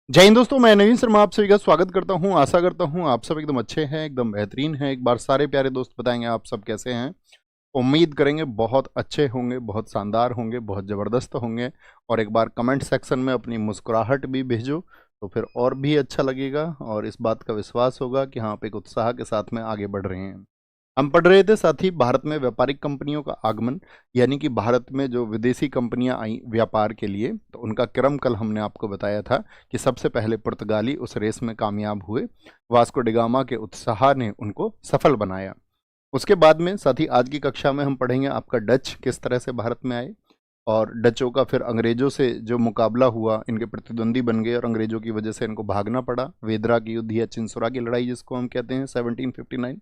जय हिंद दोस्तों, मैं नवीन शर्मा आप सभी का स्वागत करता हूं। आशा करता हूं आप सब एकदम अच्छे हैं, एकदम बेहतरीन हैं। एक बार सारे प्यारे दोस्त बताएंगे आप सब कैसे हैं। उम्मीद करेंगे बहुत अच्छे होंगे, बहुत शानदार होंगे, बहुत ज़बरदस्त होंगे। और एक बार कमेंट सेक्शन में अपनी मुस्कुराहट भी भेजो तो फिर और भी अच्छा लगेगा और इस बात का विश्वास होगा कि हाँ, आप एक उत्साह के साथ में आगे बढ़ रहे हैं। हम पढ़ रहे थे साथ ही भारत में व्यापारिक कंपनियों का आगमन, यानी कि भारत में जो विदेशी कंपनियां आई व्यापार के लिए, तो उनका क्रम कल हमने आपको बताया था कि सबसे पहले पुर्तगाली उस रेस में कामयाब हुए। वास्को डिगामा के उत्साह ने उनको सफल बनाया। उसके बाद में साथ ही आज की कक्षा में हम पढ़ेंगे आपका डच किस तरह से भारत में आए, और डचों का फिर अंग्रेजों से जो मुकाबला हुआ, इनके प्रतिद्वंदी बन गए और अंग्रेजों की वजह से इनको भागना पड़ा। वेदरा की युद्ध या चिंसोरा की लड़ाई जिसको हम कहते हैं 1759।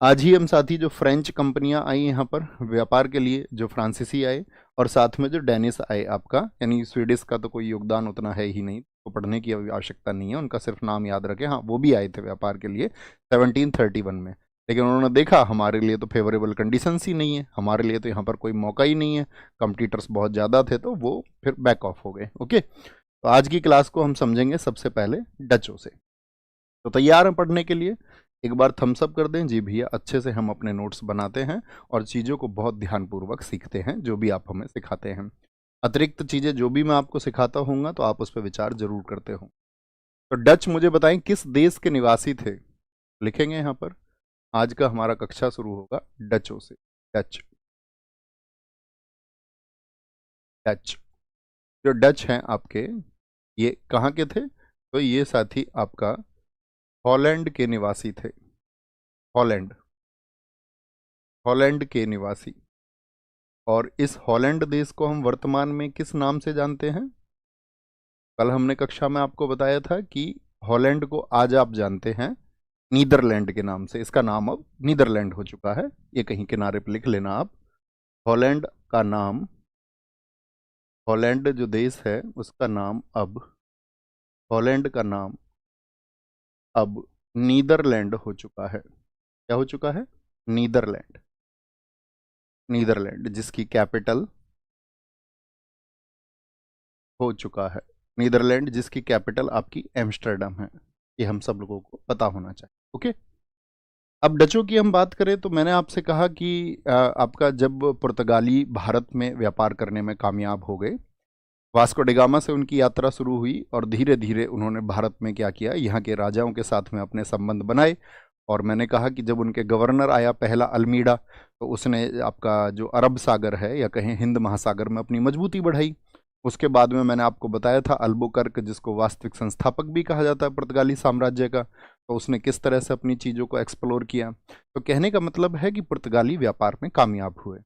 आज ही हम साथ ही जो फ्रेंच कंपनियां आई यहाँ पर व्यापार के लिए, जो फ्रांसीसी आए, और साथ में जो डेनिस आए आपका, यानी स्वीडिश का तो कोई योगदान उतना है ही नहीं, तो पढ़ने की अभी आवश्यकता नहीं है, उनका सिर्फ नाम याद रखें। हाँ, वो भी आए थे व्यापार के लिए 1731 में, लेकिन उन्होंने देखा हमारे लिए तो फेवरेबल कंडीशंस ही नहीं है, हमारे लिए तो यहाँ पर कोई मौका ही नहीं है, कॉम्पिटिटर्स बहुत ज़्यादा थे, तो वो फिर बैक ऑफ हो गए। ओके, तो आज की क्लास को हम समझेंगे सबसे पहले डचों से। तो तैयार हैं पढ़ने के लिए? एक बार थम्स अप कर दें। जी भैया, अच्छे से हम अपने नोट्स बनाते हैं और चीज़ों को बहुत ध्यानपूर्वक सीखते हैं जो भी आप हमें सिखाते हैं। अतिरिक्त चीज़ें जो भी मैं आपको सिखाता हूँगा तो आप उस पर विचार जरूर करते हो। तो डच मुझे बताएं किस देश के निवासी थे? लिखेंगे यहाँ पर। आज का हमारा कक्षा शुरू होगा डचों से। Dutch, Dutch. जो डच हैं आपके, ये कहाँ के थे? तो ये साथी आपका हॉलैंड के निवासी थे। हॉलैंड, हॉलैंड के निवासी। और इस हॉलैंड देश को हम वर्तमान में किस नाम से जानते हैं? कल हमने कक्षा में आपको बताया था कि हॉलैंड को आज आप जानते हैं नीदरलैंड के नाम से। इसका नाम अब नीदरलैंड हो चुका है। ये कहीं किनारे पर लिख लेना आप। हॉलैंड का नाम, हॉलैंड जो देश है उसका नाम अब, हॉलैंड का नाम अब नीदरलैंड हो चुका है। क्या हो चुका है? नीदरलैंड। नीदरलैंड जिसकी कैपिटल हो चुका है, नीदरलैंड जिसकी कैपिटल आपकी एम्स्टर्डम है। ये हम सब लोगों को पता होना चाहिए। ओके, अब डचों की हम बात करें तो मैंने आपसे कहा कि आपका जब पुर्तगाली भारत में व्यापार करने में कामयाब हो गए, वास्को डिगामा से उनकी यात्रा शुरू हुई और धीरे धीरे उन्होंने भारत में क्या किया, यहाँ के राजाओं के साथ में अपने संबंध बनाए। और मैंने कहा कि जब उनके गवर्नर आया पहला अल्मीडा, तो उसने आपका जो अरब सागर है या कहें हिंद महासागर में अपनी मजबूती बढ़ाई। उसके बाद में मैंने आपको बताया था अल्बुकर्क, जिसको वास्तविक संस्थापक भी कहा जाता है पुर्तगाली साम्राज्य का, तो उसने किस तरह से अपनी चीज़ों को एक्सप्लोर किया। तो कहने का मतलब है कि पुर्तगाली व्यापार में कामयाब हुए।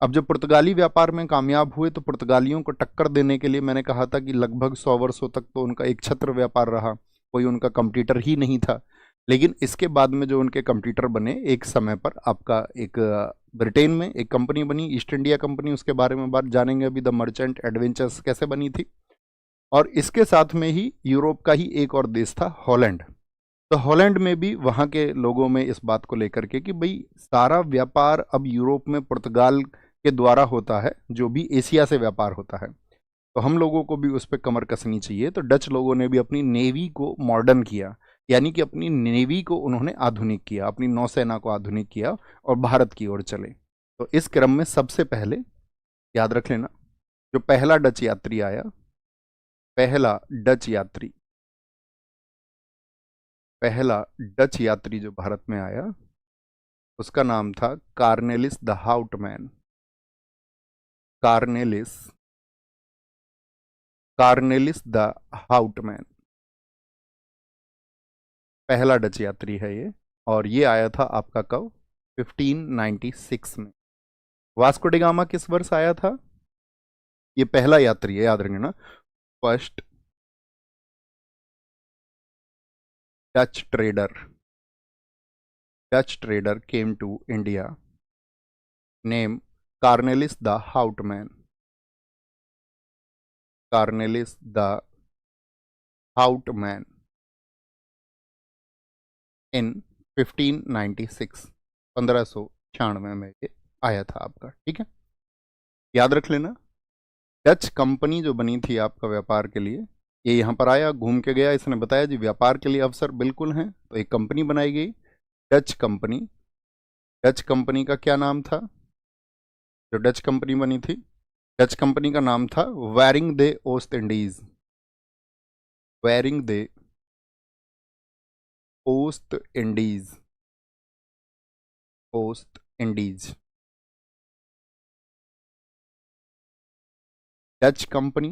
अब जब पुर्तगाली व्यापार में कामयाब हुए तो पुर्तगालियों को टक्कर देने के लिए मैंने कहा था कि लगभग 100 वर्षों तक तो उनका एक छत्र व्यापार रहा, कोई उनका कंपटीटर ही नहीं था। लेकिन इसके बाद में जो उनके कंपटीटर बने, एक समय पर आपका एक ब्रिटेन में एक कंपनी बनी, ईस्ट इंडिया कंपनी, उसके बारे में बात जानेंगे अभी, द मर्चेंट एडवेंचर्स कैसे बनी थी। और इसके साथ में ही यूरोप का ही एक और देश था हॉलैंड। तो हॉलैंड में भी वहाँ के लोगों में इस बात को लेकर के कि भाई सारा व्यापार अब यूरोप में पुर्तगाल के द्वारा होता है, जो भी एशिया से व्यापार होता है, तो हम लोगों को भी उस पर कमर कसनी चाहिए। तो डच लोगों ने भी अपनी नेवी को मॉडर्न किया, यानी कि अपनी नेवी को उन्होंने आधुनिक किया, अपनी नौसेना को आधुनिक किया और भारत की ओर चले। तो इस क्रम में सबसे पहले याद रख लेना, जो पहला डच यात्री आया, पहला डच यात्री, पहला डच यात्री जो भारत में आया, उसका नाम था कार्नेलिस द हाउटमैन। कार्नेलिस, कार्नेलिस द हाउटमैन पहला डच यात्री है ये। और ये आया था आपका कब? 1596 में। वास्को डिगामा किस वर्ष आया था? ये पहला यात्री है, याद रखना। First Dutch trader, Dutch trader came to India, name Cornelis de Houtman, Cornelis de Houtman in 1596, 1596 में ये आया था आपका। ठीक है, याद रख लेना। डच कंपनी जो बनी थी आपका व्यापार के लिए, ये यहाँ पर आया, घूम के गया, इसने बताया जी व्यापार के लिए अवसर बिल्कुल हैं, तो एक कंपनी बनाई गई, डच कंपनी। डच कंपनी का क्या नाम था? जो डच कंपनी बनी थी, डच कंपनी का नाम था Vereenigde de Oost Indies. Vereenigde de Oost Indies. Oost Indies. Dutch company,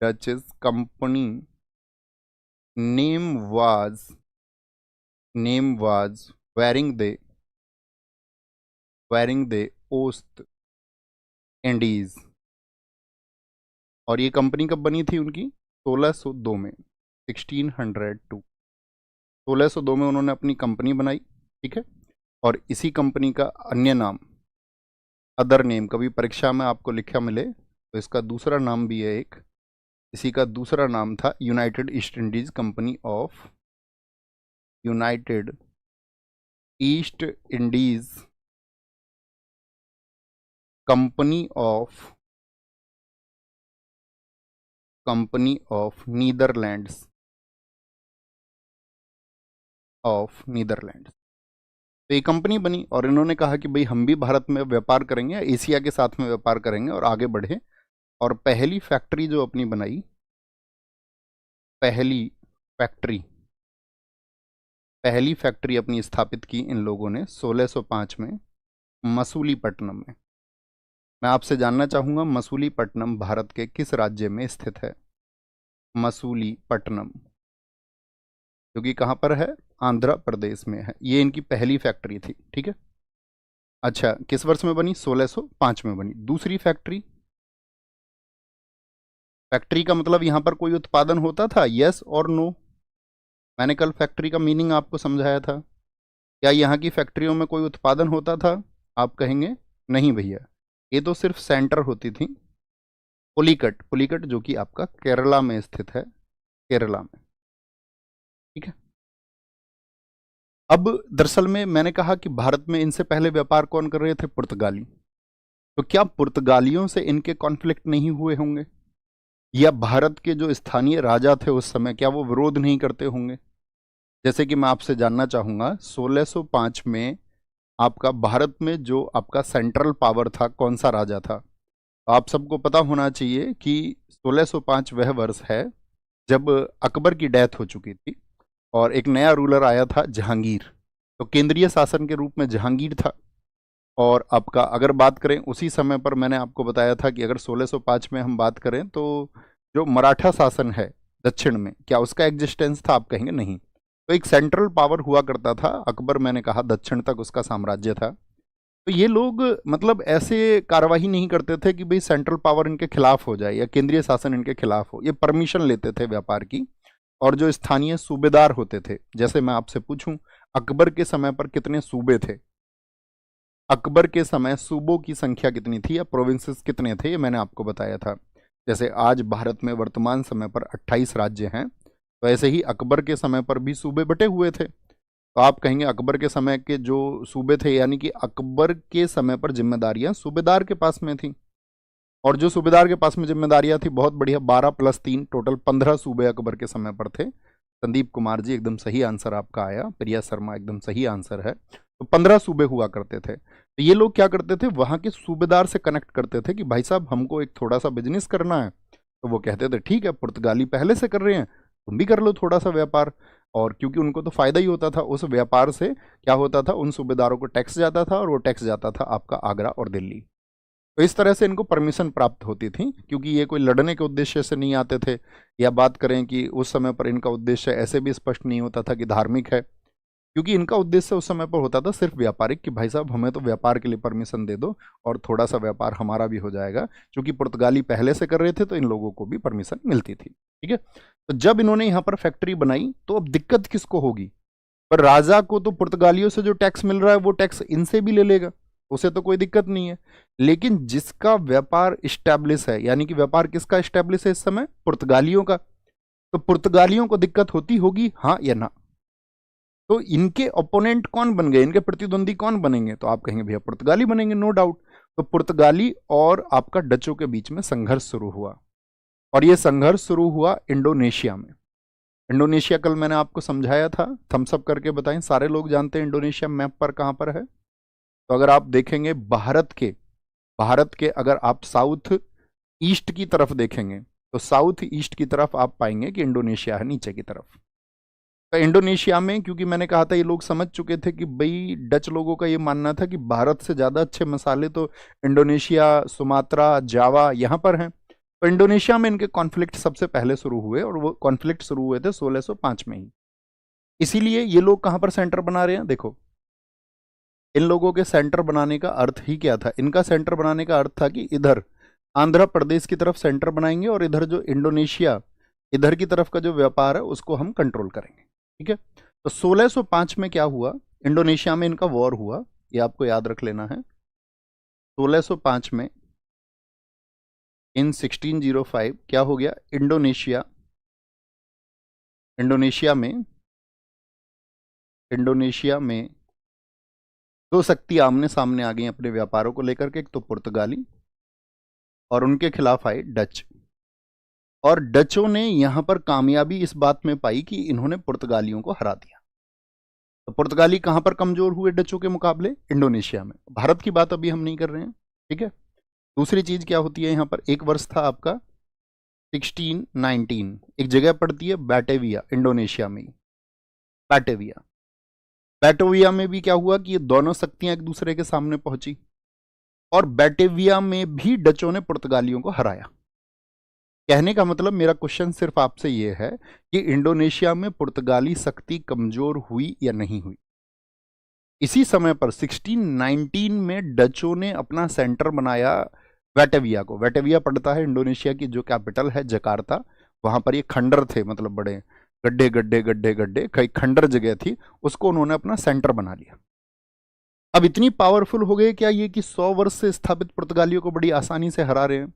Dutch company name was Vereenigde de Oost Indies. और ये कंपनी कब बनी थी उनकी? 1602 में, 1602। 1602 में उन्होंने अपनी कंपनी बनाई, ठीक है। और इसी कंपनी का अन्य नाम, अदर नेम, कभी परीक्षा में आपको लिखा मिले तो इसका दूसरा नाम भी है एक, इसी का दूसरा नाम था United east Indies company of, United east Indies company of Netherlands, तो ये कंपनी बनी और इन्होंने कहा कि भाई हम भी भारत में व्यापार करेंगे, एशिया के साथ में व्यापार करेंगे और आगे बढ़े। और पहली फैक्ट्री जो अपनी बनाई, पहली फैक्ट्री अपनी स्थापित की इन लोगों ने 1605 में मसूलीपट्टनम में। मैं आपसे जानना चाहूंगा मसूलीपट्टनम भारत के किस राज्य में स्थित है? मसूलीपट्टनम जो कि कहाँ पर है? आंध्र प्रदेश में है। ये इनकी पहली फैक्ट्री थी, ठीक है। अच्छा, किस वर्ष में बनी? 1605 में बनी। दूसरी फैक्ट्री का मतलब यहां पर कोई उत्पादन होता था, यस और नो? मैंने कल फैक्ट्री का मीनिंग आपको समझाया था। क्या यहाँ की फैक्ट्रियों में कोई उत्पादन होता था? आप कहेंगे नहीं भैया, ये तो सिर्फ सेंटर होती थी। पुलिकट जो कि आपका केरला में स्थित है, केरला में, ठीक है। अब दरअसल में मैंने कहा कि भारत में इनसे पहले व्यापार कौन कर रहे थे? पुर्तगाली। तो क्या पुर्तगालियों से इनके कॉन्फ्लिक्ट नहीं हुए होंगे? या भारत के जो स्थानीय राजा थे उस समय, क्या वो विरोध नहीं करते होंगे? जैसे कि मैं आपसे जानना चाहूंगा 1605 में आपका भारत में जो आपका सेंट्रल पावर था, कौन सा राजा था? तो आप सबको पता होना चाहिए कि 1605 वह वर्ष है जब अकबर की डेथ हो चुकी थी और एक नया रूलर आया था, जहांगीर। तो केंद्रीय शासन के रूप में जहांगीर था। और आपका अगर बात करें उसी समय पर, मैंने आपको बताया था कि अगर 1605 में हम बात करें तो जो मराठा शासन है दक्षिण में, क्या उसका एग्जिस्टेंस था? आप कहेंगे नहीं। तो एक सेंट्रल पावर हुआ करता था अकबर, मैंने कहा दक्षिण तक उसका साम्राज्य था। तो ये लोग मतलब ऐसे कार्यवाही नहीं करते थे कि भाई सेंट्रल पावर इनके खिलाफ हो जाए या केंद्रीय शासन इनके खिलाफ हो। ये परमिशन लेते थे व्यापार की। और जो स्थानीय सूबेदार होते थे, जैसे मैं आपसे पूछूं अकबर के समय पर कितने सूबे थे? अकबर के समय सूबों की संख्या कितनी थी या प्रोविंसेस कितने थे? ये मैंने आपको बताया था। जैसे आज भारत में वर्तमान समय पर 28 राज्य हैं, तो ऐसे ही अकबर के समय पर भी सूबे बटे हुए थे। तो आप कहेंगे अकबर के समय के जो सूबे थे, यानी कि अकबर के समय पर जिम्मेदारियां सूबेदार के पास में थी। और जो सूबेदार के पास में जिम्मेदारियां थी, बहुत बढ़िया, 12 + 3 टोटल 15 सूबे अकबर के समय पर थे। संदीप कुमार जी एकदम सही आंसर आपका आया, प्रिया शर्मा एकदम सही आंसर है। तो 15 सूबे हुआ करते थे। तो ये लोग क्या करते थे, वहां के सूबेदार से कनेक्ट करते थे कि भाई साहब हमको एक थोड़ा सा बिजनेस करना है। तो वो कहते थे ठीक है, पुर्तगाली पहले से कर रहे हैं, तुम भी कर लो थोड़ा सा व्यापार। और क्योंकि उनको तो फायदा ही होता था उस व्यापार से, क्या होता था, उन सूबेदारों को टैक्स जाता था और वो टैक्स जाता था आपका आगरा और दिल्ली। तो इस तरह से इनको परमिशन प्राप्त होती थी, क्योंकि ये कोई लड़ने के उद्देश्य से नहीं आते थे। या बात करें कि उस समय पर इनका उद्देश्य ऐसे भी स्पष्ट नहीं होता था कि धार्मिक है, क्योंकि इनका उद्देश्य उस समय पर होता था सिर्फ व्यापारिक, कि भाई साहब हमें तो व्यापार के लिए परमिशन दे दो और थोड़ा सा व्यापार हमारा भी हो जाएगा। क्योंकि पुर्तगाली पहले से कर रहे थे तो इन लोगों को भी परमिशन मिलती थी, ठीक है। तो जब इन्होंने यहाँ पर फैक्ट्री बनाई तो अब दिक्कत किसको होगी? पर राजा को तो पुर्तगालियों से जो टैक्स मिल रहा है वो टैक्स इनसे भी ले लेगा, उसे तो कोई दिक्कत नहीं है। लेकिन जिसका व्यापार स्टैब्लिश है, यानी कि व्यापार किसका स्टैब्लिश है इस समय? पुर्तगालियों का। तो पुर्तगालियों को दिक्कत होती होगी, हाँ या ना? तो इनके ओपोनेंट कौन बन गए, इनके प्रतिद्वंदी कौन बनेंगे? तो आप कहेंगे भैया पुर्तगाली बनेंगे, नो डाउट। तो पुर्तगाली और आपका डचों के बीच में संघर्ष शुरू हुआ। और ये संघर्ष शुरू हुआ इंडोनेशिया में। इंडोनेशिया कल मैंने आपको समझाया था, थम्स अप करके बताएं, सारे लोग जानते हैं इंडोनेशिया मैप पर कहां पर है। तो अगर आप देखेंगे भारत के अगर आप साउथ ईस्ट की तरफ देखेंगे तो साउथ ईस्ट की तरफ आप पाएंगे कि इंडोनेशिया है नीचे की तरफ। तो इंडोनेशिया में, क्योंकि मैंने कहा था ये लोग समझ चुके थे कि भाई डच लोगों का ये मानना था कि भारत से ज्यादा अच्छे मसाले तो इंडोनेशिया, सुमात्रा, जावा यहां पर हैं। तो इंडोनेशिया में इनके कॉन्फ्लिक्ट सबसे पहले शुरू हुए और वो कॉन्फ्लिक्ट शुरू हुए थे 1605 में ही। इसीलिए ये लोग कहां पर सेंटर बना रहे हैं, देखो इन लोगों के सेंटर बनाने का अर्थ ही क्या था। इनका सेंटर बनाने का अर्थ था कि इधर आंध्र प्रदेश की तरफ सेंटर बनाएंगे और इधर जो इंडोनेशिया इधर की तरफ का जो व्यापार है उसको हम कंट्रोल करेंगे। ठीक है, तो 1605 में क्या हुआ, इंडोनेशिया में इनका वॉर हुआ, ये आपको याद रख लेना है। 1605 में इन 1605 क्या हो गया, इंडोनेशिया में दो शक्ति आमने सामने आ गई अपने व्यापारों को लेकर के। एक तो पुर्तगाली और उनके खिलाफ आए डच। और डचों ने यहां पर कामयाबी इस बात में पाई कि इन्होंने पुर्तगालियों को हरा दिया। तो पुर्तगाली कहां पर कमजोर हुए डचों के मुकाबले, इंडोनेशिया में। भारत की बात अभी हम नहीं कर रहे हैं, ठीक है। दूसरी चीज क्या होती है यहां पर, एक वर्ष था आपका 1619, एक जगह पड़ती है बैटेविया, इंडोनेशिया में। बैटेविया में भी क्या हुआ कि ये दोनों शक्तियां एक दूसरे के सामने पहुंची और बैटेविया में भी डचों ने पुर्तगालियों को हराया। कहने का मतलब, मेरा क्वेश्चन सिर्फ आपसे यह है कि इंडोनेशिया में पुर्तगाली शक्ति कमजोर हुई या नहीं हुई। इसी समय पर 1619 में डचों ने अपना सेंटर बनाया बैटेविया को। बैटेविया पड़ता है इंडोनेशिया की जो कैपिटल है जकार्ता, वहां पर ये खंडर थे, मतलब बड़े गड्ढे गड्ढे गड्ढे गड्ढे, कई खंडर जगह थी, उसको उन्होंने अपना सेंटर बना लिया। अब इतनी पावरफुल हो गए क्या ये कि 100 वर्ष से स्थापित पुर्तगालियों को बड़ी आसानी से हरा रहे हैं।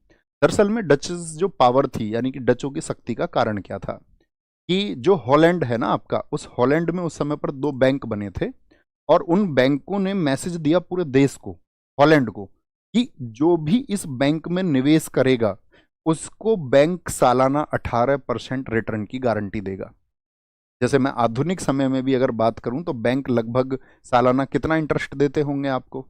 दरअसल में डचेस जो पावर थी, यानी कि डचों की शक्ति का कारण क्या था कि जो हॉलैंड है ना आपका, उस हॉलैंड में उस समय पर 2 बैंक बने थे और उन बैंकों ने मैसेज दिया पूरे देश को, हॉलैंड को, कि जो भी इस बैंक में निवेश करेगा उसको बैंक सालाना 18% रिटर्न की गारंटी देगा। जैसे मैं आधुनिक समय में भी अगर बात करूं तो बैंक लगभग सालाना कितना इंटरेस्ट देते होंगे आपको,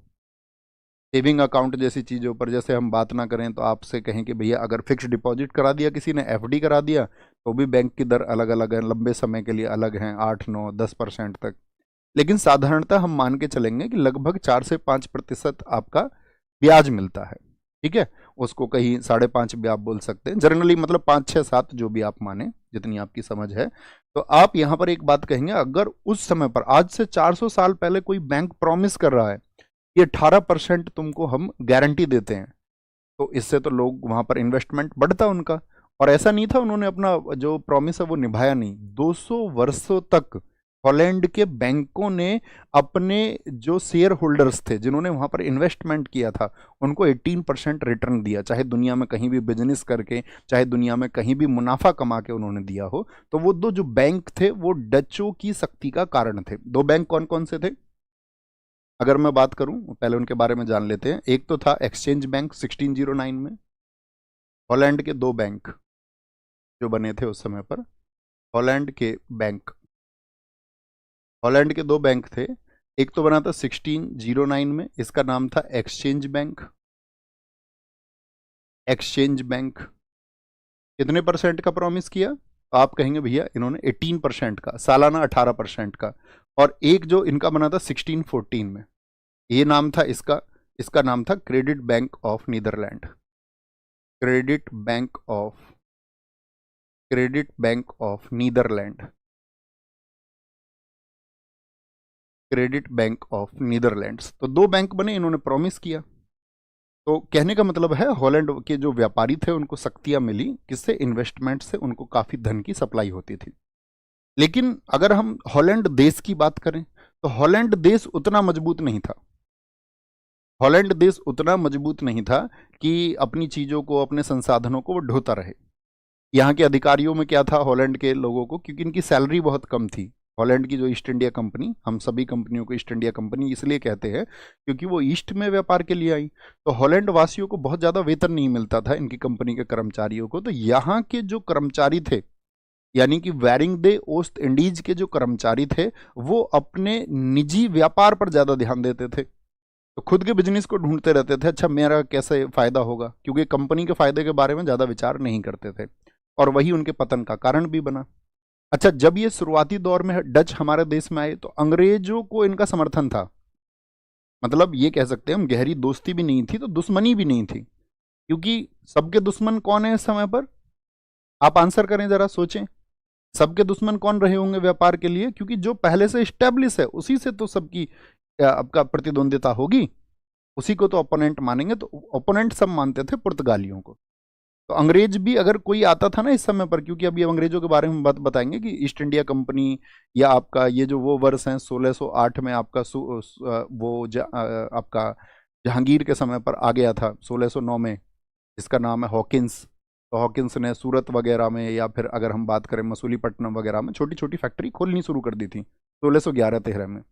सेविंग अकाउंट जैसी चीज़ों पर। जैसे हम बात ना करें तो आपसे कहें कि भैया अगर फिक्स डिपॉजिट करा दिया किसी ने, एफडी करा दिया, तो भी बैंक की दर अलग अलग है, लंबे समय के लिए अलग हैं, 8, 9, 10% तक। लेकिन साधारणतः हम मान के चलेंगे कि लगभग 4 से 5% आपका ब्याज मिलता है। ठीक है, उसको कहीं 5.5 भी आप बोल सकते हैं, जनरली मतलब 5, 6, 7 जो भी आप माने, जितनी आपकी समझ है। तो आप यहां पर एक बात कहेंगे, अगर उस समय पर आज से 400 साल पहले कोई बैंक प्रॉमिस कर रहा है ये 18% तुमको हम गारंटी देते हैं, तो इससे तो लोग वहां पर इन्वेस्टमेंट बढ़ता उनका। और ऐसा नहीं था उन्होंने अपना जो प्रॉमिस है वो निभाया नहीं। 200 वर्षों तक हॉलैंड के बैंकों ने अपने जो शेयर होल्डर्स थे, जिन्होंने वहां पर इन्वेस्टमेंट किया था, उनको 18% रिटर्न दिया, चाहे दुनिया में कहीं भी बिजनेस करके, चाहे दुनिया में कहीं भी मुनाफा कमा के उन्होंने दिया हो। तो वो 2 जो बैंक थे वो डचों की शक्ति का कारण थे। 2 बैंक कौन कौन से थे अगर मैं बात करूं, पहले उनके बारे में जान लेते हैं। एक तो था एक्सचेंज बैंक 1609 में, हॉलैंड के 2 बैंक जो बने थे उस समय पर, हॉलैंड के 2 बैंक थे। एक तो बना था 1609 में, इसका नाम था एक्सचेंज बैंक। कितने परसेंट का प्रॉमिस किया, तो आप कहेंगे भैया इन्होंने 18% का, सालाना 18% का। और एक जो इनका बना था 1614 में, ये नाम था इसका नाम था Credit Bank of Netherland. Credit Bank of Netherlands. तो 2 बैंक बने, इन्होंने प्रॉमिस किया। तो कहने का मतलब है हॉलैंड के जो व्यापारी थे उनको शक्तियां मिली, किससे, इन्वेस्टमेंट से उनको काफी धन की सप्लाई होती थी। लेकिन अगर हम हॉलैंड देश की बात करें तो हॉलैंड देश उतना मजबूत नहीं था कि अपनी चीजों को, अपने संसाधनों को वो ढोता रहे। यहाँ के अधिकारियों में क्या था हॉलैंड के लोगों को, क्योंकि इनकी सैलरी बहुत कम थी, हॉलैंड की जो ईस्ट इंडिया कंपनी, हम सभी कंपनियों को ईस्ट इंडिया कंपनी इसलिए कहते हैं क्योंकि वो ईस्ट में व्यापार के लिए आई। तो हॉलैंड वासियों को बहुत ज़्यादा वेतन नहीं मिलता था इनकी कंपनी के कर्मचारियों को। तो यहाँ के जो कर्मचारी थे, यानी कि वेरिंग दे ओस्ट इंडीज के जो कर्मचारी थे, वो अपने निजी व्यापार पर ज़्यादा ध्यान देते थे। तो खुद के बिजनेस को ढूंढते रहते थे, अच्छा मेरा कैसे फायदा होगा, क्योंकि कंपनी के फायदे के बारे में ज़्यादा विचार नहीं करते थे। और वही उनके पतन का कारण भी बना। अच्छा, जब ये शुरुआती दौर में डच हमारे देश में आए तो अंग्रेजों को इनका समर्थन था। मतलब ये कह सकते हैं हम, गहरी दोस्ती भी नहीं थी तो दुश्मनी भी नहीं थी, क्योंकि सबके दुश्मन कौन है इस समय पर? आप आंसर करें, जरा सोचें। सबके दुश्मन कौन रहे होंगे व्यापार के लिए? क्योंकि जो पहले से स्टेब्लिश है उसी से तो सबकी आपका प्रतिद्वंदिता होगी, उसी को तो ओपोनेंट मानेंगे। तो ओपोनेंट सब मानते थे पुर्तगालियों को। तो अंग्रेज भी अगर कोई आता था ना इस समय पर, क्योंकि अभी अंग्रेजों के बारे में बात बताएंगे कि ईस्ट इंडिया कंपनी या आपका ये जो वो वर्ष हैं 1608 में आपका आपका जहांगीर के समय पर आ गया था 1609 में, जिसका नाम है हॉकिंस। तो हॉकिंस ने सूरत वगैरह में, या फिर अगर हम बात करें मसूलीपट्टनम वगैरह में, छोटी छोटी फैक्ट्री खोलनी शुरू कर दी थी 1611-13 में।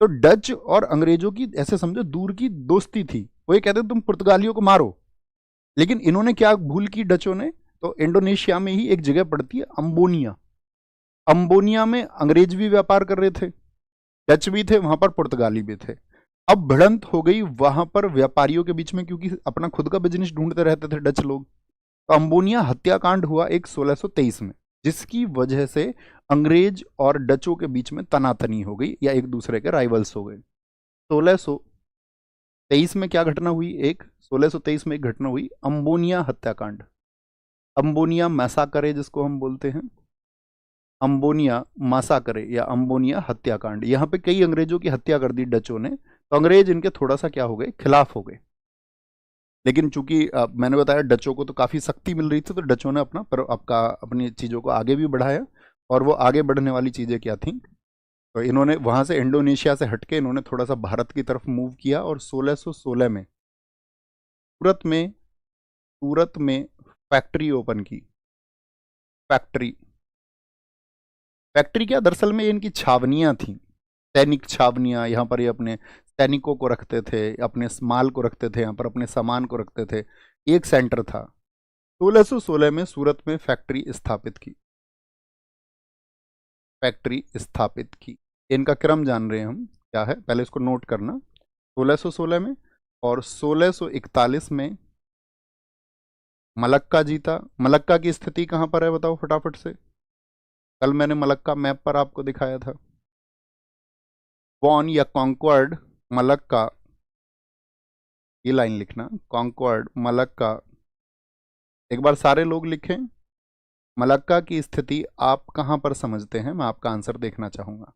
तो डच और अंग्रेजों की ऐसे समझो दूर की दोस्ती थी। वो ये कहते तुम पुर्तगालियों को मारो, लेकिन इन्होंने क्या भूल की डचों ने? तो इंडोनेशिया में ही एक जगह पड़ती है अम्बोनिया। अम्बोनिया में अंग्रेज भी व्यापार कर रहे थे, डच भी थे वहां पर, पुर्तगाली भी थे। अब भिड़ंत हो गई वहां पर व्यापारियों के बीच में, क्योंकि अपना खुद का बिजनेस ढूंढते रहते थे डच लोग। तो अम्बोनिया हत्याकांड हुआ एक 1623 में, जिसकी वजह से अंग्रेज और डचों के बीच में तनातनी हो गई, या एक दूसरे के राइवल्स हो गए। 1623 में क्या घटना हुई? 1623 में एक घटना हुई, अम्बोनिया हत्याकांड। अम्बोनिया मैसाकरे जिसको हम बोलते हैं, अम्बोनिया मैसाकरे या अम्बोनिया हत्याकांड। यहाँ पे कई अंग्रेजों की हत्या कर दी डचों ने। तो अंग्रेज इनके थोड़ा सा क्या हो गए, खिलाफ हो गए। लेकिन चूंकि मैंने बताया डचों को तो काफ़ी शक्ति मिल रही थी, तो डचों ने अपनी चीज़ों को आगे भी बढ़ाया। और वो आगे बढ़ने वाली चीज़ें क्या थी? तो इन्होंने वहाँ से इंडोनेशिया से हटके इन्होंने थोड़ा सा भारत की तरफ मूव किया, और 1616 में सूरत में फैक्ट्री ओपन की। फैक्ट्री फैक्ट्री क्या, दरअसल में इनकी छावनियाँ थी, सैनिक छावनियाँ। यहाँ पर ये अपने सैनिकों को रखते थे, अपने माल को रखते थे, यहाँ पर अपने सामान को रखते थे। एक सेंटर था। 1616 में सूरत में फैक्ट्री स्थापित की। इनका क्रम जान रहे हैं हम क्या है, पहले इसको नोट करना। 1616 में, और 1641 में मलक्का जीता। मलक्का की स्थिति कहाँ पर है बताओ फटाफट से? कल मैंने मलक्का मैप पर आपको दिखाया था। वॉन या कॉन्क्वर्ड मलक्का, ये लाइन लिखना, कॉन्क्वर्ड मलक्का। एक बार सारे लोग लिखें, मलक्का की स्थिति आप कहाँ पर समझते हैं? मैं आपका आंसर देखना चाहूँगा।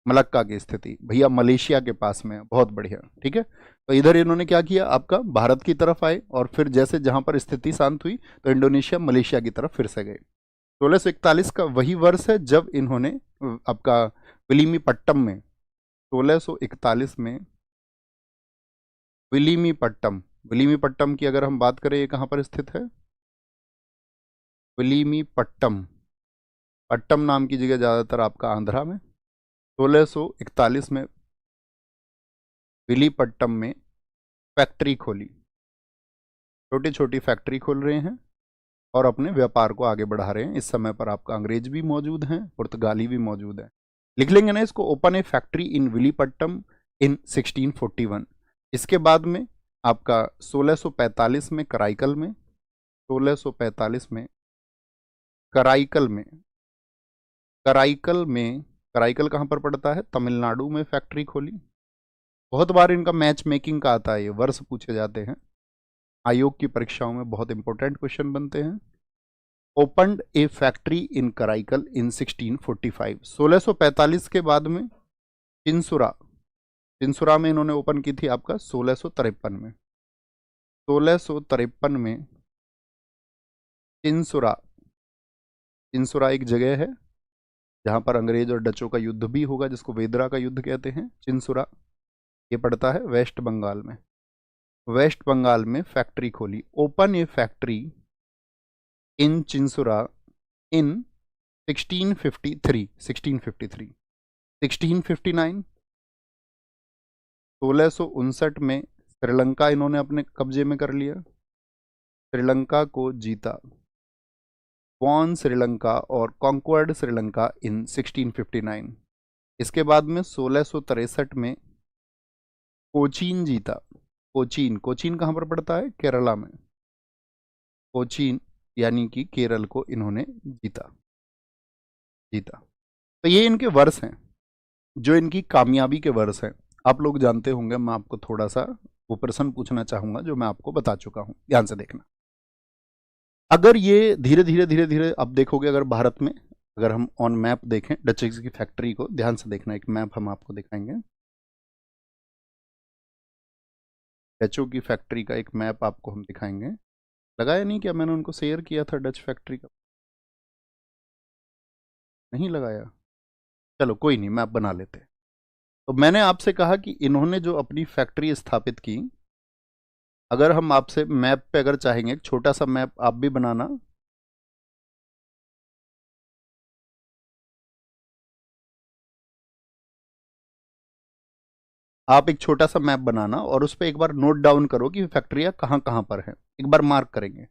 मलक्का की स्थिति भैया मलेशिया के पास में है। बहुत बढ़िया, ठीक है। तो इधर इन्होंने क्या किया, आपका भारत की तरफ आए, और फिर जैसे जहाँ पर स्थिति शांत हुई तो इंडोनेशिया मलेशिया की तरफ फिर से गए। 1641 का वही वर्ष है जब इन्होंने आपका विलीमीपट्टम में, 1641 में विलीमीपट्टम की अगर हम बात करें, ये कहाँ पर स्थित है? विलीमीपट्टम, पट्टम नाम की जगह ज़्यादातर आपका आंध्रा में। 1641 में विलीपट्टम में फैक्ट्री खोली, छोटी छोटी फैक्ट्री खोल रहे हैं और अपने व्यापार को आगे बढ़ा रहे हैं। इस समय पर आपका अंग्रेज भी मौजूद हैं, पुर्तगाली भी मौजूद हैं। लिख लेंगे ना इसको, ओपन ए फैक्ट्री इन विलीपट्टम इन 1641। इसके बाद में आपका 1645 में कराईकल में, 1645 में कराईकल कहाँ पर पड़ता है? तमिलनाडु में फैक्ट्री खोली। बहुत बार इनका मैच मेकिंग का आता है, ये वर्ष पूछे जाते हैं आयोग की परीक्षाओं में, बहुत इंपॉर्टेंट क्वेश्चन बनते हैं। Opened a factory in Karaikal in 1645। 1645 के बाद में चिंसुरा में इन्होंने ओपन की थी आपका 1653 में। 1653 में चिंसुरा एक जगह है जहाँ पर अंग्रेज और डचों का युद्ध भी होगा, जिसको वेदरा का युद्ध कहते हैं। चिंसुरा ये पड़ता है वेस्ट बंगाल में। वेस्ट बंगाल में फैक्ट्री खोली, ओपन ए फैक्ट्री इन चिंसुरा इन 1653, 1653, 1659, 1659 में श्रीलंका इन्होंने अपने कब्जे में कर लिया, श्रीलंका को जीता, वॉन श्रीलंका और कॉन्क्वर्ड श्रीलंका इन 1659। इसके बाद में 1663 में कोचीन जीता, कोचीन, कोचीन कहाँ पर पड़ता है? केरला में, कोचीन यानी कि केरल को इन्होंने जीता, जीता। तो ये इनके वर्ष हैं, जो इनकी कामयाबी के वर्ष हैं। आप लोग जानते होंगे, मैं आपको थोड़ा सा वो प्रश्न पूछना चाहूंगा जो मैं आपको बता चुका हूं, ध्यान से देखना। अगर ये धीरे धीरे धीरे धीरे अब देखोगे, अगर भारत में अगर हम ऑन मैप देखें डचेस की फैक्ट्री को, ध्यान से देखना, एक मैप हम आपको दिखाएंगे, डचों की फैक्ट्री का एक मैप आपको हम दिखाएंगे। लगाया नहीं क्या? मैंने उनको शेयर किया था डच फैक्ट्री का, नहीं लगाया? चलो कोई नहीं, मैप बना लेते। तो मैंने आपसे कहा कि इन्होंने जो अपनी फैक्ट्री स्थापित की, अगर हम आपसे मैप पे अगर चाहेंगे, एक छोटा सा मैप आप भी बनाना, आप एक छोटा सा मैप बनाना और उस पर एक बार नोट डाउन करो कि फैक्ट्रियाँ कहाँ कहाँ पर हैं, एक बार मार्क करेंगे।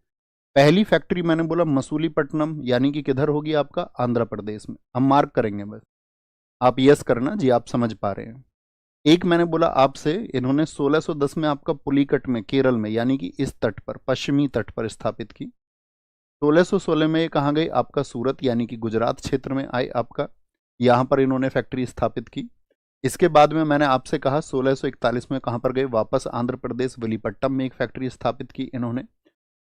पहली फैक्ट्री मैंने बोला मसूलीपट्टनम, यानी कि किधर होगी? आपका आंध्र प्रदेश में। हम मार्क करेंगे बस, आप यस करना जी, आप समझ पा रहे हैं। एक मैंने बोला आपसे, इन्होंने 1610 में आपका पुलिकट में, केरल में, यानी कि इस तट पर, पश्चिमी तट पर स्थापित की। 1616 में ये कहाँ गए? आपका सूरत यानी कि गुजरात क्षेत्र में आए आपका, यहाँ पर इन्होंने फैक्ट्री स्थापित की। इसके बाद में मैंने आपसे कहा 1641 में कहाँ पर गए? वापस आंध्र प्रदेश, विलीपट्टम में एक फैक्ट्री स्थापित की इन्होंने।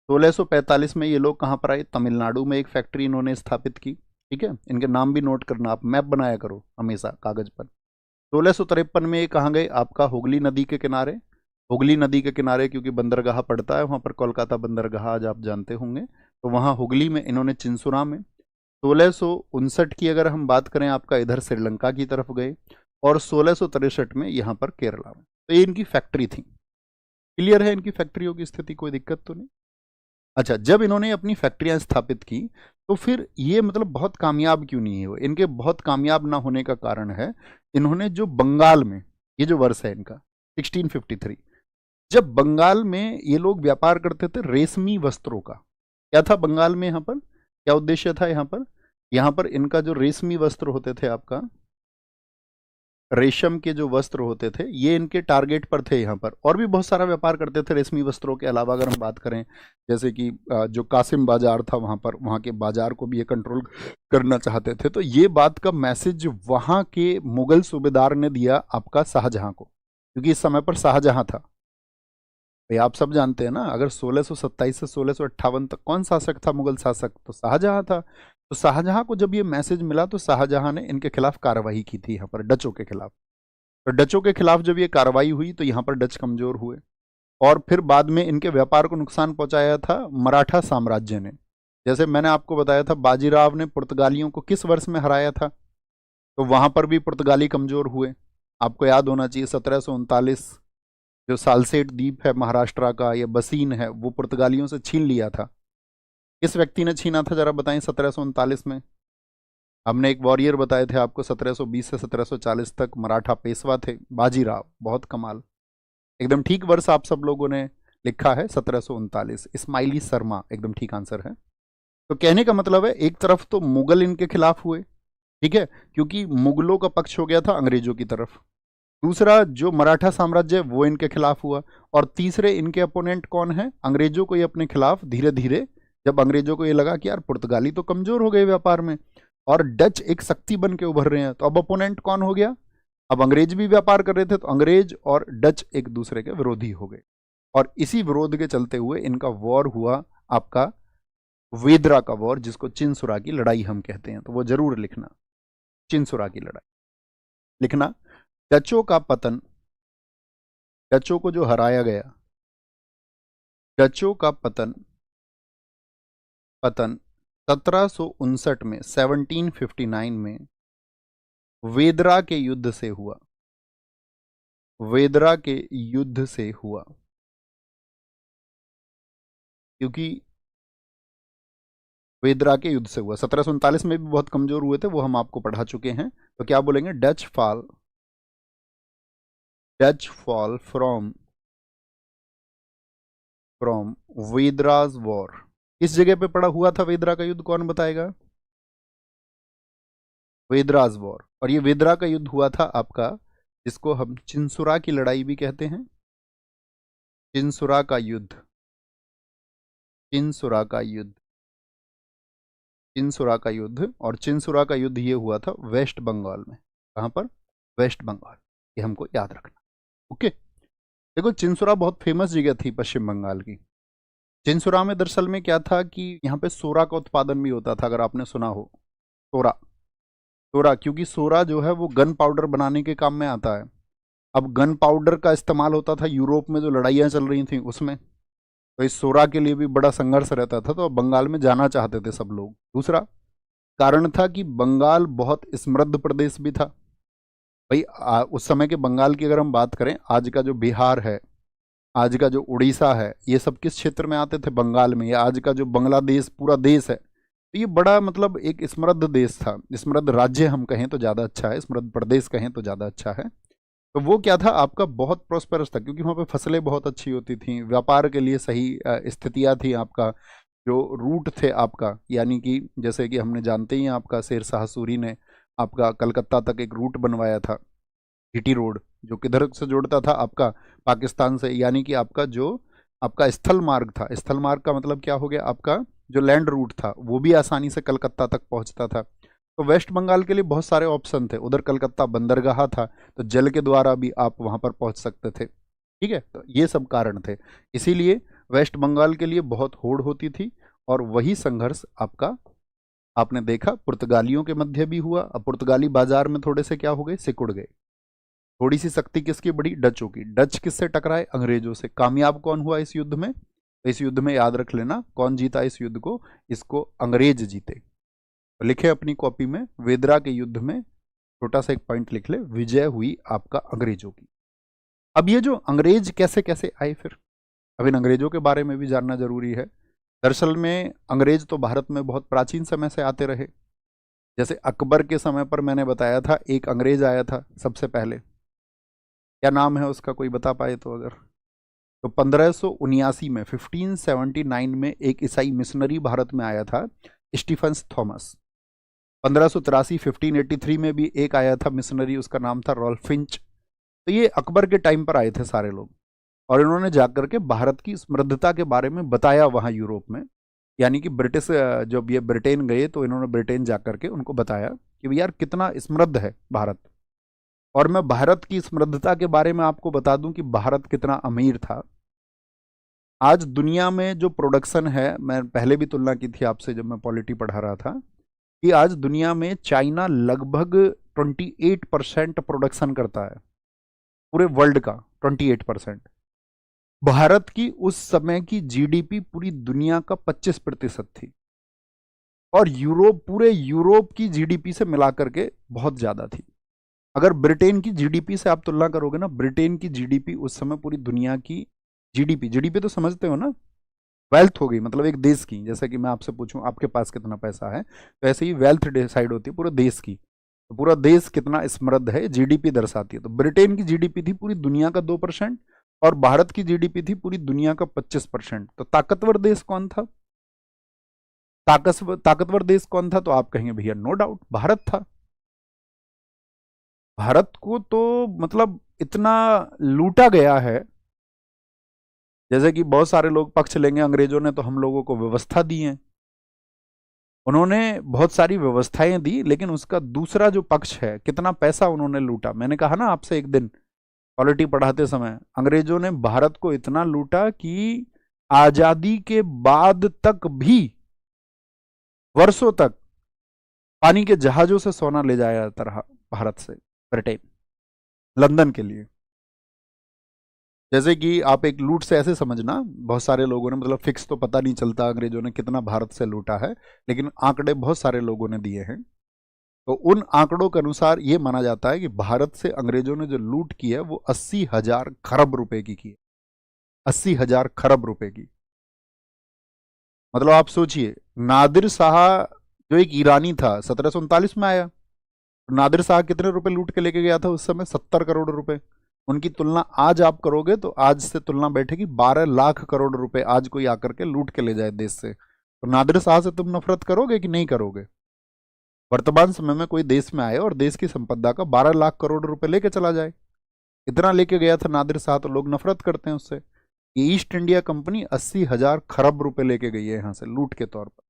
1645 में ये लोग कहाँ पर आए? तमिलनाडु में एक फैक्ट्री इन्होंने स्थापित की। ठीक है, इनके नाम भी नोट करना, आप मैप बनाया करो हमेशा कागज पर। 1653 में ये कहाँ गए? आपका हुगली नदी के किनारे, हुगली नदी के किनारे, क्योंकि बंदरगाह पड़ता है वहाँ पर, कोलकाता बंदरगाह आज आप जानते होंगे, तो वहाँ हुगली में इन्होंने, चिंसुरा में। 1659 की अगर हम बात करें, आपका इधर श्रीलंका की तरफ गए, और 1663 में यहाँ पर केरला में। तो ये इनकी फैक्ट्री थी। क्लियर है इनकी फैक्ट्रियों की स्थिति? कोई दिक्कत तो नहीं? अच्छा, जब इन्होंने अपनी फैक्ट्रियां स्थापित की तो फिर ये मतलब बहुत कामयाब क्यों नहीं है? वो इनके बहुत कामयाब ना होने का कारण है, इन्होंने जो बंगाल में, ये जो वर्ष है इनका 1653, जब बंगाल में ये लोग व्यापार करते थे रेशमी वस्त्रों का। क्या था बंगाल में? यहाँ पर क्या उद्देश्य था? यहाँ पर इनका जो रेशमी वस्त्र होते थे, आपका रेशम के जो वस्त्र होते थे, ये इनके टारगेट पर थे यहाँ पर। और भी बहुत सारा व्यापार करते थे रेशमी वस्त्रों के अलावा। अगर हम बात करें, जैसे कि जो कासिम बाजार था वहाँ पर, वहाँ के बाजार को भी ये कंट्रोल करना चाहते थे। तो ये बात का मैसेज वहाँ के मुगल सूबेदार ने दिया आपका शाहजहां को, क्योंकि इस समय पर शाहजहां था। भाई आप सब जानते हैं ना, अगर 1627 से 1658 तक कौन शासक था? मुगल शासक, तो शाहजहां था। तो शाहजहां को जब ये मैसेज मिला तो शाहजहां ने इनके खिलाफ कार्रवाई की थी, यहाँ पर डचों के खिलाफ। तो डचों के खिलाफ जब ये कार्रवाई हुई तो यहाँ पर डच कमजोर हुए, और फिर बाद में इनके व्यापार को नुकसान पहुंचाया था मराठा साम्राज्य ने। जैसे मैंने आपको बताया था, बाजीराव ने पुर्तगालियों को किस वर्ष में हराया था, तो वहां पर भी पुर्तगाली कमजोर हुए। आपको याद होना चाहिए 1739, जो सालसेट द्वीप है महाराष्ट्र का, या बसीन है, वो पुर्तगालियों से छीन लिया था। किस व्यक्ति ने छीना था जरा बताएं 1739 में? हमने एक वॉरियर बताए थे आपको, 1720 से 1740 तक मराठा पेशवा थे, बाजीराव। बहुत कमाल, एकदम ठीक वर्ष आप सब लोगों ने लिखा है 1739। इस्माइली शर्मा एकदम ठीक आंसर है। तो कहने का मतलब है, एक तरफ तो मुगल इनके खिलाफ हुए, ठीक है, क्योंकि मुगलों का पक्ष हो गया था अंग्रेजों की तरफ। दूसरा जो मराठा साम्राज्य वो इनके खिलाफ हुआ, और तीसरे इनके अपोनेंट कौन है? अंग्रेजों को ये अपने खिलाफ धीरे धीरे, जब अंग्रेजों को ये लगा कि यार पुर्तगाली तो कमजोर हो गए व्यापार में और डच एक शक्ति बन के उभर रहे हैं, तो अब अपोनेंट कौन हो गया? अब अंग्रेज भी व्यापार कर रहे थे, तो अंग्रेज और डच एक दूसरे के विरोधी हो गए। और इसी विरोध के चलते हुए इनका वॉर हुआ, आपका वेदरा का वॉर, जिसको चिनसुरा की लड़ाई हम कहते हैं। तो वो जरूर लिखना, चिनसुरा की लड़ाई लिखना। डचों का पतन, डचों को जो हराया गया, डचों का पतन, पतन 1759 में, 1759 में वेदरा के युद्ध से हुआ, वेदरा के युद्ध से हुआ। क्योंकि वेदरा के युद्ध से हुआ। 1739 में भी बहुत कमजोर हुए थे, वो हम आपको पढ़ा चुके हैं। तो क्या बोलेंगे, Dutch fall from Vedraj war. किस जगह पे पड़ा हुआ था वेदरा का युद्ध, कौन बताएगा? वेदराज वॉर। और ये वेदरा का युद्ध हुआ था आपका, जिसको हम चिंसुरा की लड़ाई भी कहते हैं। चिंसुरा का युद्ध, चिंसुरा का युद्ध, चिंसुरा का युद्ध। और चिंसुरा का युद्ध ये हुआ था वेस्ट बंगाल में। कहाँ पर? वेस्ट बंगाल। ये हमको याद रखना। ओके, देखो चिंसुरा बहुत फेमस जगह थी पश्चिम बंगाल की। चिंसुरा में दरअसल में क्या था कि यहाँ पे सोरा का उत्पादन भी होता था, अगर आपने सुना हो। सोरा, सोरा, क्योंकि सोरा जो है वो गन पाउडर बनाने के काम में आता है। अब गन पाउडर का इस्तेमाल होता था यूरोप में जो लड़ाइयाँ चल रही थी उसमें, तो इस सोरा के लिए भी बड़ा संघर्ष रहता था, तो बंगाल में जाना चाहते थे सब लोग। दूसरा कारण था कि बंगाल बहुत समृद्ध प्रदेश भी था भाई। उस समय के बंगाल की अगर हम बात करें, आज का जो बिहार है, आज का जो उड़ीसा है, ये सब किस क्षेत्र में आते थे? बंगाल में। या आज का जो बांग्लादेश पूरा देश है, तो ये बड़ा मतलब एक समृद्ध देश था। समृद्ध राज्य हम कहें तो ज़्यादा अच्छा है, समृद्ध प्रदेश कहें तो ज़्यादा अच्छा है। तो वो क्या था आपका, बहुत प्रॉस्पेरस था, क्योंकि वहाँ पे फसलें बहुत अच्छी होती थी, व्यापार के लिए सही स्थितियाँ थी। आपका जो रूट थे आपका, यानी कि जैसे कि हमने जानते ही हैं, आपका शेरशाह सूरी ने आपका कलकत्ता तक एक रूट बनवाया था, जीटी रोड, जो किधर से जोड़ता था आपका पाकिस्तान से, यानी कि आपका जो आपका स्थल मार्ग था। स्थल मार्ग का मतलब क्या हो गया, आपका जो लैंड रूट था वो भी आसानी से कलकत्ता तक पहुंचता था। तो वेस्ट बंगाल के लिए बहुत सारे ऑप्शन थे। उधर कलकत्ता बंदरगाह था, तो जल के द्वारा भी आप वहां पर पहुंच सकते थे। ठीक है, तो ये सब कारण थे, इसीलिए वेस्ट बंगाल के लिए बहुत होड़ होती थी। और वही संघर्ष आपका आपने देखा पुर्तगालियों के मध्य भी हुआ। अब पुर्तगाली बाजार में थोड़े से क्या हो गए, सिकुड़ गए। थोड़ी सी शक्ति किसकी बढ़ी, डचों की। डच किससे टकराए, अंग्रेजों से। कामयाब कौन हुआ इस युद्ध में? तो इस युद्ध में याद रख लेना कौन जीता इस युद्ध को, इसको अंग्रेज जीते। तो लिखे अपनी कॉपी में, वेदरा के युद्ध में छोटा सा एक पॉइंट लिख ले, विजय हुई आपका अंग्रेजों की। अब ये जो अंग्रेज कैसे कैसे आए फिर, अब इन अंग्रेजों के बारे में भी जानना जरूरी है। दरअसल में अंग्रेज तो भारत में बहुत प्राचीन समय से आते रहे। जैसे अकबर के समय पर मैंने बताया था, एक अंग्रेज आया था सबसे पहले, क्या नाम है उसका, कोई बता पाए तो? अगर तो 1579 में, 1579 में एक ईसाई मिशनरी भारत में आया था, स्टीफन्स थॉमस। 1583 1583 में भी एक आया था मिशनरी, उसका नाम था रॉल्फ फिंच। तो ये अकबर के टाइम पर आए थे सारे लोग, और इन्होंने जाकर के भारत की समृद्धता के बारे में बताया वहाँ यूरोप में। यानी कि ब्रिटिश, जब ये ब्रिटेन गए तो इन्होंने ब्रिटेन जाकर के उनको बताया कि यार कितना समृद्ध है भारत। और मैं भारत की समृद्धता के बारे में आपको बता दूं कि भारत कितना अमीर था। आज दुनिया में जो प्रोडक्शन है, मैं पहले भी तुलना की थी आपसे जब मैं पॉलिटी पढ़ा रहा था, कि आज दुनिया में चाइना लगभग 28% प्रोडक्शन करता है पूरे वर्ल्ड का, 28%। भारत की उस समय की जीडीपी पूरी दुनिया का 25% थी, और यूरोप, पूरे यूरोप की जीडीपी से मिलाकर के बहुत ज्यादा थी। अगर ब्रिटेन की जीडीपी से आप तुलना करोगे ना, ब्रिटेन की जीडीपी उस समय पूरी दुनिया की जीडीपी, जीडीपी तो समझते हो ना, वेल्थ हो गई, मतलब एक देश की। जैसे कि मैं आपसे पूछूं आपके पास कितना पैसा है, तो ऐसे ही वेल्थ डिसाइड होती है पूरे देश की। तो पूरा देश कितना समृद्ध है, जीडीपी दर्शाती है। तो ब्रिटेन की जीडीपी थी पूरी दुनिया का 2%, और भारत की जीडीपी थी पूरी दुनिया का 25%। तो ताकतवर देश कौन था, ताकतवर देश कौन था? तो आप कहेंगे भैया नो डाउट भारत था। भारत को तो मतलब इतना लूटा गया है, जैसे कि बहुत सारे लोग पक्ष लेंगे, अंग्रेजों ने तो हम लोगों को व्यवस्था दी है, उन्होंने बहुत सारी व्यवस्थाएं दी, लेकिन उसका दूसरा जो पक्ष है, कितना पैसा उन्होंने लूटा। मैंने कहा ना आपसे एक दिन पॉलिटी पढ़ाते समय, अंग्रेजों ने भारत को इतना लूटा कि आजादी के बाद तक भी वर्षों तक पानी के जहाजों से सोना ले जाया जाता रहा भारत से ब्रिटेन, लंदन के लिए। जैसे कि आप एक लूट से ऐसे समझना, बहुत सारे लोगों ने, मतलब फिक्स तो पता नहीं चलता अंग्रेजों ने कितना भारत से लूटा है, लेकिन आंकड़े बहुत सारे लोगों ने दिए हैं। तो उन आंकड़ों के अनुसार ये माना जाता है कि भारत से अंग्रेजों ने जो लूट की है वो 80,000 खरब रुपए की है। 80,000 खरब रुपए की, मतलब आप सोचिए नादिर शाह जो एक ईरानी था 1739 में आया। नादिर शाह कितने रुपए लूट के लेके गया था उस समय? 70 करोड़ रुपए। उनकी तुलना आज आप करोगे तो आज से तुलना बैठेगी 12 लाख करोड़ रुपए आज कोई आकर के लूट के ले जाए देश से। तो नादिर शाह से तुम नफरत करोगे कि नहीं करोगे? वर्तमान समय में कोई देश में आए और देश की संपदा का 12 लाख करोड़ रुपए लेके चला जाए, इतना लेके गया था नादिर शाह, तो लोग नफरत करते हैं उससे। ये ईस्ट इंडिया कंपनी 80,000 खरब रुपए लेके गई है यहां से लूट के तौर पर,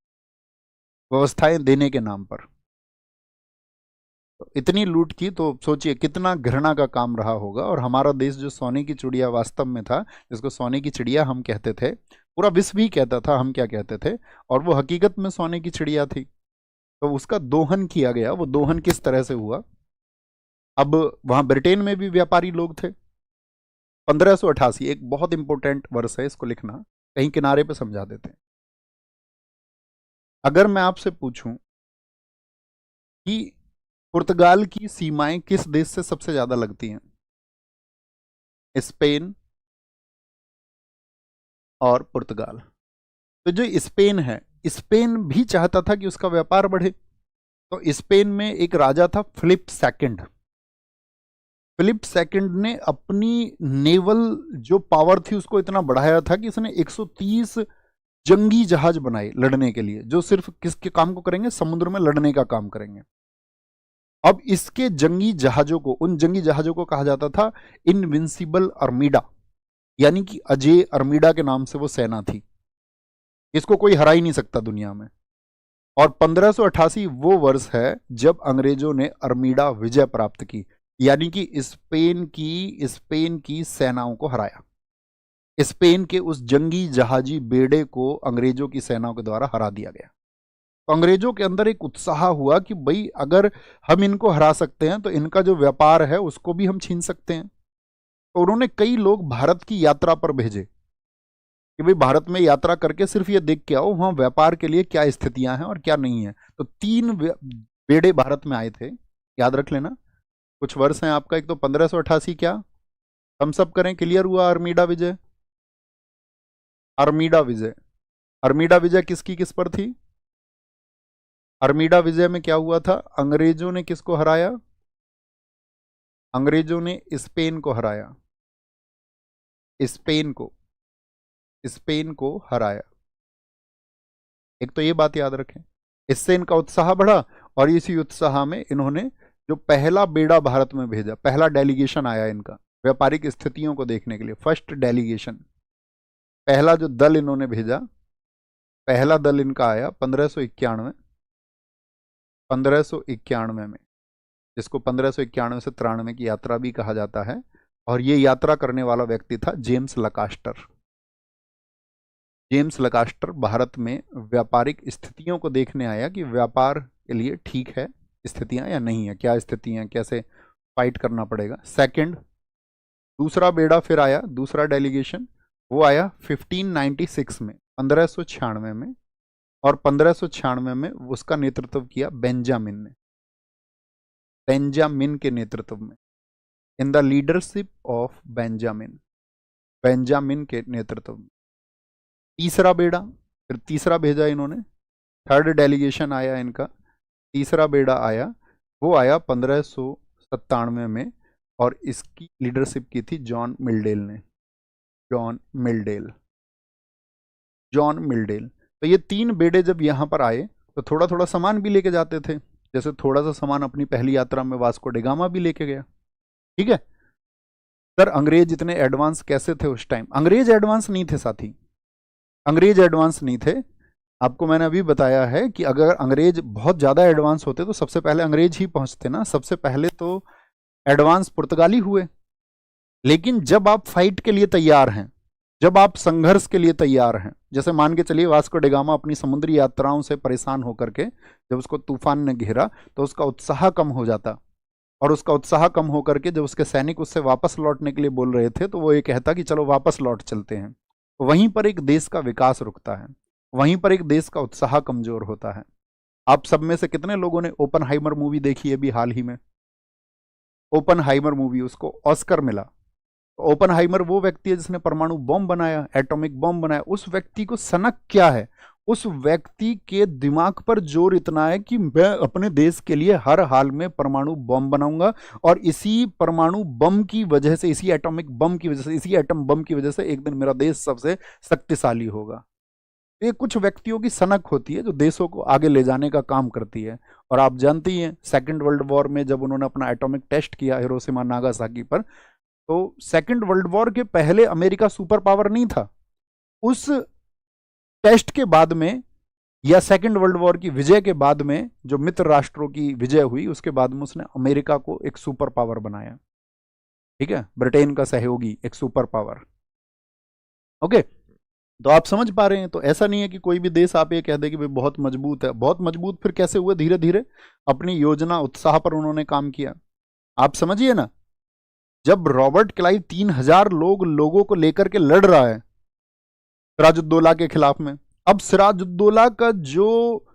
व्यवस्थाएं देने के नाम पर। तो इतनी लूट की, तो सोचिए कितना घृणा का काम रहा होगा। और हमारा देश जो सोने की चिड़िया वास्तव में था, जिसको सोने की चिड़िया हम कहते थे, पूरा विश्व ही कहता था हम क्या कहते थे, और वो हकीकत में सोने की चिड़िया थी, तो उसका दोहन किया गया। वो दोहन किस तरह से हुआ? अब वहां ब्रिटेन में भी व्यापारी लोग थे। 1588 एक बहुत इंपॉर्टेंट वर्ष है, इसको लिखना, कहीं किनारे पे समझा देते हैं। अगर मैं आपसे पूछूं कि पुर्तगाल की सीमाएं किस देश से सबसे ज्यादा लगती हैं? स्पेन और पुर्तगाल। तो जो स्पेन है, स्पेन भी चाहता था कि उसका व्यापार बढ़े। तो स्पेन में एक राजा था फिलिप सेकंड। फिलिप सेकंड ने अपनी नेवल जो पावर थी उसको इतना बढ़ाया था कि उसने 130 जंगी जहाज बनाए लड़ने के लिए, जो सिर्फ किसके काम को करेंगे? समुद्र में लड़ने का काम करेंगे। अब इसके जंगी जहाजों को, उन जंगी जहाजों को कहा जाता था इनविंसिबल अर्मीडा, यानी कि अजय अर्मीडा के नाम से वो सेना थी। इसको कोई हरा ही नहीं सकता दुनिया में। और 1588 वो वर्ष है जब अंग्रेजों ने अर्मीडा विजय प्राप्त की, यानी कि स्पेन की सेनाओं को हराया। स्पेन के उस जंगी जहाजी बेड़े को अंग्रेजों की सेनाओं के द्वारा हरा दिया गया। तो अंग्रेजों के अंदर एक उत्साह हुआ कि भाई अगर हम इनको हरा सकते हैं तो इनका जो व्यापार है उसको भी हम छीन सकते हैं। तो उन्होंने कई लोग भारत की यात्रा पर भेजे कि भाई भारत में यात्रा करके सिर्फ ये देख के आओ वहां व्यापार के लिए क्या स्थितियां हैं और क्या नहीं है। तो 3 बेड़े भारत में आए थे, याद रख लेना। कुछ वर्ष हैं आपका, एक तो 1588, क्या हम सब करें, क्लियर हुआ? अर्मीडा विजय, अर्मीडा विजय। अर्मीडा विजय किसकी किस पर थी? अर्मीडा विजय में क्या हुआ था? अंग्रेजों ने किसको हराया? अंग्रेजों ने स्पेन को हराया। स्पेन को हराया। एक तो ये बात याद रखें, इससे इनका उत्साह बढ़ा। और इसी उत्साह में इन्होंने जो पहला बेड़ा भारत में भेजा, पहला डेलीगेशन आया इनका व्यापारिक स्थितियों को देखने के लिए, फर्स्ट डेलीगेशन, पहला जो दल इन्होंने भेजा, पहला दल इनका आया 1591 में, जिसको 1591 से 93 की यात्रा भी कहा जाता है। और ये यात्रा करने वाला व्यक्ति था जेम्स लकास्टर। जेम्स लकास्टर भारत में व्यापारिक स्थितियों को देखने आया कि व्यापार के लिए ठीक है स्थितियां या नहीं है, क्या स्थितियां, कैसे फाइट करना पड़ेगा। सेकंड, दूसरा बेड़ा फिर आया, दूसरा डेलीगेशन, वो आया 1596 में, 1596 में। और 1596 में उसका नेतृत्व किया बेंजामिन ने, बेंजामिन के नेतृत्व में, in the leadership of Benjamin, Benjamin के नेतृत्व में। तीसरा बेड़ा, फिर तीसरा भेजा इन्होंने, थर्ड डेलीगेशन आया इनका, तीसरा बेड़ा आया, वो आया 1597 में। और इसकी लीडरशिप की थी जॉन मिल्डेल ने, जॉन मिल्डेल। तो ये 3 बेड़े जब यहाँ पर आए तो थोड़ा थोड़ा सामान भी लेके जाते थे, जैसे थोड़ा सा सामान अपनी पहली यात्रा में वास्को डी गामा भी लेके गया। ठीक है सर, अंग्रेज इतने एडवांस कैसे थे उस टाइम? अंग्रेज एडवांस नहीं थे साथी, अंग्रेज एडवांस नहीं थे। आपको मैंने अभी बताया है कि अगर अंग्रेज बहुत ज्यादा एडवांस होते तो सबसे पहले अंग्रेज ही पहुंचते ना, सबसे पहले तो एडवांस पुर्तगाली हुए। लेकिन जब आप फाइट के लिए तैयार हैं, जब आप संघर्ष के लिए तैयार हैं, जैसे मान के चलिए वास्को डी गामा अपनी समुद्री यात्राओं से परेशान होकर के जब उसको तूफान ने घेरा तो उसका उत्साह कम हो जाता। और उसका उत्साह कम होकर के जब उसके सैनिक उससे वापस लौटने के लिए बोल रहे थे तो वो ये कहता कि चलो वापस लौट चलते हैं। वहीं पर एक देश का विकास रुकता है, वहीं पर एक देश का उत्साह कमजोर होता है। आप सब में से कितने लोगों ने ओपनहाइमर मूवी देखी है अभी हाल ही में? ओपनहाइमर मूवी, उसको ऑस्कर मिला। ओपनहाइमर वो व्यक्ति है जिसने परमाणु बॉम्ब बनाया, एटॉमिक बॉम्ब बनाया। उस व्यक्ति को सनक क्या है, उस व्यक्ति के दिमाग पर जोर इतना है कि मैं अपने देश के लिए हर हाल में परमाणु बम बनाऊंगा, और इसी परमाणु बम की वजह से, इसी एटॉमिक बम की वजह से, इसी एटम बम की वजह से एक दिन मेरा देश सबसे शक्तिशाली होगा। ये कुछ व्यक्तियों की सनक होती है जो देशों को आगे ले जाने का काम करती है। और आप जानते ही हैं, सेकेंड वर्ल्ड वॉर में जब उन्होंने अपना एटॉमिक टेस्ट किया हिरोशिमा नागासाकी पर, तो सेकेंड वर्ल्ड वॉर के पहले अमेरिका सुपर पावर नहीं था। उस टेस्ट के बाद में, या सेकेंड वर्ल्ड वॉर की विजय के बाद में, जो मित्र राष्ट्रों की विजय हुई, उसके बाद में उसने अमेरिका को एक सुपर पावर बनाया। ठीक है, ब्रिटेन का सहयोगी एक सुपर पावर। ओके, तो आप समझ पा रहे हैं। तो ऐसा नहीं है कि कोई भी देश आप ये कह दे कि भाई बहुत मजबूत है। बहुत मजबूत फिर कैसे हुए? धीरे धीरे अपनी योजना उत्साह पर उन्होंने काम किया। आप समझिए ना, जब रॉबर्ट क्लाइव 3000 लोगों को लेकर के लड़ रहा है सिराजुद्दौला के खिलाफ में, अब सिराजुद्दौला का जो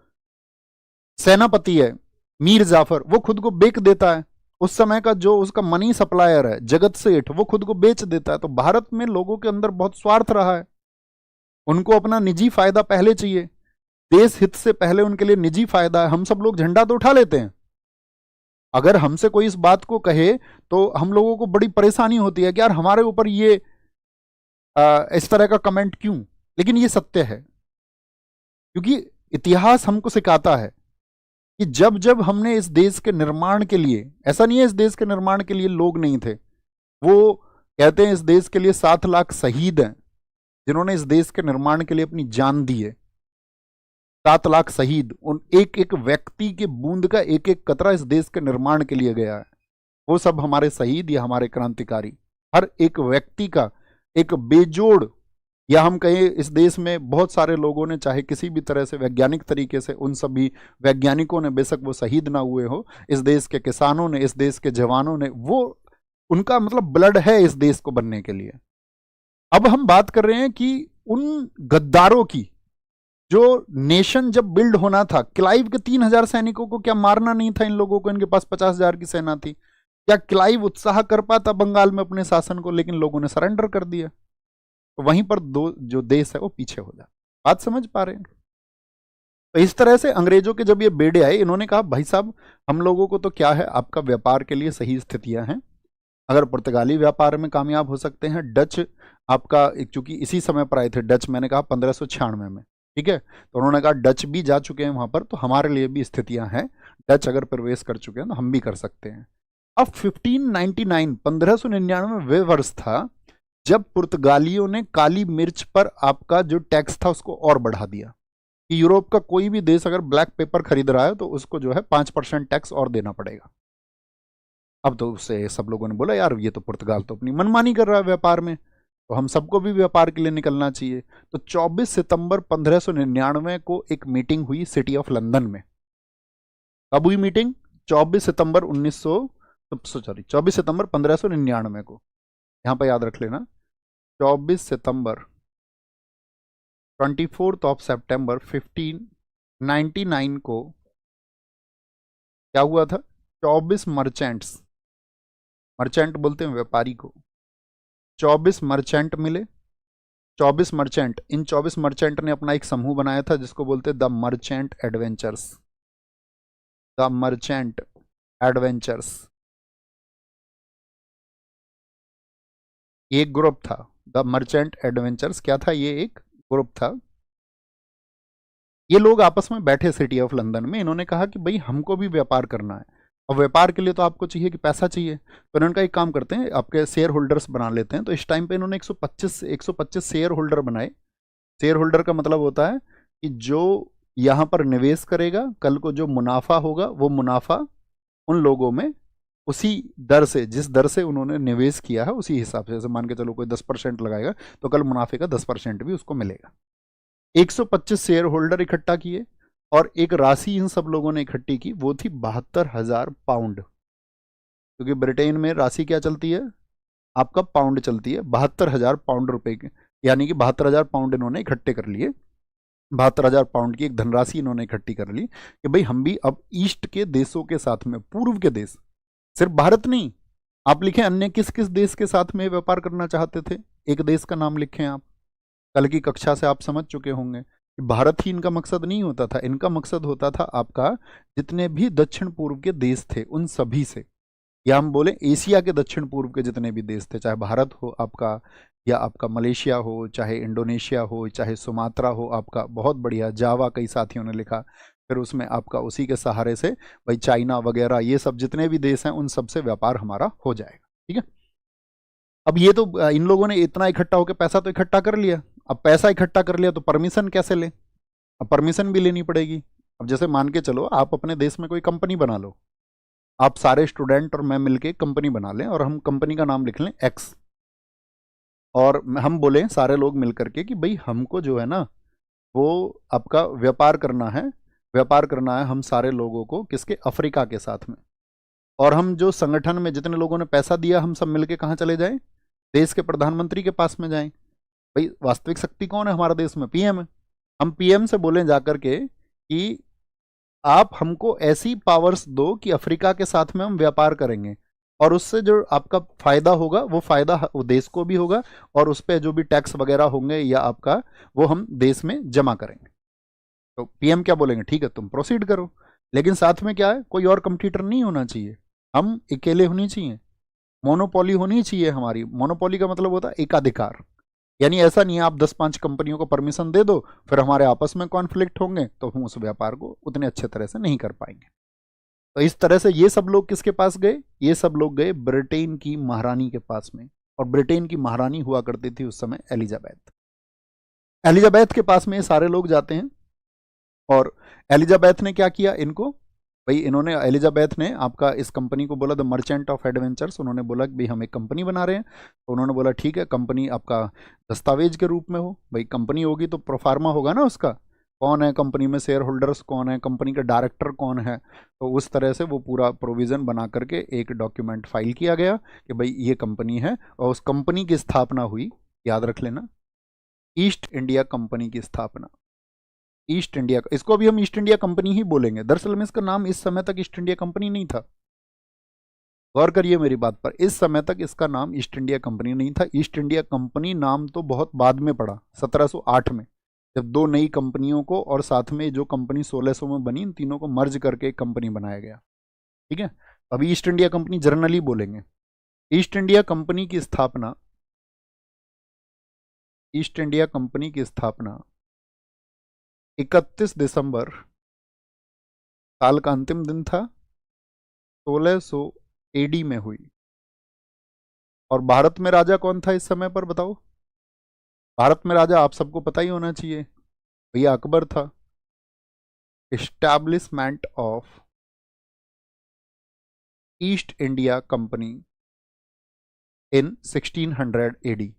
सेनापति है मीर जाफर, वो खुद को बेच देता है। उस समय का जो उसका मनी सप्लायर है जगत सेठ, वो खुद को बेच देता है। तो भारत में लोगों के अंदर बहुत स्वार्थ रहा है, उनको अपना निजी फायदा पहले चाहिए, देश हित से पहले उनके लिए निजी फायदा है। हम सब लोग झंडा तो उठा लेते हैं, अगर हमसे कोई इस बात को कहे तो हम लोगों को बड़ी परेशानी होती है कि यार हमारे ऊपर ये इस तरह का कमेंट क्यों। लेकिन ये सत्य है, क्योंकि इतिहास हमको सिखाता है कि जब जब हमने इस देश के निर्माण के लिए, ऐसा नहीं है इस देश के निर्माण के लिए लोग नहीं थे, वो कहते हैं इस देश के लिए 7 लाख शहीद हैं जिन्होंने इस देश के निर्माण के लिए अपनी जान दी है। 7 लाख शहीद, उन एक एक व्यक्ति के बूंद का एक एक कतरा इस देश के निर्माण के लिए गया है। वो सब हमारे शहीद या हमारे क्रांतिकारी, हर एक व्यक्ति का एक बेजोड़, या हम कहें इस देश में बहुत सारे लोगों ने, चाहे किसी भी तरह से वैज्ञानिक तरीके से, उन सभी वैज्ञानिकों ने, बेशक वो शहीद ना हुए हो, इस देश के किसानों ने, इस देश के जवानों ने, वो उनका मतलब ब्लड है इस देश को बनने के लिए। अब हम बात कर रहे हैं कि उन गद्दारों की, जो नेशन जब बिल्ड होना था, क्लाइव के 3000 सैनिकों को क्या मारना नहीं था इन लोगों को? इनके पास 50,000 की सेना थी। क्या क्लाइव उत्साह कर पाता बंगाल में अपने शासन को? लेकिन लोगों ने सरेंडर कर दिया। तो वहीं पर जो देश है वो पीछे हो जाता। बात समझ पा रहे हैं? तो इस तरह से अंग्रेजों के जब ये बेड़े आए, इन्होंने कहा भाई साहब हम लोगों को तो क्या है, आपका व्यापार के लिए सही स्थितियां हैं, अगर पुर्तगाली व्यापार में कामयाब हो सकते हैं, डच आपका, चूंकि इसी समय पर आए थे डच, मैंने कहा 1596 में, ठीक है, तो उन्होंने कहा डच भी जा चुके हैं वहां पर, तो हमारे लिए भी स्थितियां हैं, डच अगर प्रवेश कर चुके हैं तो हम भी कर सकते हैं। अब 1599 वे वर्ष था जब पुर्तगालियों ने काली मिर्च पर आपका जो टैक्स था उसको और बढ़ा दिया, कि यूरोप का कोई भी देश अगर ब्लैक पेपर खरीद रहा है तो उसको जो है 5% टैक्स और देना पड़ेगा। अब तो उससे सब लोगों ने बोला यार ये तो पुर्तगाल तो अपनी मनमानी कर रहा है व्यापार में, तो हम सबको भी व्यापार के लिए निकलना चाहिए। तो 24 सितंबर 1599 को एक मीटिंग हुई सिटी ऑफ लंदन में। कब हुई मीटिंग? 24 सितंबर 24 सितंबर 1599 को, यहां पर याद रख लेना, 24 सितंबर 24 ऑफ सितंबर 1599 को क्या हुआ था? 24 मर्चेंट्स, मर्चेंट बोलते हैं व्यापारी को, 24 मर्चेंट मिले। 24 मर्चेंट, इन 24 मर्चेंट ने अपना एक समूह बनाया था जिसको बोलते the merchant adventures. The merchant adventures एक ग्रुप था। द मर्चेंट एडवेंचर्स क्या था? ये एक ग्रुप था। ये लोग आपस में बैठे सिटी ऑफ लंदन में, इन्होंने कहा कि भाई हमको भी व्यापार करना है, और व्यापार के लिए तो आपको चाहिए कि पैसा चाहिए, तो इन्होंने कहा एक काम करते हैं, आपके शेयर होल्डर्स बना लेते हैं। तो इस टाइम पे इन्होंने 125 शेयर होल्डर बनाए। शेयर होल्डर का मतलब होता है कि जो यहाँ पर निवेश करेगा, कल को जो मुनाफा होगा वो मुनाफा उन लोगों में उसी दर से, जिस दर से उन्होंने निवेश किया है उसी हिसाब से, जैसे मान के चलो कोई 10% लगाएगा तो कल मुनाफे का 10% भी उसको मिलेगा। 125 शेयर होल्डर इकट्ठा किए और एक राशि इन सब लोगों ने इकट्ठी की, वो थी 72,000 पाउंड, क्योंकि ब्रिटेन में राशि क्या चलती है? आपका पाउंड चलती है। 72,000 पाउंड रुपए के, यानी कि 72,000 पाउंड इन्होंने इकट्ठे कर लिए। 72,000 पाउंड की एक धनराशि इन्होंने इकट्ठी कर ली कि भाई हम भी अब ईस्ट के देशों के साथ में, पूर्व के देश, सिर्फ भारत नहीं, आप लिखें अन्य किस किस देश के साथ में व्यापार करना चाहते थे, एक देश का नाम लिखें आप, कल की कक्षा से आप समझ चुके होंगे। भारत ही इनका मकसद नहीं होता था, इनका मकसद होता था आपका जितने भी दक्षिण पूर्व के देश थे उन सभी से, या हम बोले एशिया के दक्षिण पूर्व के जितने भी देश थे, चाहे भारत हो आपका, या आपका मलेशिया हो, चाहे इंडोनेशिया हो, चाहे सुमात्रा हो आपका, बहुत बढ़िया, जावा कई साथियों ने लिखा, फिर उसमें आपका उसी के सहारे से भाई चाइना वगैरह ये सब जितने भी देश हैं उन सब से व्यापार हमारा हो जाएगा, ठीक है। अब ये तो इन लोगों ने इतना इकट्ठा होकर पैसा तो इकट्ठा कर लिया, अब पैसा इकट्ठा कर लिया तो परमिशन कैसे ले, अब परमिशन भी लेनी पड़ेगी। अब जैसे मान के चलो आप अपने देश में कोई कंपनी बना लो, आप सारे स्टूडेंट और मैं मिलके कंपनी बना लें और हम कंपनी का नाम लिख लें एक्स, और हम बोले सारे लोग मिल करके कि भाई हमको जो है ना वो आपका व्यापार करना है, व्यापार करना है हम सारे लोगों को, किसके, अफ्रीका के साथ में। और हम जो संगठन में जितने लोगों ने पैसा दिया हम सब मिलके कहाँ चले जाएं, देश के प्रधानमंत्री के पास में जाएं। भाई वास्तविक शक्ति कौन है हमारे देश में, पीएम है। हम पीएम से बोलें जाकर के कि आप हमको ऐसी पावर्स दो कि अफ्रीका के साथ में हम व्यापार करेंगे, और उससे जो आपका फायदा होगा वो फायदा वो देश को भी होगा, और उस पर जो भी टैक्स वगैरह होंगे या आपका वो हम देश में जमा करेंगे। तो पीएम क्या बोलेंगे, ठीक है तुम प्रोसीड करो, लेकिन साथ में क्या है, कोई और कंपटीटर नहीं होना चाहिए, हम अकेले होनी चाहिए, मोनोपोली होनी चाहिए हमारी। मोनोपोली का मतलब होता है एकाधिकार, यानी ऐसा नहीं है आप 10-5 कंपनियों को परमिशन दे दो फिर हमारे आपस में कॉन्फ्लिक्ट होंगे तो हम उस व्यापार को उतने अच्छे तरह से नहीं कर पाएंगे। तो इस तरह से ये सब लोग किसके पास गए, ये सब लोग गए ब्रिटेन की महारानी के पास में, और ब्रिटेन की महारानी हुआ करती थी उस समय एलिजाबेथ। एलिजाबेथ के पास में ये सारे लोग जाते हैं, और एलिजाबेथ ने क्या किया इनको, भाई इन्होंने, एलिजाबेथ ने आपका इस कंपनी को बोला द मर्चेंट ऑफ एडवेंचर्स, उन्होंने बोला कि भाई हम एक कंपनी बना रहे हैं। तो उन्होंने बोला ठीक है, कंपनी आपका दस्तावेज के रूप में हो, भाई कंपनी होगी तो प्रोफार्मा होगा ना उसका, कौन है कंपनी में शेयर होल्डर्स कौन है, कंपनी का डायरेक्टर कौन है, तो उस तरह से वो पूरा प्रोविज़न बना करके एक डॉक्यूमेंट फाइल किया गया कि भाई ये कंपनी है, और उस कंपनी की स्थापना हुई, याद रख लेना, ईस्ट इंडिया कंपनी की स्थापना। ईस्ट इंडिया, इसको भी हम ईस्ट इंडिया कंपनी ही बोलेंगे, दरअसल में इसका नाम इस समय तक ईस्ट इंडिया कंपनी नहीं था, गौर करिए मेरी बात पर, इस समय तक इसका नाम ईस्ट इंडिया कंपनी नहीं था। ईस्ट इंडिया कंपनी नाम तो बहुत बाद में पड़ा, 1708 में, जब दो नई कंपनियों को और साथ में जो कंपनी 1600 में बनी, इन तीनों को मर्ज करके एक कंपनी बनाया गया, ठीक है। अभी ईस्ट इंडिया कंपनी जर्नली बोलेंगे। ईस्ट इंडिया कंपनी की स्थापना, ईस्ट इंडिया कंपनी की स्थापना 31 दिसंबर, साल का अंतिम दिन था, 1600 एडी में हुई। और भारत में राजा कौन था इस समय पर बताओ, भारत में राजा आप सबको पता ही होना चाहिए, भैया अकबर था। Establishment of East India Company in 1600 AD,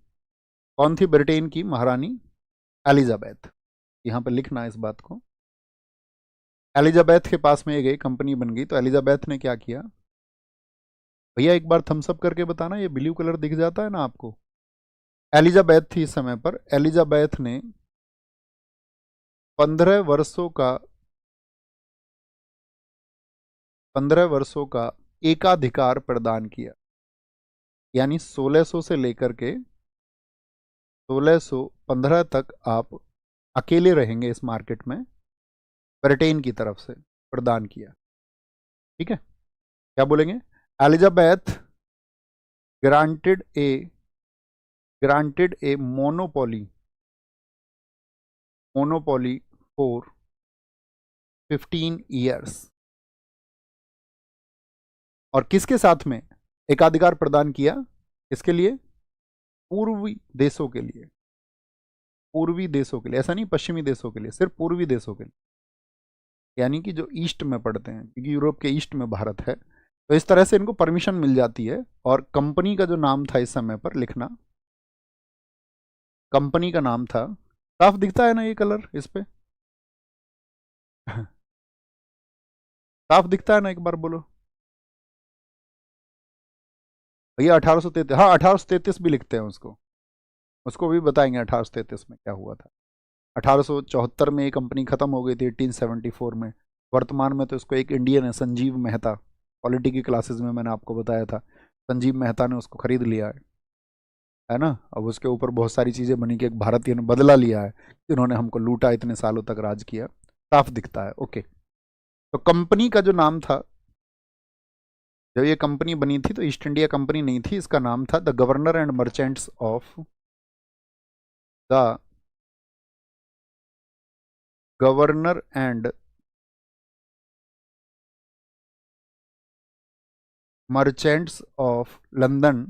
कौन थी, ब्रिटेन की महारानी एलिजाबेथ, यहां पर लिखना इस बात को। एलिजाबेथ के पास में ये गई, कंपनी बन गई। तो एलिजाबेथ ने क्या किया, भैया एक बार थम्स अप करके बताना, ये ब्लू कलर दिख जाता है ना आपको, एलिजाबेथ थी इस समय पर। एलिजाबेथ ने 15 वर्षों का 15 वर्षों का एकाधिकार प्रदान किया, यानी 1600 से लेकर के 1615 तक आप अकेले रहेंगे इस मार्केट में, ब्रिटेन की तरफ से प्रदान किया, ठीक है। क्या बोलेंगे, Elizabeth granted a monopoly for 15 years. और किसके साथ में एकाधिकार प्रदान किया, किसके लिए, पूर्वी देशों के लिए, पूर्वी देशों के लिए, ऐसा नहीं पश्चिमी देशों के लिए, सिर्फ पूर्वी देशों के लिए, यानी कि जो ईस्ट में पड़ते हैं, क्योंकि यूरोप के ईस्ट में भारत है। तो इस तरह से इनको परमिशन मिल जाती है। और कंपनी का जो नाम था इस समय पर लिखना, कंपनी का नाम था, साफ दिखता है ना ये कलर इस पे साफ दिखता है ना, एक बार बोलो भैया। 1833, हाँ 1833 भी लिखते हैं उसको, उसको भी बताएंगे 1833 में क्या हुआ था। 1874 में ये कंपनी खत्म हो गई थी, 1874 में। वर्तमान में तो इसको एक इंडियन है, संजीव मेहता, पॉलिटी की क्लासेस में मैंने आपको बताया था, संजीव मेहता ने उसको खरीद लिया है। है ना। अब उसके ऊपर बहुत सारी चीजें बनी कि एक भारतीय ने बदला लिया है, इन्होंने हमको लूटा, इतने सालों तक राज किया, साफ दिखता है। ओके, तो कंपनी का जो नाम था, जब ये कंपनी बनी थी तो ईस्ट इंडिया कंपनी नहीं थी, इसका नाम था the governor and merchants of the governor and merchants of London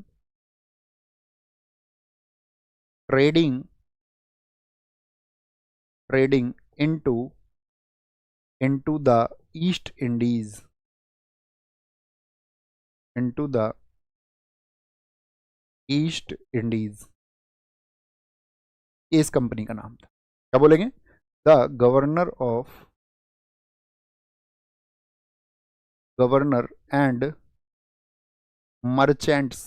trading into the East Indies, into the East Indies, इस कंपनी का नाम था। क्या बोलेंगे? The governor and merchants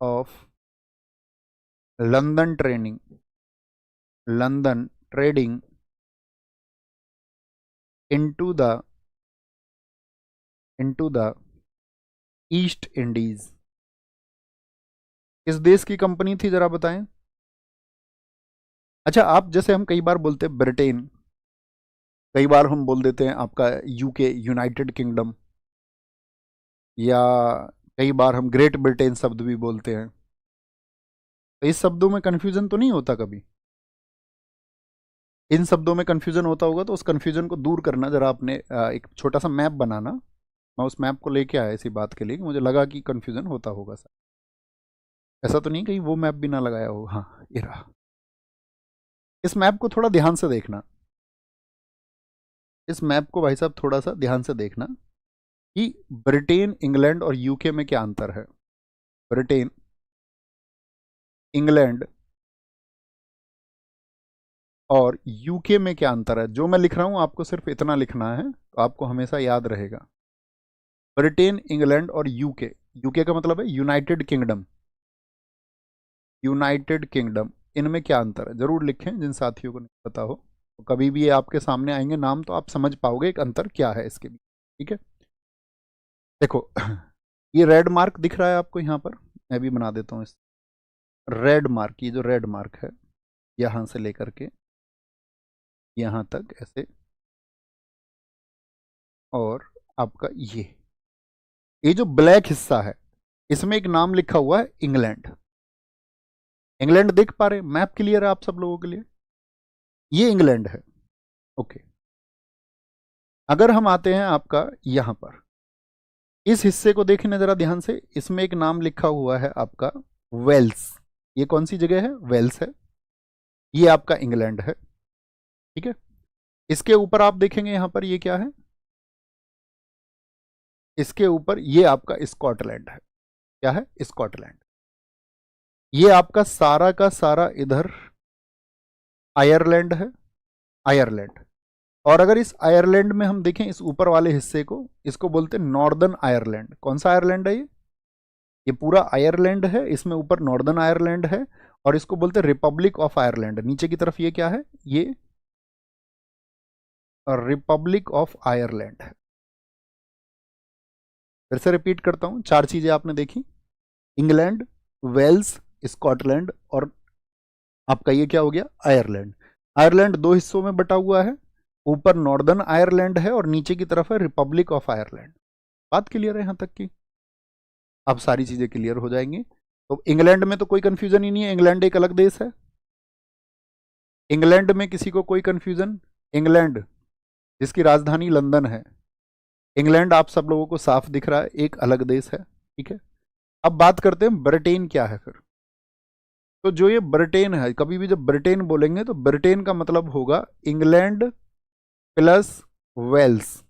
of London trading into the east Indies. किस देश की company थी जरा बताएं। अच्छा, आप जैसे हम कई बार बोलते हैं ब्रिटेन, कई बार हम बोल देते हैं आपका यूके, यूनाइटेड किंगडम, या कई बार हम ग्रेट ब्रिटेन शब्द भी बोलते हैं। तो इस शब्दों में कंफ्यूजन तो नहीं होता कभी? इन शब्दों में कंफ्यूजन होता होगा तो उस कंफ्यूजन को दूर करना जरा आपने एक छोटा सा मैप बनाना। मैं उस मैप को लेके आया इसी बात के लिए कि मुझे लगा कि कंफ्यूजन होता होगा सर। ऐसा तो नहीं कहीं वो मैप भी ना लगाया हो? हाँ, ये रहा। इस मैप को थोड़ा ध्यान से देखना, इस मैप को भाई साहब थोड़ा सा ध्यान से देखना कि ब्रिटेन, इंग्लैंड और यूके में क्या अंतर है। ब्रिटेन, इंग्लैंड और यूके में क्या अंतर है। जो मैं लिख रहा हूं आपको सिर्फ इतना लिखना है तो आपको हमेशा याद रहेगा। ब्रिटेन, इंग्लैंड और यूके, यूके का मतलब है यूनाइटेड किंगडम, यूनाइटेड किंगडम, इनमें क्या अंतर है जरूर लिखें जिन साथियों को नहीं पता हो। तो कभी भी ये आपके सामने आएंगे नाम तो आप समझ पाओगे एक अंतर क्या है इसके बीच। ठीक है, देखो ये रेड मार्क दिख रहा है आपको यहाँ पर, मैं भी बना देता हूँ इस रेड मार्क। ये जो रेड मार्क है यहाँ से लेकर के यहाँ तक ऐसे, और आपका ये जो ब्लैक हिस्सा है इसमें एक नाम लिखा हुआ है इंग्लैंड। इंग्लैंड देख पा रहे? मैप क्लियर है आप सब लोगों के लिए? ये इंग्लैंड है। ओके, अगर हम आते हैं आपका यहां पर इस हिस्से को देखने जरा ध्यान से, इसमें एक नाम लिखा हुआ है आपका वेल्स। ये कौन सी जगह है? वेल्स है। ये आपका इंग्लैंड है। ठीक है, इसके ऊपर आप देखेंगे यहां पर ये क्या है, इसके ऊपर ये आपका स्कॉटलैंड है। क्या है? स्कॉटलैंड। ये आपका सारा का सारा इधर आयरलैंड है, आयरलैंड। और अगर इस आयरलैंड में हम देखें इस ऊपर वाले हिस्से को, इसको बोलते हैं नॉर्दर्न आयरलैंड। कौन सा आयरलैंड है ये पूरा आयरलैंड है, इसमें ऊपर नॉर्दर्न आयरलैंड है, और इसको बोलते हैं रिपब्लिक ऑफ आयरलैंड। नीचे की तरफ ये क्या है? ये रिपब्लिक ऑफ आयरलैंड है। फिर से रिपीट करता हूं, चार चीजें आपने देखी, इंग्लैंड, वेल्स, स्कॉटलैंड और आपका ये क्या हो गया? आयरलैंड। आयरलैंड दो हिस्सों में बटा हुआ है, ऊपर नॉर्दर्न आयरलैंड है और नीचे की तरफ है रिपब्लिक ऑफ आयरलैंड। बात क्लियर है यहां तक की? अब सारी चीजें क्लियर हो जाएंगी। तो इंग्लैंड में तो कोई कंफ्यूजन ही नहीं है, इंग्लैंड एक अलग देश है। इंग्लैंड में किसी को कोई कंफ्यूजन? इंग्लैंड जिसकी राजधानी लंदन है, इंग्लैंड आप सब लोगों को साफ दिख रहा है, एक अलग देश है। ठीक है, अब बात करते हैं ब्रिटेन क्या है फिर। तो जो ये ब्रिटेन है, कभी भी जब ब्रिटेन बोलेंगे तो ब्रिटेन का मतलब होगा England plus Wales,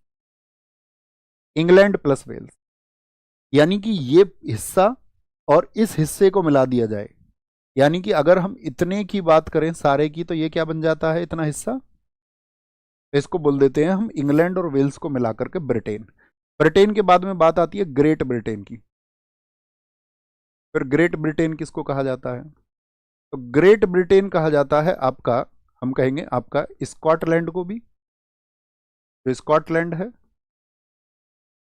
England plus Wales. यानी कि ये हिस्सा और इस हिस्से को मिला दिया जाए, यानी कि अगर हम इतने की बात करें सारे की, तो ये क्या बन जाता है? इतना हिस्सा। तो इसको बोल देते हैं हम इंग्लैंड और वेल्स को मिलाकर के ब्रिटेन। ब्रिटेन के बाद में बात आती है ग्रेट ब्रिटेन की। फिर ग्रेट ब्रिटेन किसको कहा जाता है? तो ग्रेट ब्रिटेन कहा जाता है आपका, हम कहेंगे आपका स्कॉटलैंड को भी। जो स्कॉटलैंड है,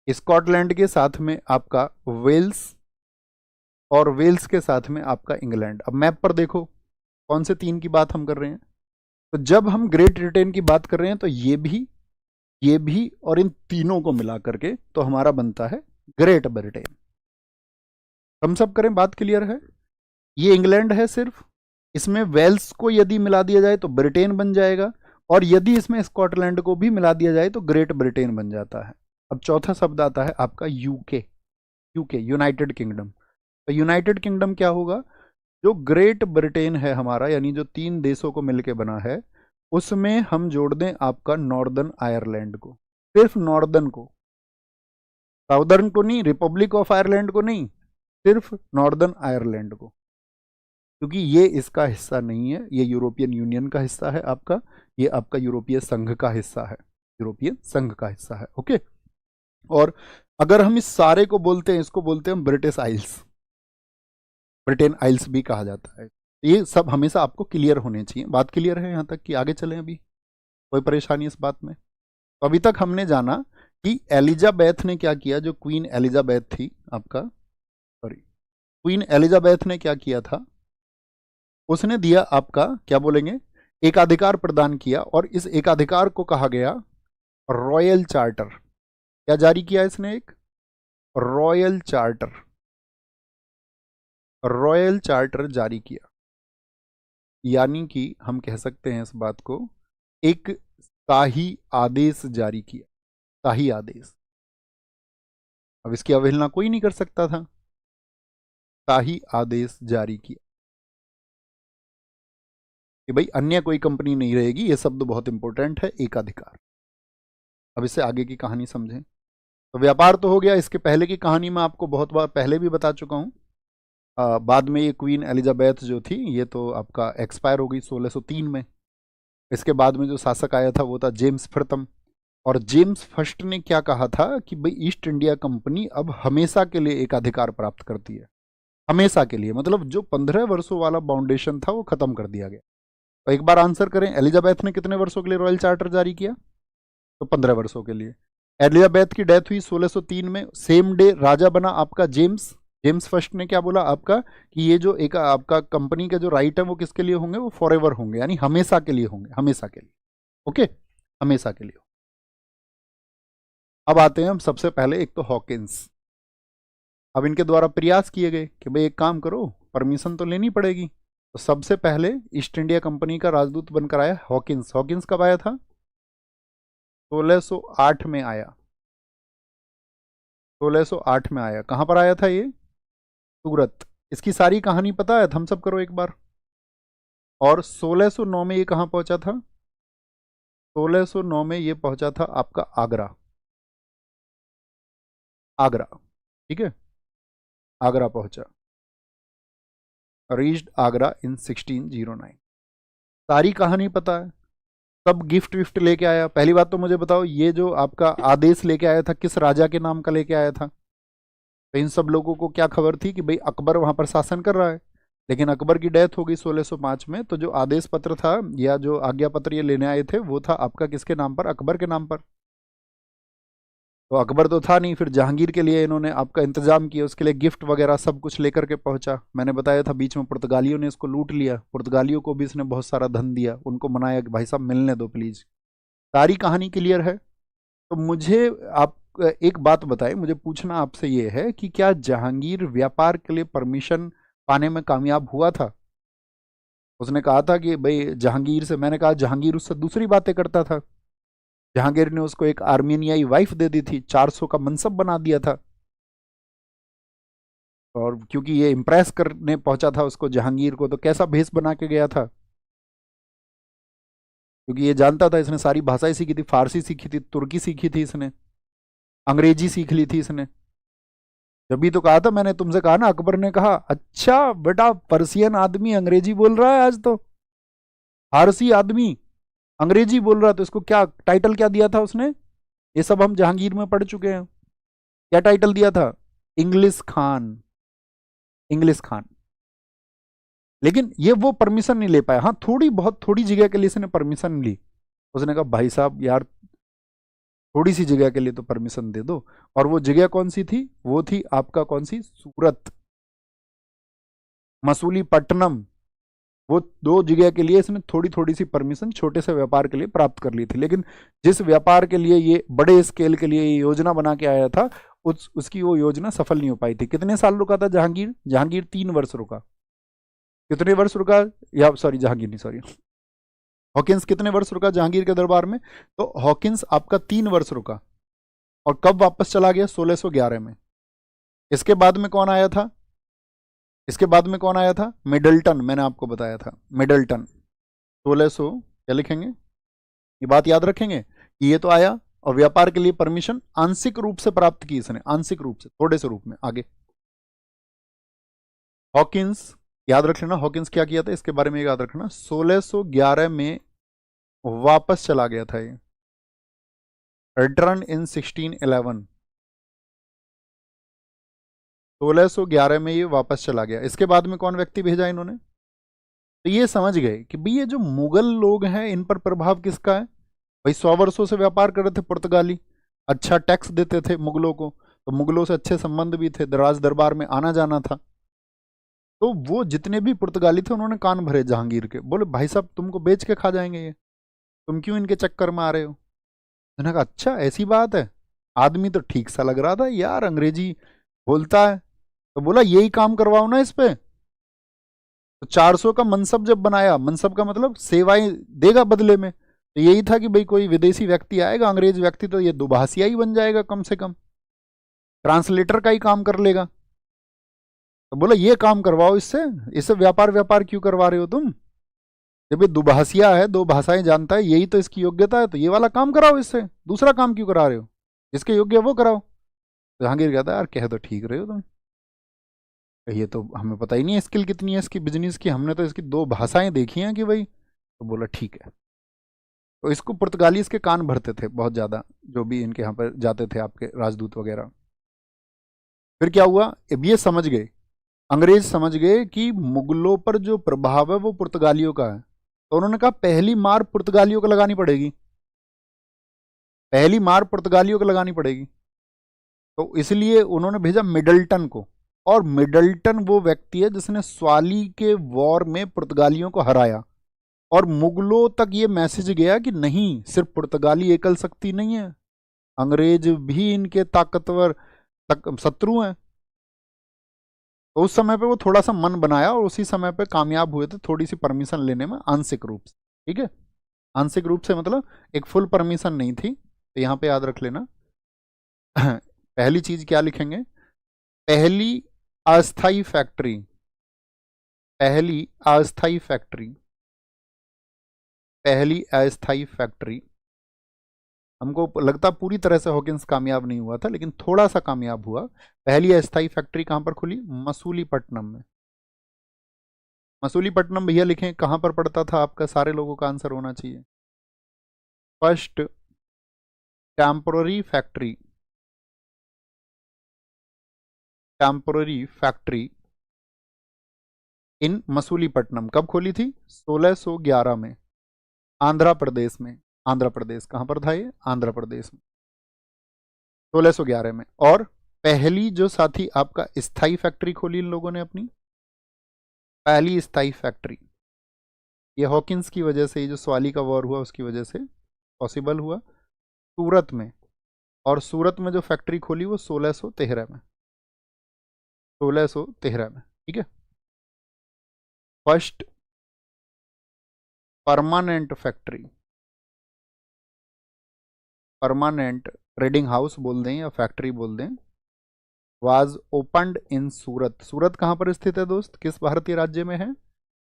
स्कॉटलैंड के साथ में आपका वेल्स, और वेल्स के साथ में आपका इंग्लैंड। अब मैप पर देखो कौन से 3 की बात हम कर रहे हैं। तो जब हम ग्रेट ब्रिटेन की बात कर रहे हैं तो ये भी और इन तीनों को मिला करके तो हमारा बनता है ग्रेट ब्रिटेन। हम सब करें, बात क्लियर है। ये इंग्लैंड है सिर्फ, इसमें वेल्स को यदि मिला दिया जाए तो ब्रिटेन बन जाएगा, और यदि इसमें स्कॉटलैंड को भी मिला दिया जाए तो ग्रेट ब्रिटेन बन जाता है। अब चौथा शब्द आता है आपका यूके। UK United kingdom. तो यूनाइटेड किंगडम क्या होगा, जो ग्रेट ब्रिटेन है हमारा, यानी जो 3 देशों को मिलके बना है, उसमें हम जोड़ दें आपका नॉर्दर्न आयरलैंड को, सिर्फ नॉर्दर्न को, साउदर्न को नहीं, रिपब्लिक ऑफ आयरलैंड को नहीं, सिर्फ नॉर्दर्न आयरलैंड को, क्योंकि ये इसका हिस्सा नहीं है, ये यूरोपियन यूनियन का हिस्सा है आपका, ये आपका यूरोपीय संघ का हिस्सा है, यूरोपियन संघ का हिस्सा है। ओके। और अगर हम इस सारे को बोलते हैं, इसको बोलते हैं हम ब्रिटिश आइल्स, ब्रिटेन आइल्स भी कहा जाता है। ये सब हमेशा आपको क्लियर होने चाहिए। बात क्लियर है यहाँ तक कि आगे चलें? अभी कोई परेशानी इस बात में? तो अभी तक हमने जाना कि एलिजाबेथ ने क्या किया, जो क्वीन एलिजाबेथ थी आपका, सॉरी, क्वीन एलिजाबेथ ने क्या किया था, उसने दिया आपका क्या बोलेंगे, एकाधिकार प्रदान किया, और इस एकाधिकार को कहा गया रॉयल चार्टर। क्या जारी किया इसने? एक रॉयल चार्टर, रॉयल चार्टर जारी किया। यानी कि हम कह सकते हैं इस बात को, एक शाही आदेश जारी किया, शाही आदेश। अब इसकी अवहेलना कोई नहीं कर सकता था, शाही आदेश जारी किया कि भाई अन्य कोई कंपनी नहीं रहेगी। ये शब्द बहुत इंपॉर्टेंट है, एकाधिकार। अब इससे आगे की कहानी समझें। तो व्यापार तो हो गया। इसके पहले की कहानी में आपको बहुत बार पहले भी बता चुका हूं। बाद में ये क्वीन एलिजाबेथ जो थी, ये तो आपका एक्सपायर हो गई 1603 में। इसके बाद में जो शासक आया था वो था जेम्स प्रथम। और जेम्स फर्स्ट ने क्या कहा था कि भाई ईस्ट इंडिया कंपनी अब हमेशा के लिए एकाधिकार प्राप्त करती है, हमेशा के लिए, मतलब जो 15 वर्षों वाला बाउंडेशन था वो खत्म कर दिया गया। तो एक बार आंसर करें, एलिजाबेथ ने कितने वर्षों के लिए रॉयल चार्टर जारी किया? तो 15 वर्षों के लिए। एलिजाबेथ की डेथ हुई 1603 में, सेम डे राजा बना आपका जेम्स। जेम्स फर्स्ट ने क्या बोला आपका कि ये जो एक आपका कंपनी के जो राइट है वो किसके लिए होंगे, वो फॉरएवर होंगे, यानी हमेशा के लिए होंगे, हमेशा के लिए। ओके, हमेशा के लिए। अब आते हैं हम सबसे पहले, एक तो हॉकिंस। अब इनके द्वारा प्रयास किए गए कि भाई एक काम करो, परमिशन तो लेनी पड़ेगी। तो सबसे पहले ईस्ट इंडिया कंपनी का राजदूत बनकर आया हॉकिंस। हॉकिंस कब आया था? 1608 में आया, 1608 में आया। कहां पर आया था ये? सूरत। इसकी सारी कहानी पता है? थम्स अप करो एक बार। और 1609 में ये कहां पहुंचा था? 1609 में ये पहुंचा था आपका आगरा, आगरा, ठीक है, आगरा पहुंचा, रीच्ड आगरा इन 1609। सारी कहानी पता है, सब गिफ्ट विफ्ट लेके आया। पहली बात तो मुझे बताओ, ये जो आपका आदेश लेके आया था किस राजा के नाम का लेके आया था? तो इन सब लोगों को क्या खबर थी कि भाई अकबर वहां पर शासन कर रहा है, लेकिन अकबर की डेथ हो गई 1605 में। तो जो आदेश पत्र था या जो आज्ञा पत्र ये लेने आए थे वो था आपका किसके नाम पर? अकबर के नाम पर। तो अकबर तो था नहीं, फिर जहांगीर के लिए इन्होंने आपका इंतजाम किया, उसके लिए गिफ्ट वगैरह सब कुछ लेकर के पहुंचा। मैंने बताया था बीच में पुर्तगालियों ने इसको लूट लिया, पुर्तगालियों को भी इसने बहुत सारा धन दिया, उनको मनाया कि भाई साहब मिलने दो प्लीज। सारी कहानी क्लियर है। तो मुझे आप एक बात बताएं, मुझे पूछना आपसे ये है कि क्या जहांगीर व्यापार के लिए परमिशन पाने में कामयाब हुआ था? उसने कहा था कि भाई जहांगीर से, मैंने कहा जहांगीर उससे दूसरी बातें करता था। जहांगीर ने उसको एक आर्मीनियाई वाइफ दे दी थी, 400 का मनसब बना दिया था। और क्योंकि ये इम्प्रेस करने पहुंचा था उसको, जहांगीर को, तो कैसा भेष बना के गया था, क्योंकि ये जानता था इसने सारी भाषाएं सीखी थी, फारसी सीखी थी, तुर्की सीखी थी इसने, अंग्रेजी सीख ली थी इसने। जब भी तो कहा था मैंने तुमसे, कहा ना, अकबर ने कहा अच्छा बेटा पर्सियन आदमी अंग्रेजी बोल रहा है आज तो, फारसी आदमी अंग्रेजी बोल रहा है, तो इसको क्या टाइटल क्या दिया था उसने? ये सब हम जहांगीर में पढ़ चुके हैं। क्या टाइटल दिया था? English Khan, English Khan. लेकिन ये वो परमिशन नहीं ले पाया। हाँ, थोड़ी बहुत थोड़ी जगह के लिए इसने परमिशन ली। उसने कहा भाई साहब यार थोड़ी सी जगह के लिए तो परमिशन दे दो। और वो जगह कौन सी थी? वो थी आपका कौन सी? सूरत। मसूलीपट्टनम, वो 2 जगह के लिए इसने थोड़ी थोड़ी सी परमिशन छोटे से व्यापार के लिए प्राप्त कर ली थी। लेकिन जिस व्यापार के लिए ये बड़े स्केल के लिए ये योजना बना के आया था, उसकी वो योजना सफल नहीं हो पाई थी। कितने साल रुका था जहांगीर? जहांगीर 3 वर्ष रुका। कितने वर्ष रुका? या सॉरी, जहांगीर नहीं, सॉरी, हॉकिंस कितने वर्ष रुका जहांगीर के दरबार में? तो हॉकिंस आपका 3 वर्ष रुका। और कब वापस चला गया? 1611 में। इसके बाद में कौन आया था? इसके बाद में कौन आया था? मिडल्टन, मैंने आपको बताया था, मिडल्टन। 1600 क्या लिखेंगे? ये बात याद रखेंगे कि ये तो आया और व्यापार के लिए परमिशन आंशिक रूप से प्राप्त की इसने, आंशिक रूप से, थोड़े से रूप में। आगे हॉकिंस, याद रख लेना हॉकिंस क्या किया था, इसके बारे में याद रखना। 1611 में वापस चला गया था ये, रिटर्न इन 1611। 1611 में ये वापस चला गया। इसके बाद में कौन व्यक्ति भेजा इन्होंने? तो ये समझ गए कि भाई ये जो मुगल लोग हैं इन पर प्रभाव किसका है? भाई 100 वर्षों से व्यापार कर रहे थे पुर्तगाली, अच्छा टैक्स देते थे मुगलों को, तो मुगलों से अच्छे संबंध भी थे, राज दरबार में आना जाना था। तो वो जितने भी पुर्तगाली थे उन्होंने कान भरे जहांगीर के, बोले भाई साहब तुमको बेच के खा जाएंगे ये, तुम क्यों इनके चक्कर में आ रहे हो? मैंने कहा अच्छा ऐसी बात है। आदमी तो ठीक सा लग रहा था यार, अंग्रेजी बोलता है, तो बोला यही काम करवाओ ना इस पे। तो 400 का मनसब जब बनाया, मनसब का मतलब सेवाएं देगा बदले में, तो यही था कि भाई कोई विदेशी व्यक्ति आएगा, अंग्रेज व्यक्ति, तो ये दुभाषिया ही बन जाएगा, कम से कम ट्रांसलेटर का ही काम कर लेगा। तो बोला ये काम करवाओ इससे, इससे व्यापार व्यापार क्यों करवा रहे हो तुम? जब ये दुभाषिया है, 2 भाषाएं जानता है, यही तो इसकी योग्यता है, तो ये वाला काम कराओ इससे, दूसरा काम क्यों करा रहे हो? जिसके योग्य है वो कराओ। जहांगीर कहता है यार कह तो ठीक रहे हो तुम, ये तो हमें पता ही नहीं है स्किल कितनी है इसकी बिजनेस की, हमने तो इसकी 2 भाषाएं देखी हैं कि भाई। तो बोला ठीक है। तो इसको पुर्तगाली इसके कान भरते थे बहुत ज़्यादा, जो भी इनके यहाँ पर जाते थे आपके राजदूत वगैरह। फिर क्या हुआ, अब ये समझ गए, अंग्रेज समझ गए कि मुगलों पर जो प्रभाव है वो पुर्तगालियों का है। तो उन्होंने कहा पहली मार पुर्तगालियों को लगानी पड़ेगी, पहली मार पुर्तगालियों को लगानी पड़ेगी। तो इसलिए उन्होंने भेजा मिडल्टन को, और मिडल्टन वो व्यक्ति है जिसने स्वाली के वॉर में पुर्तगालियों को हराया। और मुगलों तक ये मैसेज गया कि नहीं, सिर्फ पुर्तगाली एकल शक्ति नहीं है, अंग्रेज भी इनके ताकतवर शत्रु हैं। तो उस समय पे वो थोड़ा सा मन बनाया और उसी समय पे कामयाब हुए थे थोड़ी सी परमिशन लेने में, आंशिक रूप से। ठीक है, आंशिक रूप से मतलब एक फुल परमिशन नहीं थी। तो यहाँ पे याद रख लेना पहली चीज क्या लिखेंगे? पहली अस्थाई फैक्ट्री, पहली अस्थाई फैक्ट्री, पहली अस्थाई फैक्ट्री। हमको लगता पूरी तरह से हॉकिंस कामयाब नहीं हुआ था, लेकिन थोड़ा सा कामयाब हुआ। पहली अस्थाई फैक्ट्री कहां पर खुली? मसूलीपट्टनम में। मसूलीपट्टनम भैया लिखें कहां पर पड़ता था आपका, सारे लोगों का आंसर होना चाहिए। First temporary factory, temporary factory in Masulipatnam कब खोली थी? 1611 में, आंध्र प्रदेश में। आंध्र प्रदेश कहां पर था ये? आंध्र प्रदेश में, 1611 में। और पहली जो साथी आपका स्थाई फैक्ट्री खोली इन लोगों ने अपनी, पहली स्थाई फैक्ट्री, ये हॉकिंस की वजह से, ये जो स्वाली का वॉर हुआ उसकी वजह से पॉसिबल हुआ, सूरत में। और सूरत में जो फैक्ट्री खोली वो 1613 में, 1613 में। ठीक है, first permanent factory, permanent trading house बोल दें या फैक्ट्री बोल दें, वाज ओपन्ड इन सूरत। सूरत कहां पर स्थित है दोस्त, किस भारतीय राज्य में है?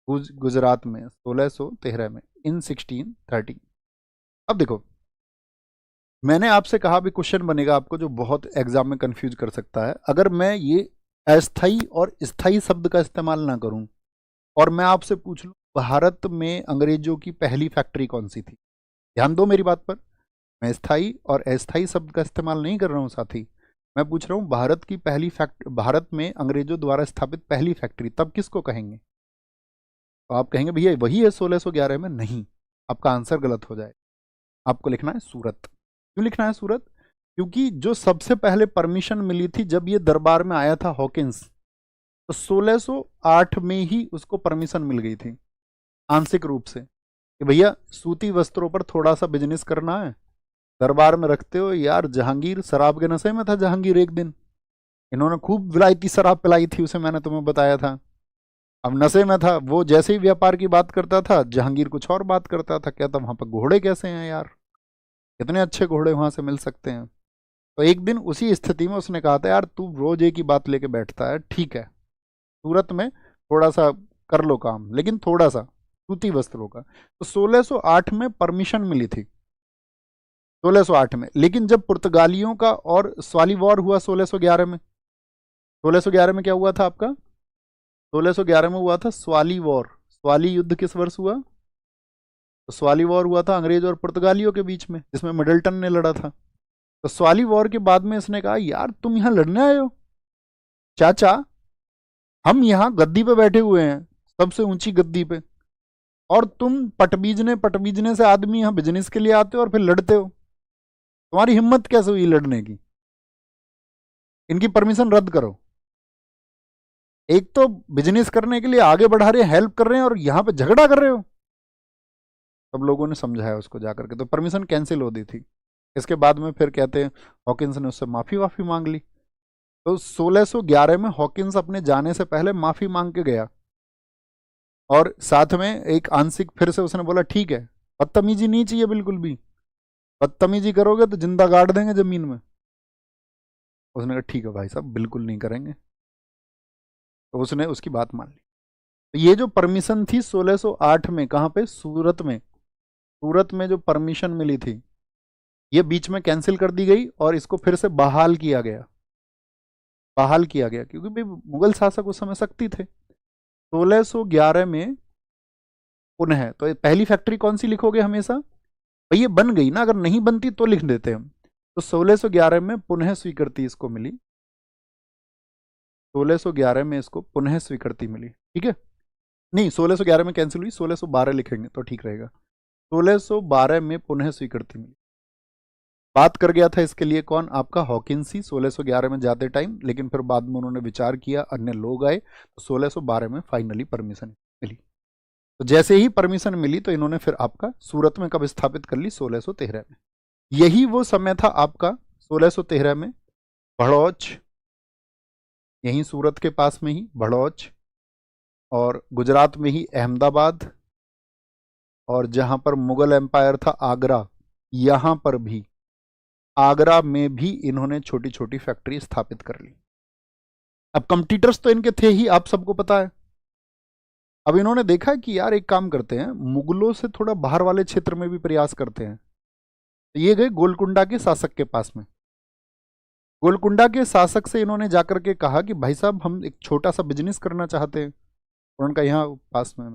गुजरात में, 1613 में, इन 1630। अब देखो, मैंने आपसे कहा भी क्वेश्चन बनेगा आपको जो बहुत एग्जाम में कंफ्यूज कर सकता है। अगर मैं ये अस्थाई और स्थाई शब्द का इस्तेमाल ना करूं और मैं आपसे पूछ लूं भारत में अंग्रेजों की पहली फैक्ट्री कौन सी थी, ध्यान दो मेरी बात पर, मैं स्थाई और अस्थाई शब्द का इस्तेमाल नहीं कर रहा हूं साथी, मैं पूछ रहा हूं भारत की पहली भारत में अंग्रेजों द्वारा स्थापित पहली फैक्ट्री, तब किसको कहेंगे? तो आप कहेंगे भैया वही है 1611 में। नहीं, आपका आंसर गलत हो जाए। आपको लिखना है सूरत। क्यों लिखना है सूरत? क्योंकि जो सबसे पहले परमिशन मिली थी जब ये दरबार में आया था हॉकिंस, तो 1608 में ही उसको परमिशन मिल गई थी आंशिक रूप से कि भैया सूती वस्त्रों पर थोड़ा सा बिजनेस करना है, दरबार में रखते हो। यार जहांगीर शराब के नशे में था जहांगीर एक दिन, इन्होंने खूब विलायती शराब पिलाई थी उसे, मैंने तुम्हें बताया था। अब नशे में था वो, जैसे ही व्यापार की बात करता था जहांगीर कुछ और बात करता था, कहता वहां पर घोड़े कैसे हैं यार, कितने अच्छे घोड़े वहां से मिल सकते हैं। तो एक दिन उसी स्थिति में उसने कहा था यार तू रोज एक ही बात लेके बैठता है, ठीक है सूरत में थोड़ा सा कर लो काम, लेकिन थोड़ा सा सूती वस्त्रों का। तो 1608 में परमिशन मिली थी, 1608 में। लेकिन जब पुर्तगालियों का और स्वाली वॉर हुआ 1611 में, 1611 में क्या हुआ था आपका, 1611 में हुआ था स्वाली वॉर। स्वाली युद्ध किस वर्ष हुआ, तो स्वाली वॉर हुआ था अंग्रेज और पुर्तगालियों के बीच में, जिसमें मिडल्टन ने लड़ा था। तो स्वाली वॉर के बाद में इसने कहा यार तुम यहां लड़ने आए हो चाचा, हम यहाँ गद्दी पे बैठे हुए हैं, सबसे ऊंची गद्दी पे, और तुम पटबीजने पटबीजने से आदमी यहाँ बिजनेस के लिए आते हो और फिर लड़ते हो, तुम्हारी हिम्मत कैसे हुई लड़ने की, इनकी परमिशन रद्द करो। एक तो बिजनेस करने के लिए आगे बढ़ा रहे हैं, हेल्प कर रहे हैं, और यहाँ पे झगड़ा कर रहे हो। सब लोगों ने समझाया उसको जाकर के, तो परमिशन कैंसिल हो दी थी। इसके बाद में फिर कहते हैं हॉकिंस ने उससे माफी वाफी मांग ली। तो 1611 में हॉकिंस अपने जाने से पहले माफी मांग के गया, और साथ में एक आंशिक फिर से उसने बोला ठीक है, बदतमीजी नहीं चाहिए बिल्कुल भी, बदतमीजी करोगे तो जिंदा गाड़ देंगे जमीन में। उसने कहा ठीक है भाई साहब बिल्कुल नहीं करेंगे, तो उसने उसकी बात मान ली। तो ये जो परमिशन थी 1608 में, कहाँ पे, सूरत में, सूरत में जो परमिशन मिली थी ये बीच में कैंसिल कर दी गई, और इसको फिर से बहाल किया गया, बहाल किया गया, क्योंकि भाई मुगल शासक उस समय शक्ति थे। 1611 में पुनः, तो ये पहली फैक्ट्री कौन सी लिखोगे हमेशा, भाई ये बन गई ना, अगर नहीं बनती तो लिख देते हम। तो 1611 में पुनः स्वीकृति इसको मिली, 1611 में इसको पुनः स्वीकृति मिली, ठीक है। नहीं 1611 में कैंसिल हुई, 1612 लिखेंगे तो ठीक रहेगा। 1612 में पुनः स्वीकृति मिली। बात कर गया था इसके लिए कौन, आपका हॉकिंस ही 1611 में जाते टाइम, लेकिन फिर बाद में उन्होंने विचार किया, अन्य लोग आए, तो 1612 में फाइनली परमिशन मिली। तो जैसे ही परमिशन मिली तो इन्होंने फिर आपका सूरत में कब स्थापित कर ली, 1613 में। यही वो समय था आपका 1613 में भड़ौच, यहीं सूरत के पास में ही भड़ौच, और गुजरात में ही अहमदाबाद, और जहां पर मुगल एम्पायर था आगरा, यहां पर भी, आगरा में भी इन्होंने छोटी छोटी फैक्ट्री स्थापित कर ली। अब कंपटीटर्स तो इनके थे ही, आप सबको पता है। अब इन्होंने देखा कि यार एक काम करते हैं, मुगलों से थोड़ा बाहर वाले क्षेत्र में भी प्रयास करते हैं। तो ये गए गोलकुंडा के शासक के पास में, गोलकुंडा के शासक से इन्होंने जाकर के कहा कि भाई साहब हम एक छोटा सा बिजनेस करना चाहते हैं। उन्होंने कहा यहाँ पास में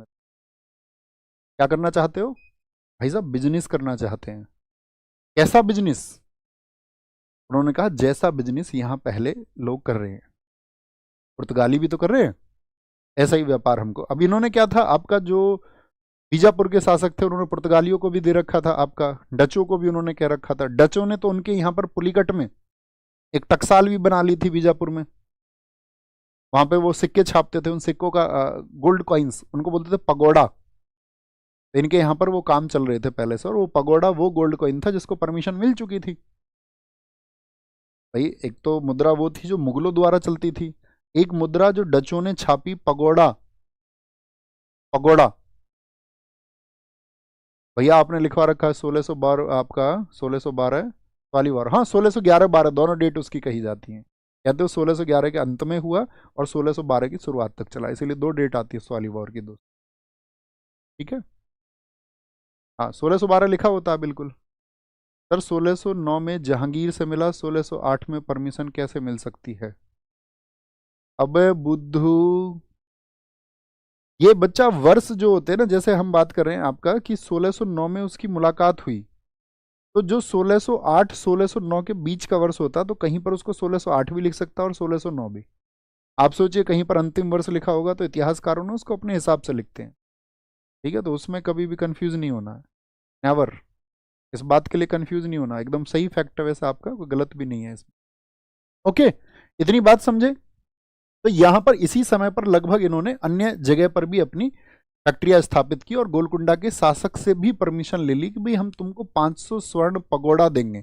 क्या करना चाहते हो, भाई साहब बिजनेस करना चाहते हैं। कैसा बिजनेस, उन्होंने कहा जैसा बिजनेस यहाँ पहले लोग कर रहे हैं, पुर्तगाली भी तो कर रहे हैं, ऐसा ही व्यापार हमको। अब इन्होंने क्या था, आपका जो बीजापुर के शासक थे उन्होंने पुर्तगालियों को भी दे रखा था, आपका डचों को भी उन्होंने कह रखा था। डचों ने तो उनके यहाँ पर पुलिकट में एक टकसाल भी बना ली थी बीजापुर में, वहां पे वो सिक्के छापते थे, उन सिक्कों का गोल्ड कॉइन्स उनको बोलते थे पगोड़ा। तो इनके यहाँ पर वो काम चल रहे थे पहले से, और वो पगोड़ा वो गोल्ड कॉइन था जिसको परमिशन मिल चुकी थी। भाई एक तो मुद्रा वो थी जो मुगलों द्वारा चलती थी, एक मुद्रा जो डचों ने छापी पगोड़ा, पगोड़ा भैया आपने लिखवा रखा है 1612, आपका 1612 वाली वार, हाँ 1611-12 दोनों डेट उसकी कही जाती हैं। कहते हो 1611 के अंत में हुआ और 1612 की शुरुआत तक चला, इसीलिए दो डेट आती है वाली वॉर की, दो, ठीक है। हाँ 1612 लिखा होता है बिल्कुल। सर 1609 में जहांगीर से मिला, 1608 में परमिशन कैसे मिल सकती है। अबे बुद्धू, ये बच्चा वर्ष जो होते हैं ना, जैसे हम बात कर रहे हैं आपका कि 1609 में उसकी मुलाकात हुई, तो जो 1608 1609 के बीच का वर्ष होता तो कहीं पर उसको 1608 भी लिख सकता और 1609 भी। आप सोचिए कहीं पर अंतिम वर्ष लिखा होगा तो इतिहासकारों ने उसको अपने हिसाब से लिखते हैं, ठीक है। तो उसमें कभी भी कंफ्यूज नहीं होना है, नेवर, इस बात के लिए कंफ्यूज नहीं होना, एकदम सही फैक्ट है वैसे आपका, कोई गलत भी नहीं है इसमें। ओके, इतनी बात समझे। तो यहां पर इसी समय पर लगभग इन्होंने अन्य जगह पर भी अपनी फैक्ट्रियां स्थापित की और गोलकुंडा के शासक से भी परमिशन ले ली कि भाई हम तुमको 500 स्वर्ण पगोड़ा देंगे।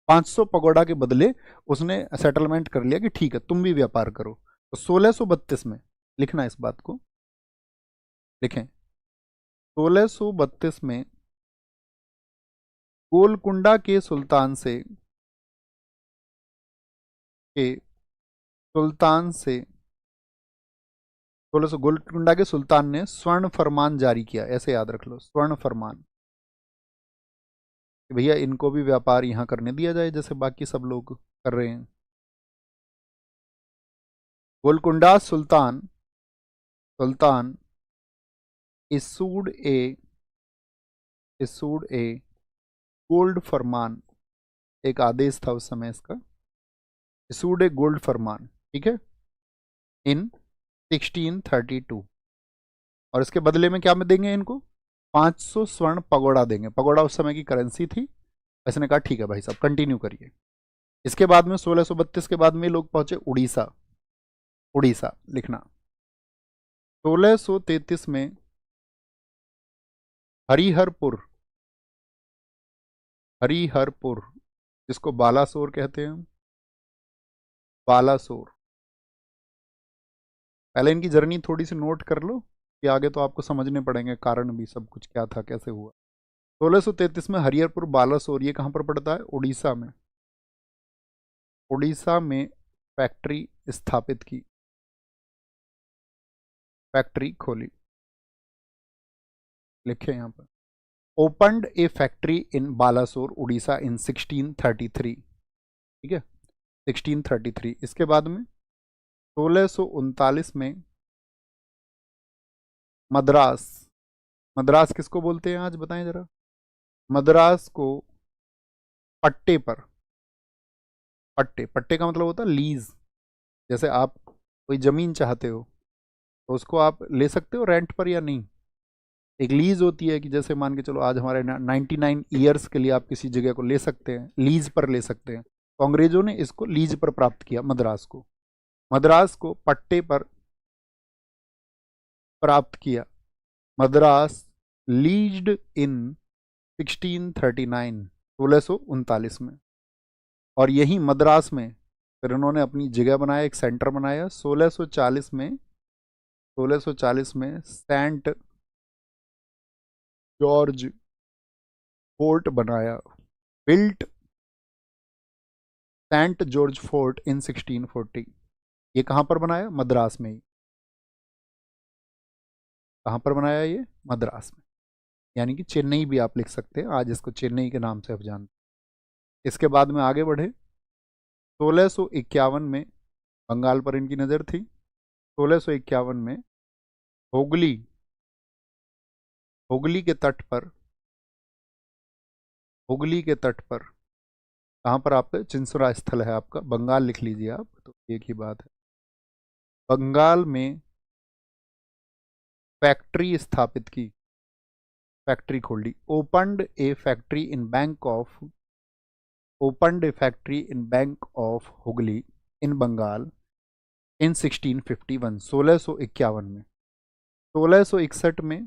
500 पगोड़ा के बदले उसने सेटलमेंट कर लिया कि ठीक है तुम भी व्यापार करो। तो 1632 में, लिखना इस बात को, लिखें, 1632 में गोलकुंडा के सुल्तान से के सुल्तान से 1600 गोलकुंडा के सुल्तान ने स्वर्ण फरमान जारी किया। ऐसे याद रख लो, स्वर्ण फरमान, कि भैया इनको भी व्यापार यहां करने दिया जाए जैसे बाकी सब लोग कर रहे हैं। गोलकुंडा सुल्तान सुल्तान इसूड ए गोल्ड फरमान, एक आदेश था उस समय इसका, इसूड ए गोल्ड फरमान, ठीक है, इन 1632। और इसके बदले में क्या में देंगे इनको? 500 स्वर्ण पगोड़ा देंगे। पगोड़ा उस समय की करेंसी थी। इसने कहा ठीक है भाई साहब कंटिन्यू करिए। इसके बाद में 1632 के बाद में लोग पहुंचे उड़ीसा। उड़ीसा लिखना, 1633 में हरिहरपुर, हरिहरपुर जिसको बालासोर कहते हैं, बालासोर। पहले इनकी जर्नी थोड़ी सी नोट कर लो कि आगे तो आपको समझने पड़ेंगे कारण भी, सब कुछ क्या था कैसे हुआ। 1633 में हरिहरपुर बालासोर, ये कहाँ पर पड़ता है? उड़ीसा में। उड़ीसा में फैक्ट्री स्थापित की, फैक्ट्री खोली, लिखे यहाँ पर, opened a factory in Balasore Orissa in 1633, ठीक है, 1633। इसके बाद में 1639 में मद्रास, मद्रास किसको बोलते हैं आज बताएं जरा? मद्रास को पट्टे पर, पट्टे, पट्टे का मतलब होता है लीज। जैसे आप कोई जमीन चाहते हो तो उसको आप ले सकते हो रेंट पर या नहीं, एक लीज होती है कि जैसे मान के चलो आज हमारे 99 ईयर्स के लिए आप किसी जगह को ले सकते हैं, लीज पर ले सकते हैं। तो अंग्रेजों ने इसको लीज पर प्राप्त किया, मद्रास को, मद्रास को पट्टे पर प्राप्त किया। मद्रास लीज्ड इन 1639, 1639 में। और यही मद्रास में फिर उन्होंने अपनी जगह बनाया, एक सेंटर बनाया। 1640 में, 1640 में सेंट जॉर्ज फोर्ट बनाया, बिल्ट सेंट जॉर्ज फोर्ट इन 1640। ये कहां पर बनाया? मद्रास में ही। कहां पर बनाया ये? मद्रास में, यानी कि चेन्नई भी आप लिख सकते हैं, आज इसको चेन्नई के नाम से आप जानते हैं। इसके बाद में आगे बढ़े, 1651 में बंगाल पर इनकी नज़र थी। 1651 में हुगली, हुगली के तट पर, हुगली के तट पर, कहाँ पर आपका चिंसुरा स्थल है आपका, बंगाल लिख लीजिए आप, तो एक ही बात है। बंगाल में फैक्ट्री स्थापित की, फैक्ट्री खोली, opened a factory in bank of, opened a factory in bank of Hooghly in Bengal in 1651, 1651 में। 1661 में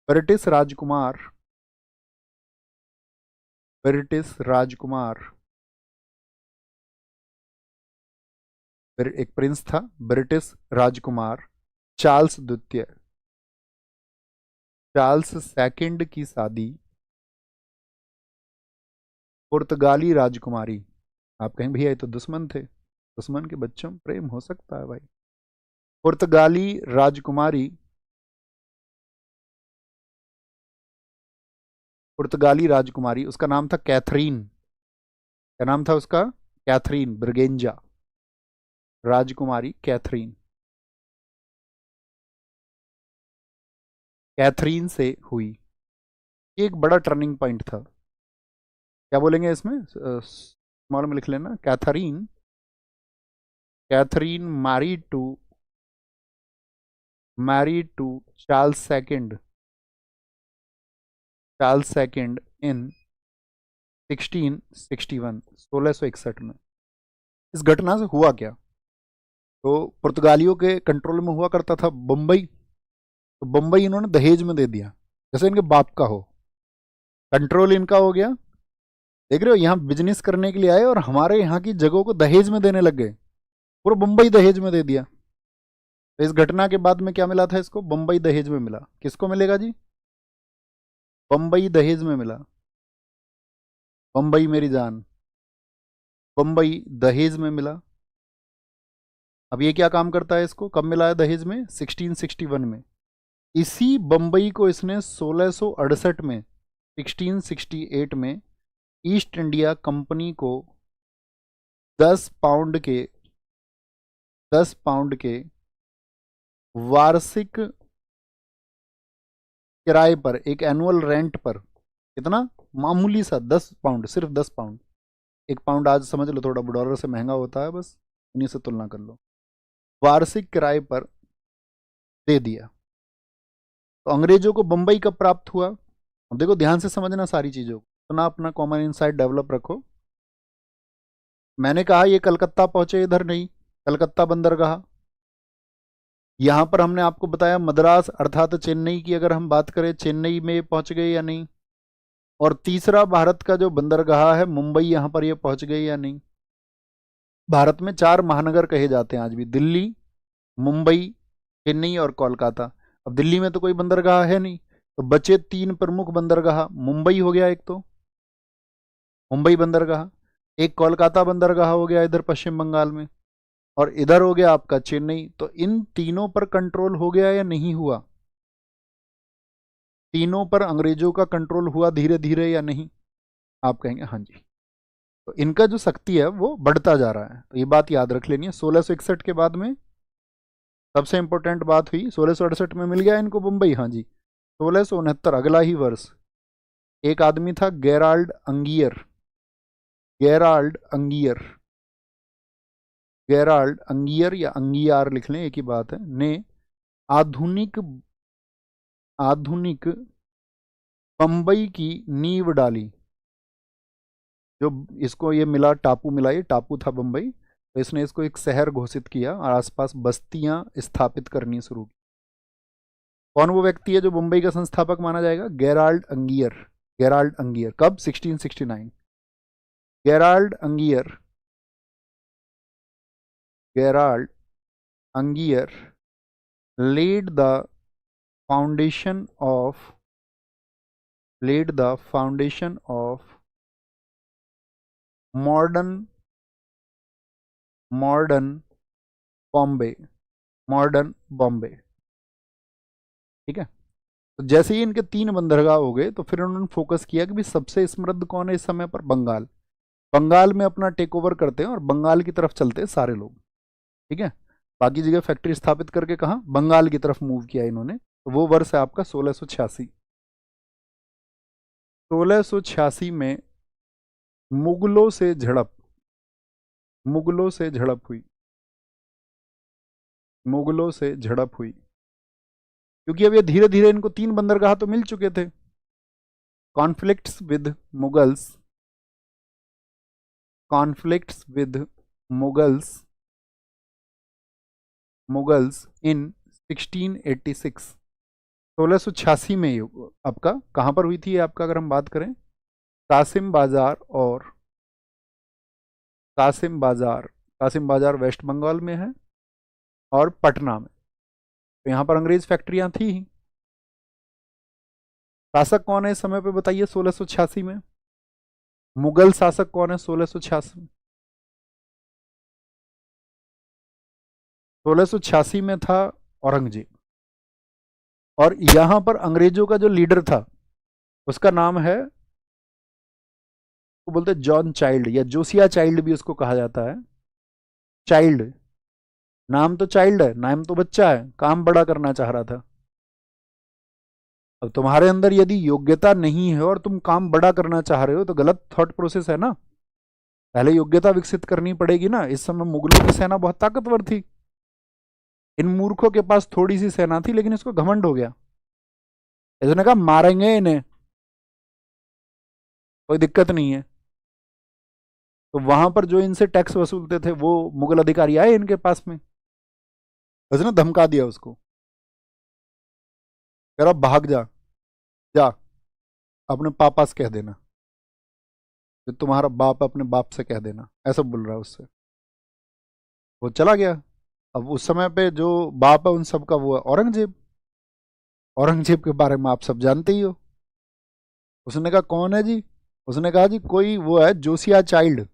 ब्रिटिश राजकुमार, ब्रिटिश राजकुमार, एक प्रिंस था, ब्रिटिश राजकुमार चार्ल्स द्वितीय, चार्ल्स सेकंड की शादी पुर्तगाली राजकुमारी, आप कहें भैया ये तो दुश्मन थे, दुश्मन के बच्चों में प्रेम हो सकता है भाई। पुर्तगाली राजकुमारी, पुर्तगाली राजकुमारी, उसका नाम था कैथरीन। क्या नाम था उसका? कैथरीन ब्रिगेंजा, राजकुमारी कैथरीन। कैथरीन से हुई, एक बड़ा टर्निंग पॉइंट था। क्या बोलेंगे इसमें? स्मॉल में लिख लेना, Catherine, Catherine married to Charles second, Charles second in 1661, 1661 में। इस घटना से हुआ क्या? तो पुर्तगालियों के कंट्रोल में हुआ करता था बम्बई, तो बम्बई इन्होंने दहेज में दे दिया, जैसे इनके बाप का हो, कंट्रोल इनका हो गया। देख रहे हो, यहाँ बिजनेस करने के लिए आए और हमारे यहाँ की जगहों को दहेज में देने लग गए, पूरा बम्बई दहेज में दे दिया। तो इस घटना के बाद में क्या मिला था इसको? बम्बई दहेज में मिला। किसको मिलेगा जी? बम्बई दहेज में मिला। बम्बई मेरी जान, बम्बई दहेज में मिला। अब ये क्या काम करता है? इसको कब मिला है दहेज में? 1661 में। इसी बम्बई को इसने 1668 में, 1668 में ईस्ट इंडिया कंपनी को 10 पाउंड के 10 पाउंड के वार्षिक किराए पर, एक एनुअल रेंट पर, कितना मामूली सा 10 पाउंड, सिर्फ 10 पाउंड। 1 पाउंड आज समझ लो थोड़ा डॉलर से महंगा होता है, बस इन्हीं से तुलना कर लो, वार्षिक किराए पर दे दिया। तो अंग्रेजों को बंबई कब प्राप्त हुआ? अब देखो ध्यान से समझना सारी चीजों को, तो ना अपना कॉमन इनसाइट डेवलप रखो। मैंने कहा ये कलकत्ता पहुंचे, इधर नहीं, कलकत्ता बंदरगाह। यहां पर हमने आपको बताया मद्रास अर्थात चेन्नई की, अगर हम बात करें चेन्नई में पहुंच गए या नहीं। और तीसरा भारत का जो बंदरगाह है मुंबई, यहां पर ये पहुंच गए या नहीं। भारत में 4 महानगर कहे जाते हैं आज भी, दिल्ली, मुंबई, चेन्नई और कोलकाता। अब दिल्ली में तो कोई बंदरगाह है नहीं, तो बचे 3 प्रमुख बंदरगाह। मुंबई हो गया एक, तो मुंबई बंदरगाह, एक कोलकाता बंदरगाह हो गया इधर पश्चिम बंगाल में, और इधर हो गया आपका चेन्नई। तो इन तीनों पर कंट्रोल हो गया या नहीं हुआ? तीनों पर अंग्रेजों का कंट्रोल हुआ धीरे धीरे या नहीं? आप कहेंगे हाँ जी। तो इनका जो शक्ति है वो बढ़ता जा रहा है, तो ये बात याद रख लेनी है। 1661 के बाद में सबसे इंपॉर्टेंट बात हुई, 1668 में मिल गया इनको बम्बई, हाँ जी। 1669 अगला ही वर्ष, एक आदमी था Gerald Aungier, Gerald Aungier, Gerald अंगियर या अंगियार लिख लें, एक ही बात है, ने आधुनिक आधुनिक बम्बई की नींव डाली। जो इसको ये मिला, टापू मिला, ये टापू था बम्बई, तो इसने इसको एक शहर घोषित किया और आसपास बस्तियां स्थापित करनी शुरू की। कौन वो व्यक्ति है जो मुंबई का संस्थापक माना जाएगा? Gerald Aungier. गेराल्ड अंगियर कब? 1669। Gerald Aungier, Gerald Aungier laid the foundation of modern Bombay. ठीक है, तो जैसे ही इनके 3 बंदरगाह हो गए, तो फिर उन्होंने फोकस किया कि भी सबसे समृद्ध कौन है इस समय पर? बंगाल। बंगाल में अपना टेक ओवर करते हैं और बंगाल की तरफ चलते हैं सारे लोग। ठीक है, बाकी जगह फैक्ट्री स्थापित करके कहा बंगाल की तरफ मूव किया इन्होंने। तो वो वर्ष है आपका 1686। 1686 में मुगलों से झड़प हुई, मुगलों से झड़प हुई, क्योंकि अब ये धीरे धीरे इनको 3 बंदरगाह तो मिल चुके थे। कॉन्फ्लिक्ट्स विद मुगल्स, मुगल्स इन 1686, 1686 में आपका कहां पर हुई थी आपका? अगर हम बात करें कासिम बाजार वेस्ट बंगाल में है और पटना में, तो यहां पर अंग्रेज फैक्ट्रियां थी ही। शासक कौन है इस समय पे बताइए 1686 में? मुगल शासक कौन है 1686 में? 1686 में था औरंगजेब, और यहां पर अंग्रेजों का जो लीडर था उसका नाम है, वो बोलते जॉन चाइल्ड या जोसिया चाइल्ड भी उसको कहा जाता है। चाइल्ड, नाम तो चाइल्ड है, नाम तो बच्चा है, काम बड़ा करना चाह रहा था। अब तुम्हारे अंदर यदि योग्यता नहीं है और तुम काम बड़ा करना चाह रहे हो, तो गलत थॉट प्रोसेस है ना। पहले योग्यता विकसित करनी पड़ेगी ना। इस समय मुगलों की सेना बहुत ताकतवर थी, इन मूर्खों के पास थोड़ी सी सेना थी, लेकिन इसको घमंड हो गया। इसने कहा मारेंगे इन्हें, कोई दिक्कत नहीं है। तो वहां पर जो इनसे टैक्स वसूलते थे वो मुगल अधिकारी आए इनके पास में, उसने धमका दिया उसको, कह रहा भाग जा, जा अपने पापा से कह देना, जो तुम्हारा बाप है अपने बाप से कह देना, ऐसा बोल रहा है उससे। वो चला गया। अब उस समय पे जो बाप है उन सब का वो है औरंगजेब। औरंगजेब के बारे में आप सब जानते ही हो। उसने कहा कौन है जी? उसने कहा जी कोई वो है जोसिया चाइल्ड।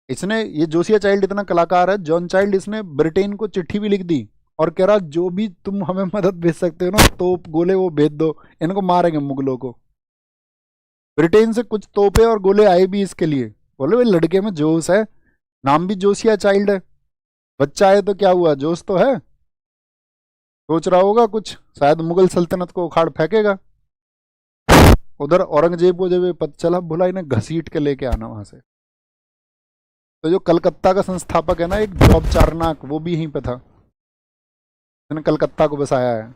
इसने, ये जोसिया चाइल्ड इतना कलाकार है, जॉन चाइल्ड, इसने ब्रिटेन को चिट्ठी भी लिख दी और कह रहा जो भी तुम हमें मदद भेज सकते हो ना, तोप गोले वो भेज दो, इनको मारेंगे मुगलों को। ब्रिटेन से कुछ तोपे और गोले आए भी इसके लिए। बोले भाई लड़के में जोश है, नाम भी जोशिया चाइल्ड है, बच्चा है तो क्या हुआ, जोश तो है। सोच रहा होगा कुछ, शायद मुगल सल्तनत को उखाड़ फेंकेगा। उधर औरंगजेब को जब ये पता चला, बोला इन्हें घसीट के लेके आना वहां से। तो जो कलकत्ता का संस्थापक है ना, एक जॉब चारनाक, वो भी यहीं पे था, उसने कलकत्ता को बसाया है।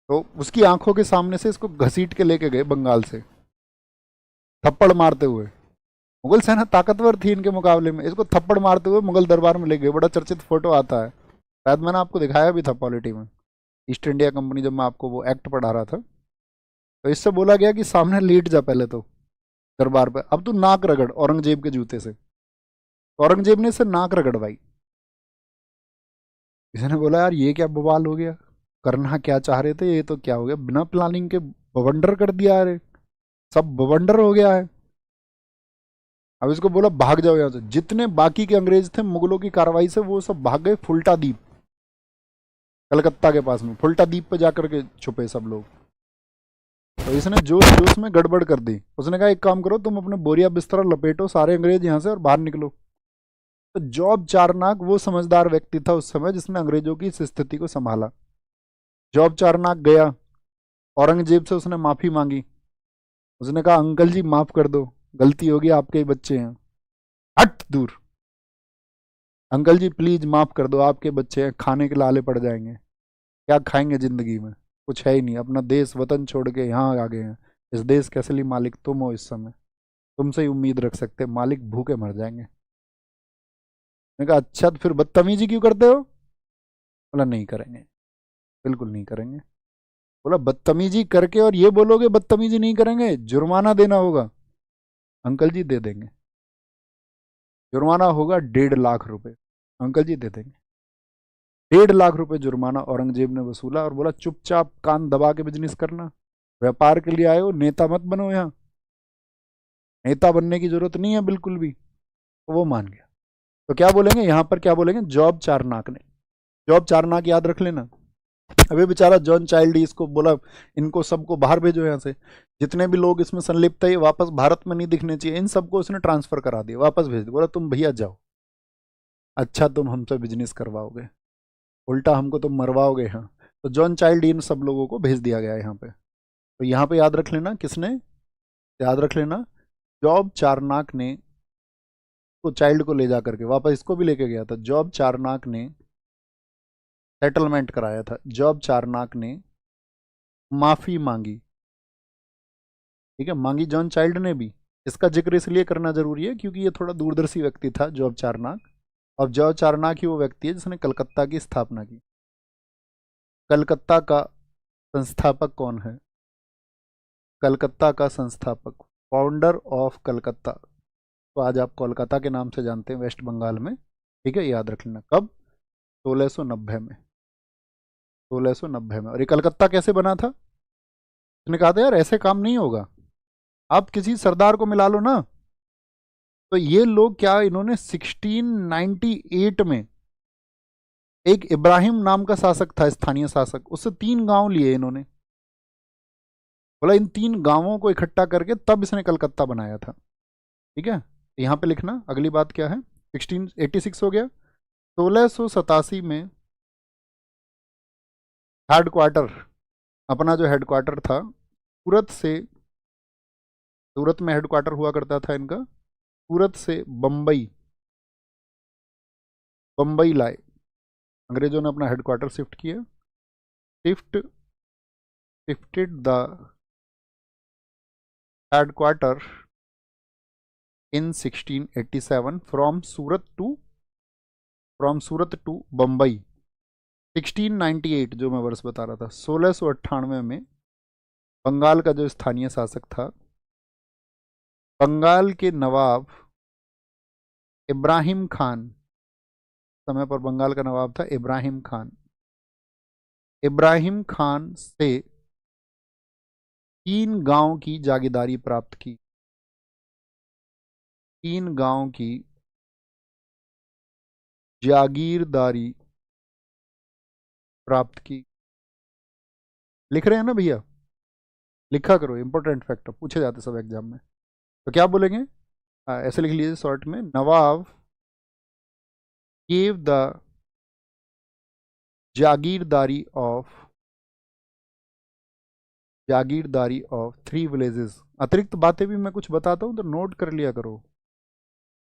तो उसकी आंखों के सामने से इसको घसीट के लेके गए बंगाल से, थप्पड़ मारते हुए। मुगल सेना ताकतवर थी इनके मुकाबले में, इसको थप्पड़ मारते हुए मुगल दरबार में ले गए। बड़ा चर्चित फोटो आता है, शायद मैंने आपको दिखाया भी था पॉलिटी में, ईस्ट इंडिया कंपनी, जब मैं आपको वो एक्ट पढ़ा रहा था। तो इससे बोला गया कि सामने लेट जा पहले तो दरबार पे, अब तू नाक रगड़ औरंगजेब के जूते से। तो औरंगजेब ने इससे नाक रगड़वाई। इसने बोला यार ये क्या बवाल हो गया, करना क्या चाह रहे थे, ये तो क्या हो गया, बिना प्लानिंग के बवंडर कर दिया, अरे सब बवंडर हो गया है। अब इसको बोला भाग जाओ यहाँ से। जितने बाकी के अंग्रेज थे मुगलों की कार्रवाई से, वो सब भाग गए फुल्टा द्वीप, कलकत्ता के पास में फुल्टा द्वीप पे जाकर के छुपे सब लोग। तो इसने जोश जोश में गड़बड़ कर दी। उसने कहा एक काम करो, तुम अपने बोरिया बिस्तरा लपेटो सारे अंग्रेज यहाँ से और बाहर निकलो। तो जॉब चारनाक वो समझदार व्यक्ति था उस समय जिसने अंग्रेजों की इस स्थिति को संभाला। जॉब चारनाक गया, औरंगजेब से उसने माफी मांगी। उसने कहा अंकल जी माफ कर दो, गलती होगी, आपके ही बच्चे हैं। हट दूर, अंकल जी प्लीज माफ कर दो, आपके बच्चे हैं, खाने के लाले पड़ जाएंगे, क्या खाएंगे जिंदगी में, कुछ है ही नहीं, अपना देश वतन छोड़ के यहाँ आ गए हैं। इस देश के असली मालिक तुम हो, इस समय तुमसे ही उम्मीद रख सकते, मालिक भूखे मर जाएंगे। मैंने कहा अच्छा तो फिर बदतमीजी क्यों करते हो? बोला नहीं करेंगे, बिल्कुल नहीं करेंगे। बोला बदतमीजी करके और ये बोलोगे बदतमीजी नहीं करेंगे, जुर्माना देना होगा। अंकल जी दे देंगे, जुर्माना होगा 1.5 लाख रुपए। अंकल जी दे देंगे। 1.5 लाख रुपए जुर्माना औरंगजेब ने वसूला और बोला चुपचाप कान दबा के बिजनेस करना, व्यापार के लिए आए हो, नेता मत बनो यहाँ, नेता बनने की जरूरत नहीं है बिल्कुल भी। तो वो मान गया। तो क्या बोलेंगे यहाँ पर, क्या बोलेंगे, जॉब चारनाक ने। जॉब चारनाक याद रख लेना। अभी बेचारा जॉन चाइल्ड ही इसको बोला इनको सबको बाहर भेजो यहाँ से, जितने भी लोग इसमें संलिप्त है ये वापस भारत में नहीं दिखने चाहिए, इन सबको उसने ट्रांसफर करा दिया, वापस भेज दिया। बोला तुम भैया जाओ, अच्छा तुम हमसे बिजनेस करवाओगे, उल्टा हमको तुम मरवाओगे यहाँ। तो जॉन चाइल्ड इन सब लोगों को भेज दिया गया यहाँ पे। तो यहाँ पे याद रख लेना किसने, याद रख लेना जॉब चारनाक ने, तो चाइल्ड को ले जा करके वापस इसको भी लेके गया था। जॉब चारनाक ने सेटलमेंट कराया था, जॉब चारनाक ने माफी मांगी, ठीक है, मांगी जॉन चाइल्ड ने भी। इसका जिक्र इसलिए करना जरूरी है क्योंकि ये थोड़ा दूरदर्शी व्यक्ति था जॉब चारनाक। और जॉब चारनाक ही वो व्यक्ति है जिसने कलकत्ता की स्थापना की। कलकत्ता का संस्थापक कौन है? कलकत्ता का संस्थापक, फाउंडर ऑफ कलकत्ता, तो आज आप कोलकाता के नाम से जानते हैं वेस्ट बंगाल में, ठीक है, याद रख लेना। कब? 1690 में, 1690 में। और ये कलकत्ता कैसे बना था? उसने कहा था यार ऐसे काम नहीं होगा, आप किसी सरदार को मिला लो ना। तो ये लोग क्या, इन्होंने 1698 में एक इब्राहिम नाम का शासक था, स्थानीय शासक, उससे 3 गांव लिए इन्होंने। बोला इन 3 गांवों को इकट्ठा करके तब इसने कलकत्ता बनाया था, ठीक है। यहाँ पे लिखना अगली बात क्या है, 1686 हो गया। 1687 में हेडक्वार्टर, अपना जो हेडक्वार्टर था सूरत से, सूरत में हेडक्वार्टर हुआ करता था इनका, सूरत से बम्बई, बम्बई लाए अंग्रेजों ने अपना हेडक्वार्टर शिफ्ट किया। Shifted the headquarter in 1687 from Surat to Bombay. 1698 जो मैं वर्ष बता रहा था, 1698 में बंगाल का जो स्थानीय शासक था, बंगाल के नवाब इब्राहिम खान, समय पर बंगाल का नवाब था इब्राहिम खान, इब्राहिम खान से 3 गांव की जागीरदारी प्राप्त की। 3 गांव की जागीरदारी प्राप्त की। लिख रहे हैं ना भैया, लिखा करो, इंपॉर्टेंट फैक्टर पूछे जाते सब एग्जाम में। तो क्या बोलेंगे, ऐसे लिख लीजिए शॉर्ट में, नवाब गेव द जागीरदारी ऑफ 3 विलेजेस। अतिरिक्त बातें भी मैं कुछ बताता हूं तो नोट कर लिया करो।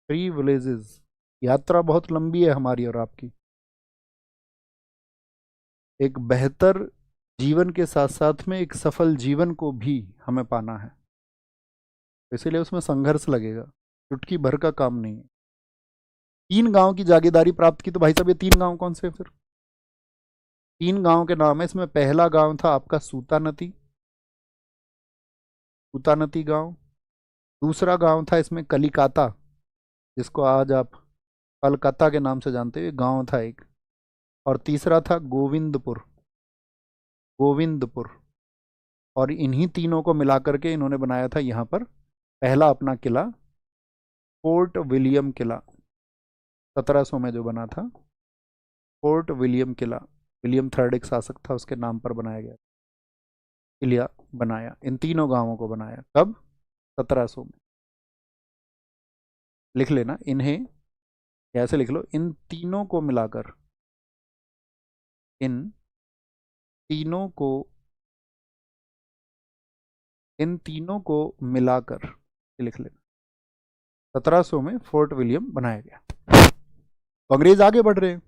3 विलेजेस, यात्रा बहुत लंबी है हमारी और आपकी। एक बेहतर जीवन के साथ साथ में एक सफल जीवन को भी हमें पाना है, इसीलिए उसमें संघर्ष लगेगा, चुटकी भर का काम नहीं है। 3 गांव की जागीरदारी प्राप्त की, तो भाई साहब ये 3 गांव कौन से हैं फिर? 3 गांव के नाम है। इसमें पहला गांव था आपका सूतानती गांव। दूसरा गांव था इसमें कलिकाता, जिसको आज आप कलकत्ता के नाम से जानते हैं, गांव था एक। और तीसरा था गोविंदपुर। और इन्हीं तीनों को मिलाकर के इन्होंने बनाया था यहाँ पर पहला अपना किला, फोर्ट विलियम किला। 1700 में जो बना था फोर्ट विलियम किला, विलियम थर्ड एक शासक था, उसके नाम पर बनाया गया किला बनाया। इन तीनों गांवों को बनाया कब? 1700 में। लिख लेना इन्हें, ऐसे लिख लो, इन तीनों को मिलाकर, इन तीनों को मिलाकर लिख लेना, 1700 में फोर्ट विलियम बनाया गया। तो अंग्रेज आगे बढ़ रहे हैं।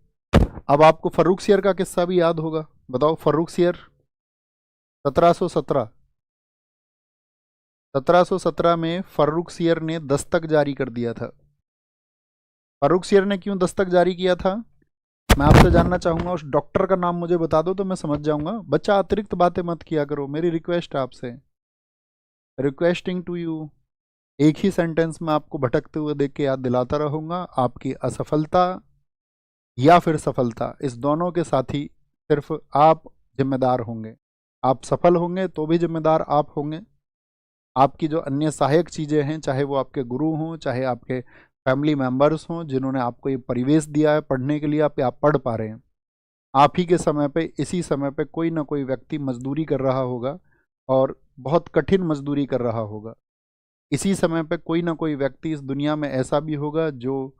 अब आपको फर्रुख सियर का किस्सा भी याद होगा, बताओ फर्रुख सियर। 1717 में फर्रुख सियर ने दस्तक जारी कर दिया था। फर्रुख सियर ने क्यों दस्तक जारी किया था, मैं आपसे जानना चाहूंगा। उस डॉक्टर का नाम मुझे बता दो तो मैं समझ जाऊंगा। बच्चा अतिरिक्त बातें मत किया करो, मेरी रिक्वेस्ट है आपसे, रिक्वेस्टिंग टू यू। एक ही सेंटेंस में आपको भटकते हुए देख के याद दिलाता रहूंगा। आपकी असफलता या फिर सफलता, इस दोनों के साथी सिर्फ आप जिम्मेदार होंगे। आप सफल होंगे तो भी जिम्मेदार आप होंगे। आपकी जो अन्य सहायक चीज़ें हैं, चाहे वो आपके गुरु हों, चाहे आपके फैमिली मेंबर्स हों, जिन्होंने आपको ये परिवेश दिया है पढ़ने के लिए, आप पढ़ पा रहे हैं, आप ही के समय पे, इसी समय पे कोई ना कोई व्यक्ति मजदूरी कर रहा होगा और बहुत कठिन मजदूरी कर रहा होगा। इसी समय पे कोई ना कोई व्यक्ति इस दुनिया में ऐसा भी होगा जो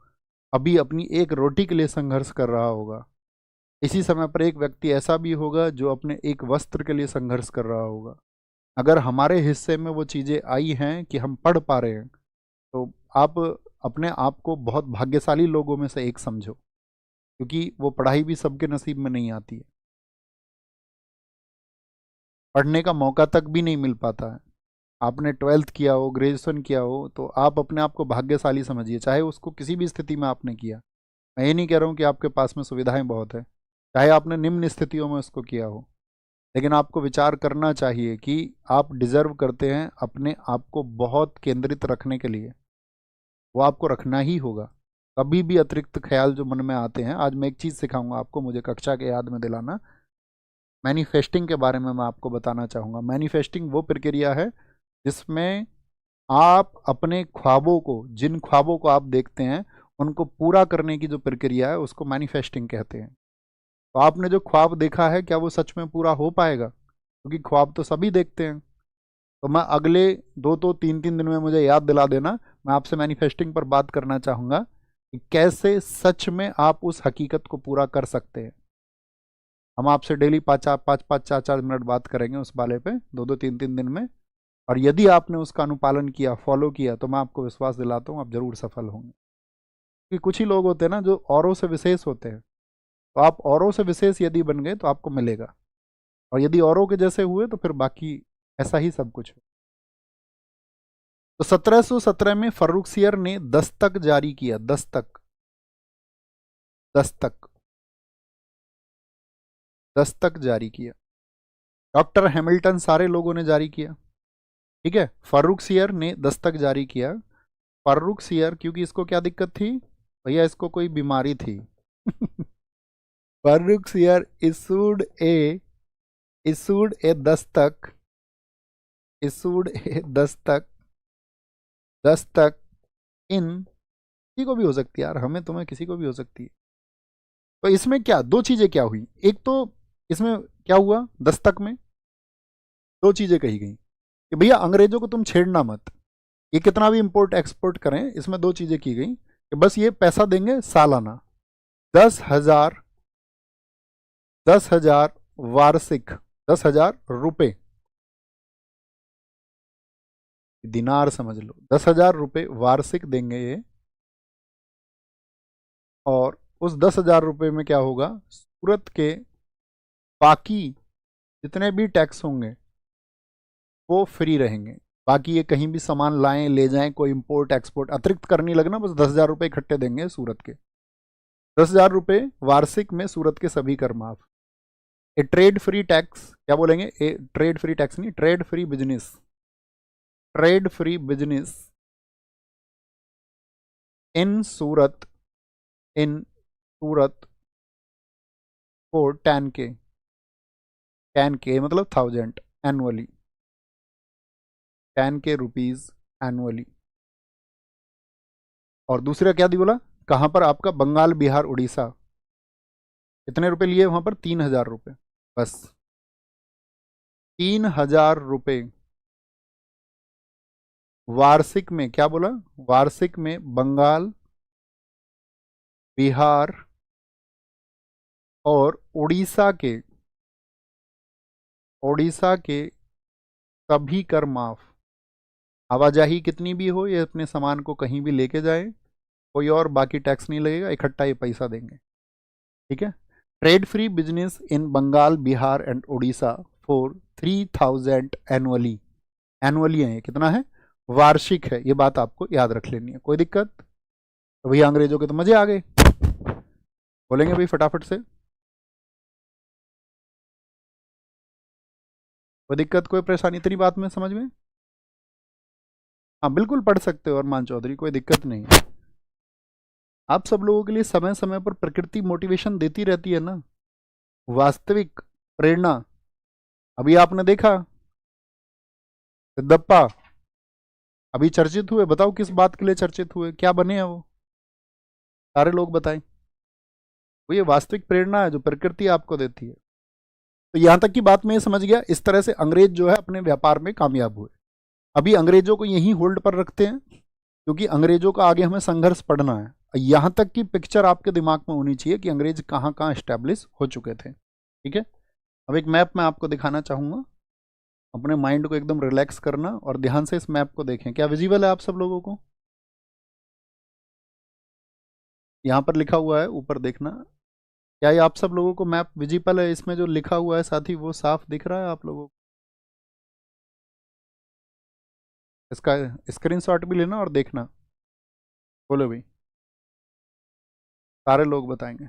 अभी अपनी एक रोटी के लिए संघर्ष कर रहा होगा। इसी समय पर एक व्यक्ति ऐसा भी होगा जो अपने एक वस्त्र के लिए संघर्ष कर रहा होगा। अगर हमारे हिस्से में वो चीज़ें आई हैं कि हम पढ़ पा रहे हैं, तो आप अपने आप को बहुत भाग्यशाली लोगों में से एक समझो, क्योंकि वो पढ़ाई भी सबके नसीब में नहीं आती है। पढ़ने का मौका तक भी नहीं मिल पाता है। आपने 12th किया हो, ग्रेजुएशन किया हो, तो आप अपने आप को भाग्यशाली समझिए, चाहे उसको किसी भी स्थिति में आपने किया। मैं ये नहीं कह रहा हूँ कि आपके पास में सुविधाएं बहुत है, चाहे आपने निम्न स्थितियों में उसको किया हो, लेकिन आपको विचार करना चाहिए कि आप डिजर्व करते हैं अपने आप को बहुत केंद्रित रखने के लिए। वो आपको रखना ही होगा। कभी भी अतिरिक्त ख्याल जो मन में आते हैं, आज मैं एक चीज़ सिखाऊंगा आपको, मुझे कक्षा के याद में दिलाना। मैनिफेस्टिंग के बारे में मैं आपको बताना चाहूँगा। मैनिफेस्टिंग वो प्रक्रिया है जिसमें आप अपने ख्वाबों को, जिन ख्वाबों को आप देखते हैं, उनको पूरा करने की जो प्रक्रिया है उसको मैनिफेस्टिंग कहते हैं। तो आपने जो ख्वाब देखा है, क्या वो सच में पूरा हो पाएगा? क्योंकि ख्वाब तो सभी देखते हैं। तो मैं अगले 2-3 दिन में, मुझे याद दिला देना, मैं आपसे मैनिफेस्टिंग पर बात करना चाहूँगा कि कैसे सच में आप उस हकीकत को पूरा कर सकते हैं। हम आपसे डेली 5-4 मिनट बात करेंगे उस वाले पे, 2-3 दिन में। और यदि आपने उसका अनुपालन किया, फॉलो किया, तो मैं आपको विश्वास दिलाता हूँ आप जरूर सफल होंगे। क्योंकि कुछ ही लोग होते हैं ना जो औरों से विशेष होते हैं। तो आप औरों से विशेष यदि बन गए तो आपको मिलेगा, और यदि औरों के जैसे हुए तो फिर बाकी ऐसा ही सब कुछ है। तो 1717 में फर्रुखसियर ने दस्तक जारी किया। दस्तक, दस्तक, दस्तक जारी किया। डॉक्टर हैमिल्टन, सारे लोगों ने जारी किया। ठीक है, फर्रुखसियर ने दस्तक जारी किया। फर्रुखसियर, क्योंकि इसको क्या दिक्कत थी भैया, इसको कोई बीमारी थी। Farrukhsiyar issued a Dastak, issued a Dastak, Dastak इन, किसी को भी हो सकती है यार, हमें तुम्हें किसी को भी हो सकती है। तो इसमें क्या, दो चीजें क्या हुई, एक तो इसमें क्या हुआ, दस्तक में दो चीजें कही गई कि भैया अंग्रेजों को तुम छेड़ना मत, ये कितना भी इंपोर्ट एक्सपोर्ट करें। इसमें दो चीजें की गई कि बस ये पैसा देंगे सालाना 10,000, 10,000 वार्षिक, 10,000 रुपए, दिनार समझ लो, 10,000 रुपए वार्षिक देंगे ये। और उस 10,000 रुपए में क्या होगा, सूरत के बाकी जितने भी टैक्स होंगे वो फ्री रहेंगे। बाकी ये कहीं भी सामान लाएं ले जाएं, कोई इंपोर्ट एक्सपोर्ट अतिरिक्त करनी लगना, बस 10,000 रुपए इकट्ठे देंगे सूरत के। 10,000 रुपए वार्षिक में सूरत के सभी कर माफ। ए ट्रेड फ्री टैक्स, क्या बोलेंगे, ए ट्रेड फ्री टैक्स नहीं, trade free business, trade free business in Surat, in Surat for 10K, 10K मतलब 1,000 एनुअली, 10K रुपीज एनुअली। और दूसरा क्या दी बोला, कहां पर, आपका बंगाल, बिहार, उड़ीसा। कितने रुपए लिए वहां पर, 3,000 रुपए, बस 3,000 रुपए वार्षिक में। क्या बोला, वार्षिक में बंगाल, बिहार और उड़ीसा के, उड़ीसा के सभी कर माफ। आवाजाही कितनी भी हो, ये अपने सामान को कहीं भी लेके जाए, कोई और बाकी टैक्स नहीं लगेगा, इकट्ठा ये पैसा देंगे। ठीक है, trade free business in Bengal, Bihar and Orissa for 3,000 annually. Annually है, कितना है, वार्षिक है, ये बात आपको याद रख लेनी है। कोई दिक्कत, तो भैया अंग्रेजों के तो मजे आ गए, बोलेंगे भाई फटाफट से, कोई दिक्कत, कोई परेशानी, इतनी बात में समझ में। हाँ बिल्कुल पढ़ सकते हो अरमान चौधरी, कोई दिक्कत नहीं है। आप सब लोगों के लिए समय समय पर प्रकृति मोटिवेशन देती रहती है ना, वास्तविक प्रेरणा। अभी आपने देखा सिद्धप्पा अभी चर्चित हुए, बताओ किस बात के लिए चर्चित हुए, क्या बने हैं वो, सारे लोग बताएं। वो ये वास्तविक प्रेरणा है जो प्रकृति आपको देती है। तो यहां तक की बात में समझ गया, इस तरह से अंग्रेज जो है अपने व्यापार में कामयाब हुए। अभी अंग्रेजों को यहीं होल्ड पर रखते हैं, क्योंकि अंग्रेजों का आगे हमें संघर्ष पढ़ना है। यहां तक की पिक्चर आपके दिमाग में होनी चाहिए कि अंग्रेज कहां कहां एस्टेब्लिश हो चुके थे। ठीक है, अब एक मैप मैं आपको दिखाना चाहूंगा, अपने माइंड को एकदम रिलैक्स करना और ध्यान से इस मैप को देखें। क्या विजिबल है आप सब लोगों को, यहाँ पर लिखा हुआ है ऊपर देखना, क्या ये आप सब लोगों को मैप विजिबल है, इसमें जो लिखा हुआ है साथी वो साफ दिख रहा है आप लोगों को। इसका स्क्रीनशॉट भी लेना और देखना। बोलो भाई, सारे लोग बताएंगे।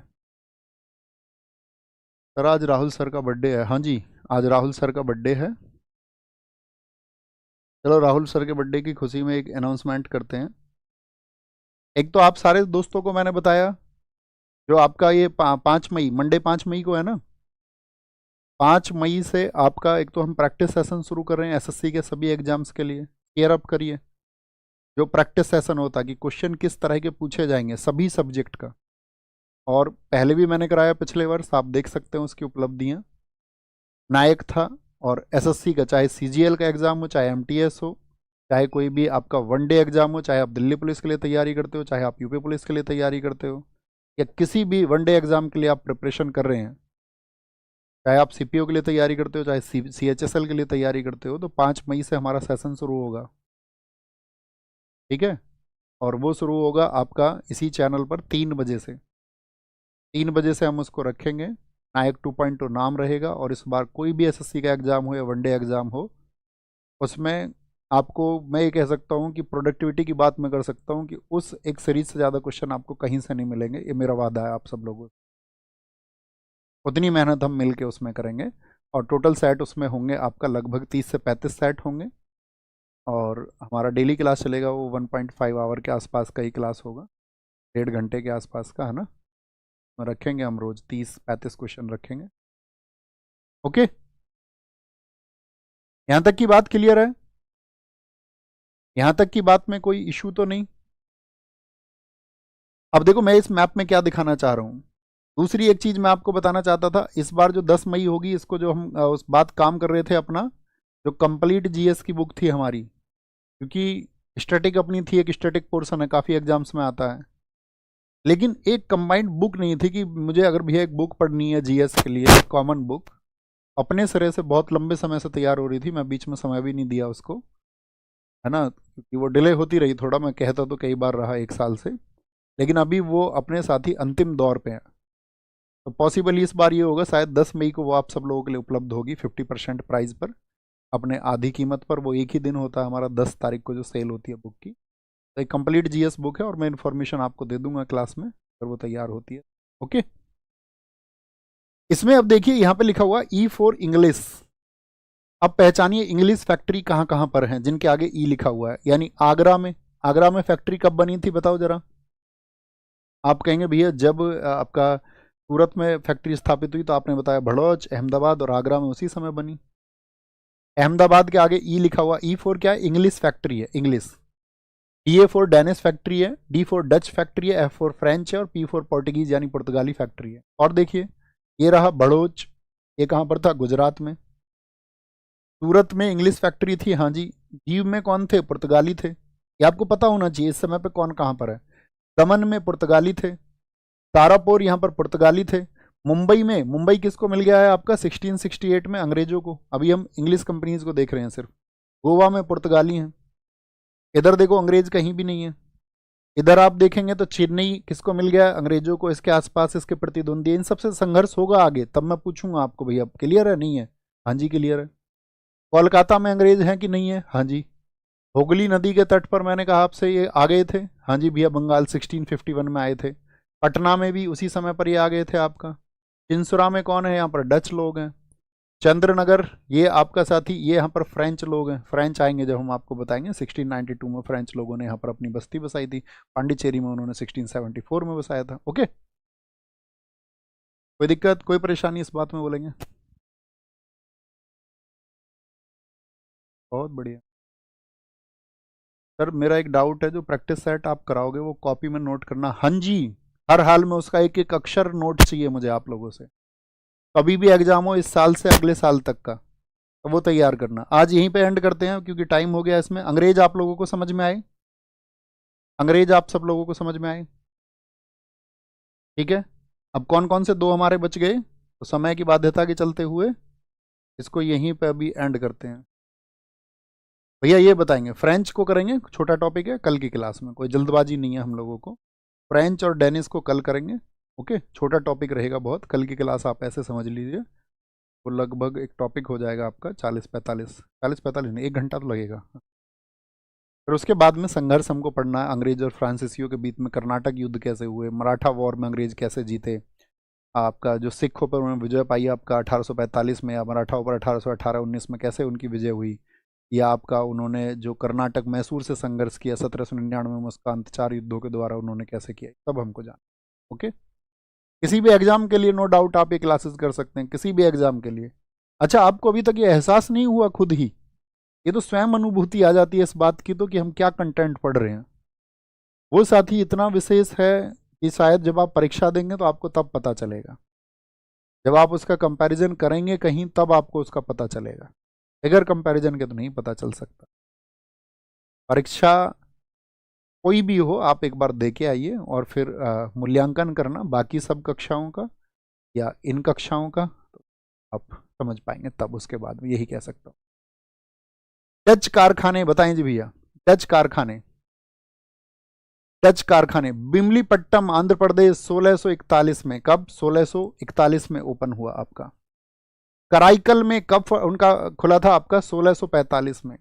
सर आज राहुल सर का बर्थडे है, हाँ जी आज राहुल सर का बर्थडे है। चलो राहुल सर के बर्थडे की खुशी में एक अनाउंसमेंट करते हैं। एक तो आप सारे दोस्तों को मैंने बताया, जो आपका ये 5 मई, मंडे 5 मई को है ना, 5 मई से आपका एक तो हम प्रैक्टिस सेशन शुरू कर रहे हैं एसएससी के सभी एग्जाम्स के लिए। केयर अप करिए, जो प्रैक्टिस सेशन होता है कि क्वेश्चन किस तरह के पूछे जाएंगे सभी सब्जेक्ट का। और पहले भी मैंने कराया पिछले वर्ष, आप देख सकते हैं उसकी उपलब्धियां। नायक था, और एसएससी का चाहे सीजीएल का एग्जाम हो, चाहे एमटीएस हो, चाहे कोई भी आपका वनडे एग्जाम हो, चाहे आप दिल्ली पुलिस के लिए तैयारी करते हो, चाहे आप यूपी पुलिस के लिए तैयारी करते हो, या किसी भी वनडे एग्जाम के लिए आप प्रिपरेशन कर रहे हैं, चाहे आप सीपीओ के लिए तैयारी करते हो, चाहे सीएचएसएल के लिए तैयारी करते हो, तो 5 मई से हमारा सेशन शुरू होगा। ठीक है, और वो शुरू होगा आपका इसी चैनल पर 3 बजे से। 3 बजे से हम उसको रखेंगे, नायक 2.0 नाम रहेगा। और इस बार कोई भी एसएससी का एग्जाम हो या वनडे एग्जाम हो, उसमें आपको मैं ये कह सकता हूँ कि प्रोडक्टिविटी की बात मैं कर सकता हूँ कि उस एक सीरीज से ज़्यादा क्वेश्चन आपको कहीं से नहीं मिलेंगे, ये मेरा वादा है आप सब लोगों से। उतनी मेहनत हम मिल के उसमें करेंगे, और टोटल सेट उसमें होंगे आपका लगभग 30 से 35 सेट होंगे, और हमारा डेली क्लास चलेगा वो 1.5 आवर के आसपास का ही क्लास होगा, 1.5 घंटे के आसपास का, है ना। रखेंगे हम रोज 30-35 क्वेश्चन रखेंगे। ओके, यहाँ तक की बात क्लियर है? यहाँ तक की बात में कोई इशू तो नहीं? अब देखो मैं इस मैप में क्या दिखाना चाह रहा हूँ। दूसरी एक चीज मैं आपको बताना चाहता था, इस बार जो 10 मई होगी, इसको जो हम उस बात काम कर रहे थे अपना, जो कंप्लीट जीएस की बुक थी हमारी, क्योंकि स्टैटिक अपनी थी, एक स्टैटिक पोर्शन है, काफ़ी एग्जाम्स में आता है, लेकिन एक कंबाइंड बुक नहीं थी कि मुझे अगर भैया एक बुक पढ़नी है जीएस के लिए, कॉमन बुक अपने सिरे से बहुत लंबे समय से तैयार हो रही थी, मैं बीच में समय भी नहीं दिया उसको, है ना, क्योंकि वो डिले होती रही थोड़ा, मैं कहता तो कई बार रहा 1 साल से, लेकिन अभी वो अपने साथ ही अंतिम दौर पे है। तो पॉसिबल इस बार ये होगा शायद 10 मई को वो आप सब लोगों के लिए उपलब्ध होगी 50% प्राइस पर, अपने आधी कीमत पर। वो एक ही दिन होता है हमारा, 10 तारीख को जो सेल होती है बुक की। तो एक कंप्लीट जीएस बुक है, और मैं इन्फॉर्मेशन आपको दे दूंगा क्लास में अगर वो तैयार होती है। ओके, इसमें अब देखिए यहाँ पे लिखा हुआ ई फॉर इंग्लिश। अब पहचानिए इंग्लिश फैक्ट्री कहाँ कहाँ पर है जिनके आगे ई लिखा हुआ है, यानी आगरा में फैक्ट्री कब बनी थी बताओ जरा। आप कहेंगे भैया जब आपका सूरत में फैक्ट्री स्थापित हुई, तो आपने बताया भड़ौच, अहमदाबाद और आगरा में उसी समय बनी। अहमदाबाद के आगे ई लिखा हुआ, ई फॉर क्या है? इंग्लिश फैक्ट्री है, English. D A for Danish factory है, डी फॉर डच फैक्ट्री है, एफ फॉर फ्रेंच है, और पी फॉर पोर्टुगीज यानी पुर्तगाली फैक्ट्री है। और देखिए ये रहा भड़ोच, ये कहाँ पर था? गुजरात में। सूरत में इंग्लिश फैक्ट्री थी, हाँ जी। दीव में कौन थे? पुर्तगाली थे। ये आपको पता होना चाहिए इस समय पे कौन कहाँ पर है। दमन में पुर्तगाली थे, तारापुर यहाँ पर पुर्तगाली थे। मुंबई में, मुंबई किसको मिल गया है आपका 1668 में? अंग्रेजों को। अभी हम इंग्लिश कंपनीज को देख रहे हैं सिर्फ। गोवा में पुर्तगाली हैं। इधर देखो अंग्रेज कहीं भी नहीं है। इधर आप देखेंगे तो चेन्नई किसको मिल गया? अंग्रेजों को। इसके आसपास इसके प्रतिद्वंदी, इन सबसे संघर्ष होगा आगे, तब मैं पूछूंगा आपको भैया क्लियर है नहीं है? हाँ जी क्लियर है। कोलकाता में अंग्रेज हैं कि नहीं है? हाँ जी। हुगली नदी के तट पर मैंने कहा आपसे ये आ गए थे, हाँ जी भैया, बंगाल 1651 में आए थे। पटना में भी उसी समय पर ये आ गए थे आपका। चिंसुरा में कौन है? यहाँ पर डच लोग हैं। चंद्रनगर ये आपका साथी, ये यहाँ पर फ्रेंच लोग हैं। फ्रेंच आएंगे जब हम आपको बताएंगे। 1692 में फ्रेंच लोगों ने यहाँ पर अपनी बस्ती बसाई थी। पांडिचेरी में उन्होंने 1674 में बसाया था। ओके, कोई दिक्कत, कोई परेशानी इस बात में बोलेंगे? बहुत बढ़िया सर। मेरा एक डाउट है, जो प्रैक्टिस सेट आप कराओगे वो कॉपी में नोट करना। हाँ जी, हर हाल में उसका एक एक अक्षर नोट चाहिए मुझे आप लोगों से। कभी भी एग्जाम हो इस साल से अगले साल तक का, तो वो तैयार करना। आज यहीं पे एंड करते हैं क्योंकि टाइम हो गया इसमें। अंग्रेज आप लोगों को समझ में आए? अंग्रेज आप सब लोगों को समझ में आए? ठीक है। अब कौन कौन से दो हमारे बच गए, तो समय की बाध्यता के चलते हुए इसको यहीं पे अभी एंड करते हैं। भैया ये बताएंगे, फ्रेंच को करेंगे, छोटा टॉपिक है, कल की क्लास में, कोई जल्दबाजी नहीं है हम लोगों को। फ्रेंच और डेनिस को कल करेंगे। ओके, छोटा टॉपिक रहेगा बहुत, कल की क्लास आप ऐसे समझ लीजिए। वो लगभग एक टॉपिक हो जाएगा आपका 40-45 नहीं, 1 घंटा तो लगेगा। फिर उसके बाद में संघर्ष हमको पढ़ना है, अंग्रेज और फ्रांसीसियों के बीच में कर्नाटक युद्ध कैसे हुए, मराठा वॉर में अंग्रेज कैसे जीते, आपका जो सिखों पर उन्होंने विजय पाई आपका 1845 में, या मराठाओं पर 1818-19 में कैसे उनकी विजय हुई, या आपका उन्होंने जो कर्नाटक मैसूर से संघर्ष किया 1799 में, उसका अंत 4 युद्धों के द्वारा उन्होंने कैसे किया, सब हमको जाना। ओके, किसी भी एग्जाम के लिए नो डाउट आप ये क्लासेस कर सकते हैं, किसी भी एग्जाम के लिए। अच्छा, आपको अभी तक ये एहसास नहीं हुआ खुद ही, ये तो स्वयं अनुभूति आ जाती है इस बात की तो, कि हम क्या कंटेंट पढ़ रहे हैं। वो साथी इतना विशेष है कि शायद जब आप परीक्षा देंगे तो आपको तब पता चलेगा, जब आप उसका कंपैरिजन करेंगे कहीं तब आपको उसका पता चलेगा। बगैर कंपैरिजन के तो नहीं पता चल सकता। परीक्षा कोई भी हो, आप एक बार दे के आइए और फिर मूल्यांकन करना बाकी सब कक्षाओं का या इन कक्षाओं का, तो आप समझ पाएंगे तब। उसके बाद में यही कह सकता हूँ। डच कारखाने बताएं जी भैया, डच कारखाने। डच कारखाने बिमलीपट्टम आंध्र प्रदेश 1641 में, कब? 1641 में ओपन हुआ आपका। कराईकल में कब उनका खुला था आपका? 1645 में।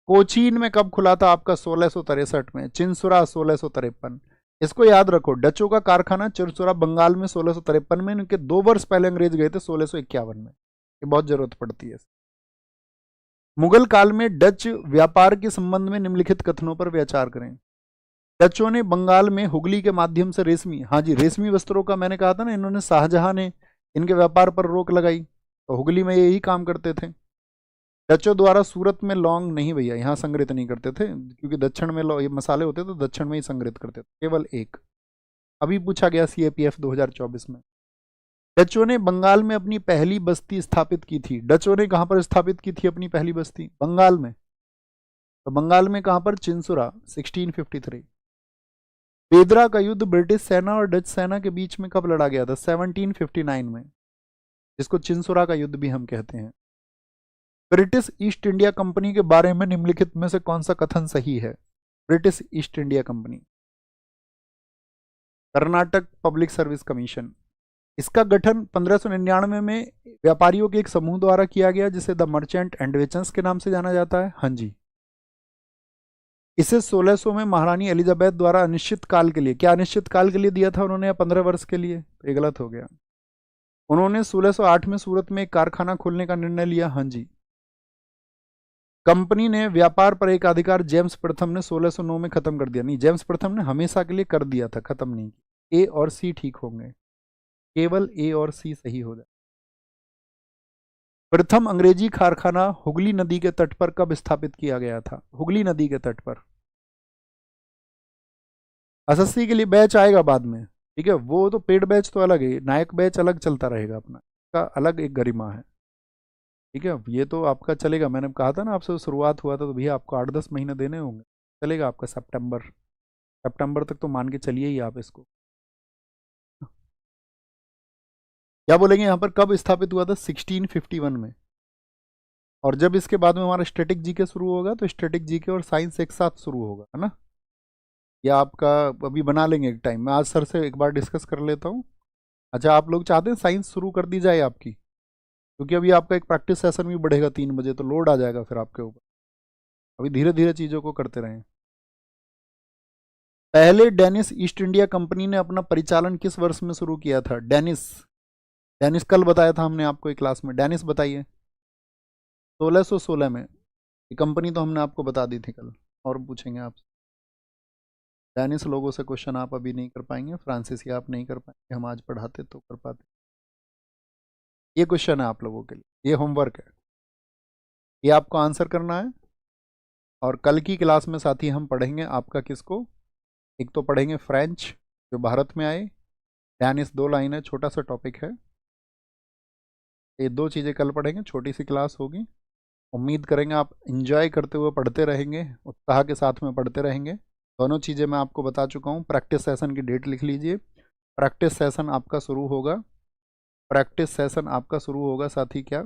कोचीन में कब खुला था आपका? 1663 में। चिंसुरा 1653। इसको याद रखो, डचों का कारखाना चिरसुरा बंगाल में 1653 में, इनके 2 वर्ष पहले अंग्रेज गए थे 1651 में। ये बहुत जरूरत पड़ती है। मुगल काल में डच व्यापार के संबंध में निम्नलिखित कथनों पर विचार करें। डचों ने बंगाल में हुगली के माध्यम से रेशमी, हाँ जी, रेशमी वस्त्रों का मैंने कहा था ना, इन्होंने शाहजहां ने इनके व्यापार पर रोक लगाई, तो हुगली में यही काम करते थे। डचों द्वारा सूरत में लौंग नहीं भैया, यहाँ संग्रहित नहीं करते थे, क्योंकि दक्षिण में ये मसाले होते तो दक्षिण में ही संग्रहित करते थे, केवल एक। अभी पूछा गया CAPF 2024 में। डचों ने बंगाल में अपनी पहली बस्ती स्थापित की थी। डचों ने कहां पर स्थापित की थी अपनी पहली बस्ती? बंगाल में। तो बंगाल में कहां पर? चिंसुरा 1653। बेदरा का युद्ध ब्रिटिश सेना और डच सेना के बीच में कब लड़ा गया था? 1759 में, जिसको चिंसुरा का युद्ध भी हम कहते हैं। ब्रिटिश ईस्ट इंडिया कंपनी के बारे में निम्नलिखित में से कौन सा कथन सही है? British east India company, Karnataka public service commission, इसका गठन 1599 में व्यापारियों के एक समूह द्वारा किया गया, जिसे द मर्चेंट एंड वेचर्स के नाम से जाना जाता है। हाँ जी। इसे 1600 में महारानी एलिजाबेथ द्वारा अनिश्चित काल के लिए, क्या अनिश्चित काल के लिए दिया था उन्होंने, या 15 वर्ष के लिए? ये गलत हो गया। उन्होंने 1608 में सूरत में एक कारखाना खोलने का निर्णय लिया। हाँ जी। कंपनी ने व्यापार पर एक अधिकार जेम्स प्रथम ने 1609 में खत्म कर दिया। नहीं, जेम्स प्रथम ने हमेशा के लिए कर दिया था, खत्म नहीं। ए और सी ठीक होंगे, केवल ए और सी सही हो जाए। प्रथम अंग्रेजी कारखाना हुगली नदी के तट पर कब स्थापित किया गया था? हुगली नदी के तट पर। एसएससी के लिए बैच आएगा बाद में, ठीक है, वो तो पेड बैच तो अलग है, नायक बैच अलग चलता रहेगा अपना, का अलग एक गरिमा है, ठीक है। ये तो आपका चलेगा, मैंने कहा था ना आपसे, शुरुआत हुआ था तो भैया आपको 8-10 महीने देने होंगे, चलेगा आपका सितंबर तक तो मान के चलिए ही आप इसको। क्या बोलेंगे यहाँ पर, कब स्थापित हुआ था? 1651 में। और जब इसके बाद में हमारा स्टैटिक जीके शुरू होगा तो स्टैटिक जीके और साइंस एक साथ शुरू होगा, है ना। या आपका अभी बना लेंगे एक टाइम, मैं आज सर से एक बार डिस्कस कर लेता हूँ। अच्छा, आप लोग चाहते हैं साइंस शुरू कर दी जाए आपकी, क्योंकि अभी आपका एक प्रैक्टिस सेशन भी बढ़ेगा 3 बजे, तो लोड आ जाएगा फिर आपके ऊपर। अभी धीरे धीरे चीज़ों को करते रहें। पहले डेनिस ईस्ट इंडिया कंपनी ने अपना परिचालन किस वर्ष में शुरू किया था? डेनिस कल बताया था हमने आपको एक क्लास में, डेनिस बताइए। 1616 में। ये कंपनी तो हमने आपको बता दी थी कल, और पूछेंगे आपसे। डेनिस लोगों से क्वेश्चन आप अभी नहीं कर पाएंगे, फ्रांसीसी आप नहीं कर पाएंगे, हम आज पढ़ाते तो कर पाते। ये क्वेश्चन है आप लोगों के लिए, ये होमवर्क है, ये आपको आंसर करना है। और कल की क्लास में साथी हम पढ़ेंगे आपका किसको, एक तो पढ़ेंगे फ्रेंच जो भारत में आए, डेनिस 2 लाइन है, छोटा सा टॉपिक है। ये 2 चीज़ें कल पढ़ेंगे, छोटी सी क्लास होगी। उम्मीद करेंगे आप इंजॉय करते हुए पढ़ते रहेंगे, उत्साह के साथ में पढ़ते रहेंगे। दोनों चीज़ें मैं आपको बता चुका हूँ। प्रैक्टिस सेशन की डेट लिख लीजिए। प्रैक्टिस सेशन आपका शुरू होगा, प्रैक्टिस सेशन आपका शुरू होगा साथी, क्या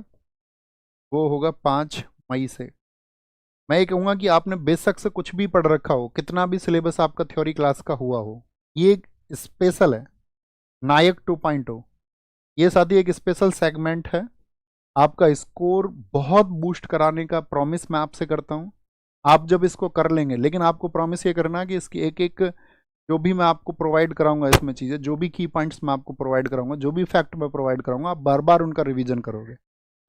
वो होगा 5 मई से। मैं ये कहूँगा कि आपने बेशक से कुछ भी पढ़ रखा हो, कितना भी सिलेबस आपका थ्योरी क्लास का हुआ हो, ये एक स्पेशल है, नायक 2.0। ये साथी एक स्पेशल सेगमेंट है, आपका स्कोर बहुत बूस्ट कराने का प्रॉमिस मैं आपसे करता हूँ। आप जब इसको कर लेंगे, लेकिन आपको प्रॉमिस ये करना है कि इसकी एक एक जो भी मैं आपको प्रोवाइड कराऊंगा इसमें चीज़ें, जो भी की पॉइंट्स मैं आपको प्रोवाइड कराऊंगा, जो भी फैक्ट मैं प्रोवाइड कराऊंगा, आप बार बार उनका रिवीजन करोगे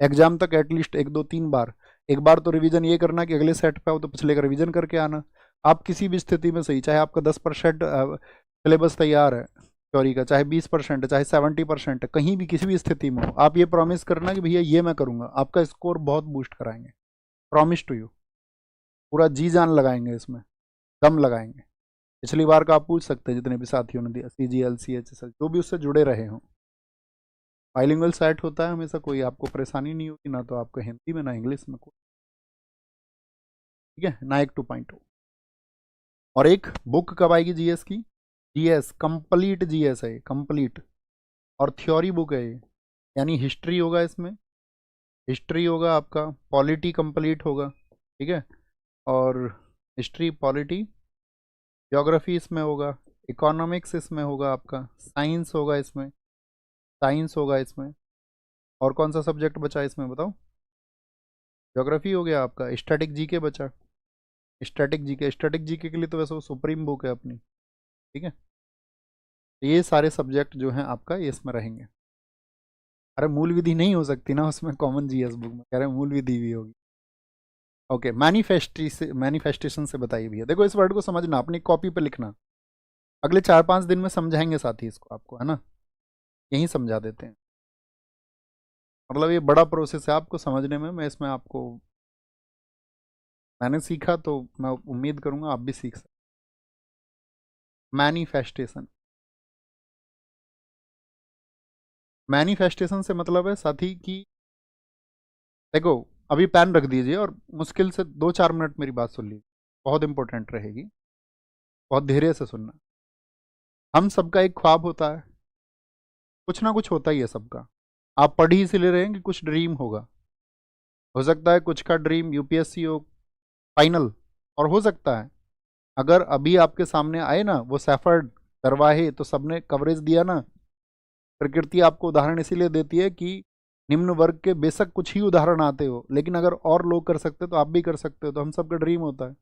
एग्जाम तक, एटलीस्ट 1-2-3 बार। एक बार तो रिवीजन ये करना कि अगले सेट पे आओ तो पिछले का रिवीजन करके आना। आप किसी भी स्थिति में सही, चाहे आपका 10% सिलेबस तैयार है थ्योरी का, चाहे 20% है, चाहे 70% है, कहीं भी किसी भी स्थिति में हो, आप ये प्रॉमिस करना कि भैया ये मैं करूँगा, आपका स्कोर बहुत बूस्ट कराएंगे, प्रॉमिस टू यू। पूरा जी जान लगाएंगे इसमें, दम लगाएंगे। पिछली बार का आप पूछ सकते हैं जितने भी साथियों ने दिया, CGL CHSL जो भी उससे जुड़े रहे हों। बाइलिंगुअल सेट होता है हमेशा, कोई आपको परेशानी नहीं होगी, ना तो आपको हिंदी में ना इंग्लिश में, ठीक है। नायक 2.0। और एक बुक कब आएगी जीएस की? जीएस कंप्लीट जीएस है, कंप्लीट, और थ्योरी बुक है ये, यानी हिस्ट्री होगा इसमें, हिस्ट्री होगा आपका, पॉलिटी कंप्लीट होगा, ठीक है, और हिस्ट्री पॉलिटी ज्योग्राफी इसमें होगा, इकोनॉमिक्स इसमें होगा आपका, साइंस होगा इसमें, साइंस होगा इसमें, और कौन सा सब्जेक्ट बचा इसमें बताओ? ज्योग्राफी हो गया आपका, स्टैटिक जीके बचा, स्टैटिक जीके के लिए तो वैसे वो सुप्रीम बुक है अपनी, ठीक है। तो ये सारे सब्जेक्ट जो हैं आपका ये इसमें रहेंगे। अरे मूल विधि नहीं हो सकती ना उसमें, कॉमन जीएस बुक में कह रहे हैं मूल विधि भी होगी। ओके, मैनिफेस्टेशन से बताइए भैया। देखो इस वर्ड को समझना, अपनी कॉपी पे लिखना, अगले 4-5 दिन में समझाएंगे साथ ही इसको आपको, है ना, यहीं समझा देते हैं। मतलब ये बड़ा प्रोसेस है आपको समझने में, मैं इसमें आपको, मैंने सीखा तो मैं उम्मीद करूंगा आप भी सीख सकते। मैनिफेस्टेशन, मैनिफेस्टेशन से मतलब है साथी कि देखो, अभी पेन रख दीजिए और मुश्किल से 2-4 मिनट मेरी बात सुन लीजिए, बहुत इंपॉर्टेंट रहेगी, बहुत धैर्य से सुनना। हम सबका एक ख्वाब होता है, कुछ ना कुछ होता ही है सबका। आप पढ़ ही इसलिए रहे हैं कि कुछ ड्रीम होगा, हो सकता है कुछ का ड्रीम यूपीएससी हो फाइनल, और हो सकता है अगर अभी आपके सामने आए ना वो सैफर्ड दरवाहे, तो सबने कवरेज दिया ना। प्रकृति आपको उदाहरण इसीलिए देती है कि निम्न वर्ग के बेशक कुछ ही उदाहरण आते हो, लेकिन अगर और लोग कर सकते तो आप भी कर सकते हो। तो हम सबका ड्रीम होता है,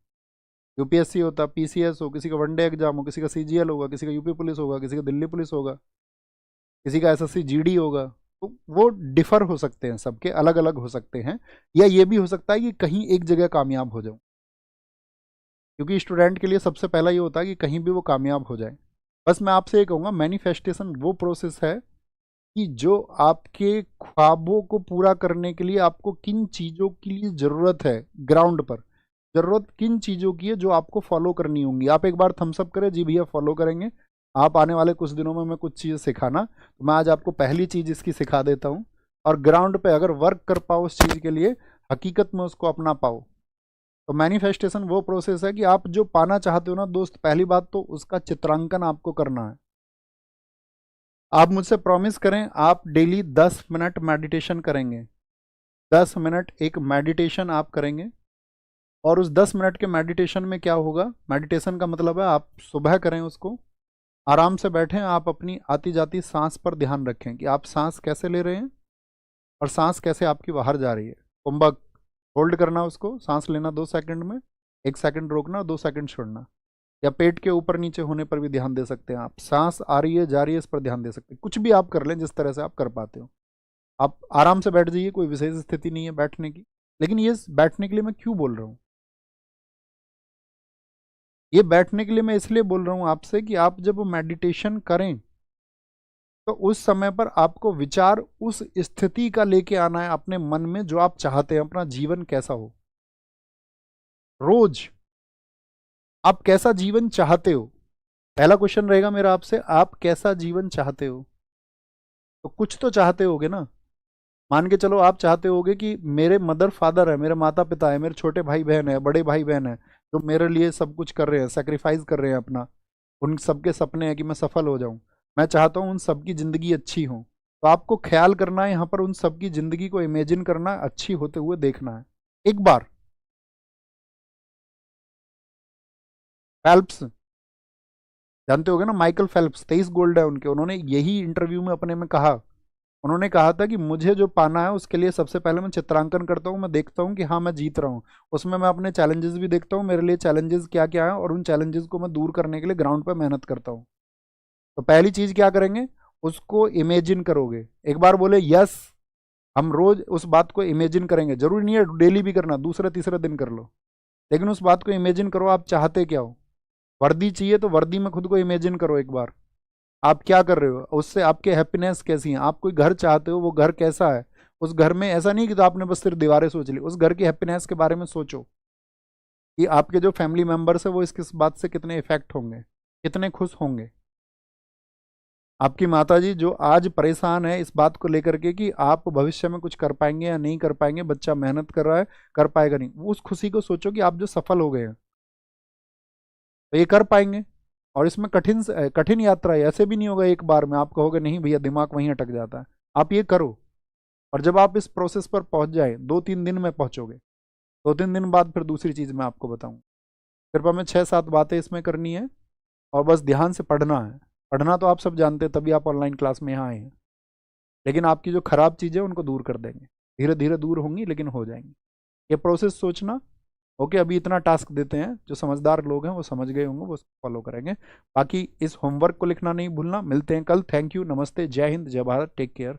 यूपीएससी होता है, पीसीएस हो, किसी का वनडे एग्जाम हो, किसी का सीजीएल होगा, किसी का यूपी पुलिस होगा, किसी का दिल्ली पुलिस होगा, किसी का एसएससी जीडी होगा। तो वो डिफर हो सकते हैं, सबके अलग अलग हो सकते हैं। या ये भी हो सकता है कि कहीं एक जगह कामयाब हो जाऊं, क्योंकि स्टूडेंट के लिए सबसे पहला ये होता है कि कहीं भी वो कामयाब हो जाए। बस मैं आपसे ये कहूँगा, मैनिफेस्टेशन वो प्रोसेस है कि जो आपके ख्वाबों को पूरा करने के लिए आपको किन चीज़ों के लिए ज़रूरत है, ग्राउंड पर ज़रूरत किन चीज़ों की है जो आपको फॉलो करनी होंगी। आप एक बार थम्सअप करें, जी भैया फॉलो करेंगे। आप आने वाले कुछ दिनों में मैं कुछ चीज़ सिखाना, तो मैं आज आपको पहली चीज़ इसकी सिखा देता हूँ, और ग्राउंड पे अगर वर्क कर पाओ उस चीज़ के लिए, हकीकत में उसको अपना पाओ। तो मैनिफेस्टेशन वो प्रोसेस है कि आप जो पाना चाहते हो ना दोस्त, पहली बात तो उसका चित्रांकन आपको करना है। आप मुझसे प्रॉमिस करें, आप डेली 10 मिनट मेडिटेशन करेंगे, 10 मिनट एक मेडिटेशन आप करेंगे। और उस 10 मिनट के मेडिटेशन में क्या होगा, मेडिटेशन का मतलब है आप सुबह करें उसको, आराम से बैठें, आप अपनी आती जाती सांस पर ध्यान रखें कि आप सांस कैसे ले रहे हैं और सांस कैसे आपकी बाहर जा रही है। कुंभक होल्ड करना उसको, सांस लेना 2 सेकंड में, 1 सेकंड रोकना, 2 सेकंड छोड़ना। या पेट के ऊपर नीचे होने पर भी ध्यान दे सकते हैं आप, सांस आ रही है जा रही है इस पर ध्यान दे सकते हैं। कुछ भी आप कर लें जिस तरह से आप कर पाते हो। आप आराम से बैठ जाइए, कोई विशेष स्थिति नहीं है बैठने की। लेकिन ये बैठने के लिए मैं क्यों बोल रहा हूँ, ये बैठने के लिए मैं इसलिए बोल रहा हूँ आपसे कि आप जब मेडिटेशन करें तो उस समय पर आपको विचार उस स्थिति का लेके आना है अपने मन में जो आप चाहते हैं अपना जीवन कैसा हो। रोज आप कैसा जीवन चाहते हो, पहला क्वेश्चन रहेगा मेरा आपसे, आप कैसा जीवन चाहते हो। तो कुछ तो चाहते होगे ना। मान के चलो आप चाहते होगे कि मेरे मदर फादर है, मेरे माता पिता है, मेरे छोटे भाई बहन है, बड़े भाई बहन है, जो मेरे लिए सब कुछ कर रहे हैं, सेक्रीफाइस कर रहे हैं अपना। उन सबके सपने हैं कि मैं सफल हो जाऊं, मैं चाहता हूं उन सबकी ज़िंदगी अच्छी हो। तो आपको ख्याल करना है यहाँ पर, उन सबकी ज़िंदगी को इमेजिन करना है, अच्छी होते हुए देखना है एक बार। फेल्प्स जानते होगे ना, माइकल फेल्प्स, 23 गोल्ड है उनके। उन्होंने यही इंटरव्यू में अपने में कहा, उन्होंने कहा था कि मुझे जो पाना है उसके लिए सबसे पहले मैं चित्रांकन करता हूँ, मैं देखता हूँ कि हाँ मैं जीत रहा हूँ। उसमें मैं अपने चैलेंजेस भी देखता हूँ, मेरे लिए चैलेंजेस क्या क्या है, और उन चैलेंजेस को मैं दूर करने के लिए ग्राउंड पर मेहनत करता हूँ। तो पहली चीज़ क्या करेंगे, उसको इमेजिन करोगे। एक बार बोले यस, हम रोज उस बात को इमेजिन करेंगे, जरूरी नहीं है डेली भी करना, दूसरे तीसरे दिन कर लो, लेकिन उस बात को इमेजिन करो आप चाहते क्या हो। वर्दी चाहिए तो वर्दी में खुद को इमेजिन करो एक बार, आप क्या कर रहे हो, उससे आपके हैप्पीनेस कैसी है। आप कोई घर चाहते हो, वो घर कैसा है, उस घर में ऐसा नहीं कि तो आपने बस सिर्फ दीवारें सोच ली, उस घर की हैप्पीनेस के बारे में सोचो कि आपके जो फैमिली मेंबर्स है वो इस बात से कितने इफेक्ट होंगे, कितने खुश होंगे। आपकी माताजी जो आज परेशान है इस बात को लेकर के कि आप भविष्य में कुछ कर पाएंगे या नहीं कर पाएंगे, बच्चा मेहनत कर रहा है कर पाएगा नहीं, उस खुशी को सोचो कि आप जो सफल हो गए हैं तो ये कर पाएंगे। और इसमें कठिन कठिन यात्रा है, ऐसे भी नहीं होगा एक बार में आप कहोगे नहीं भैया, दिमाग वहीं अटक जाता है। आप ये करो, और जब आप इस प्रोसेस पर पहुंच जाए, 2-3 दिन में पहुंचोगे, 2-3 दिन बाद फिर दूसरी चीज़ मैं आपको बताऊँ। सिर्फ हमें 6-7 बातें इसमें करनी है, और बस ध्यान से पढ़ना है। पढ़ना तो आप सब जानते हैं, तभी आप ऑनलाइन क्लास में यहाँ आए हैं। लेकिन आपकी जो खराब चीज़ें उनको दूर कर देंगे, धीरे धीरे दूर होंगी लेकिन हो जाएंगी। ये प्रोसेस सोचना, ओके, अभी इतना टास्क देते हैं, जो समझदार लोग हैं वो समझ गए होंगे, वो फॉलो करेंगे। बाकी इस होमवर्क को लिखना नहीं भूलना। मिलते हैं कल। थैंक यू, नमस्ते, जय हिंद, जय भारत, टेक केयर।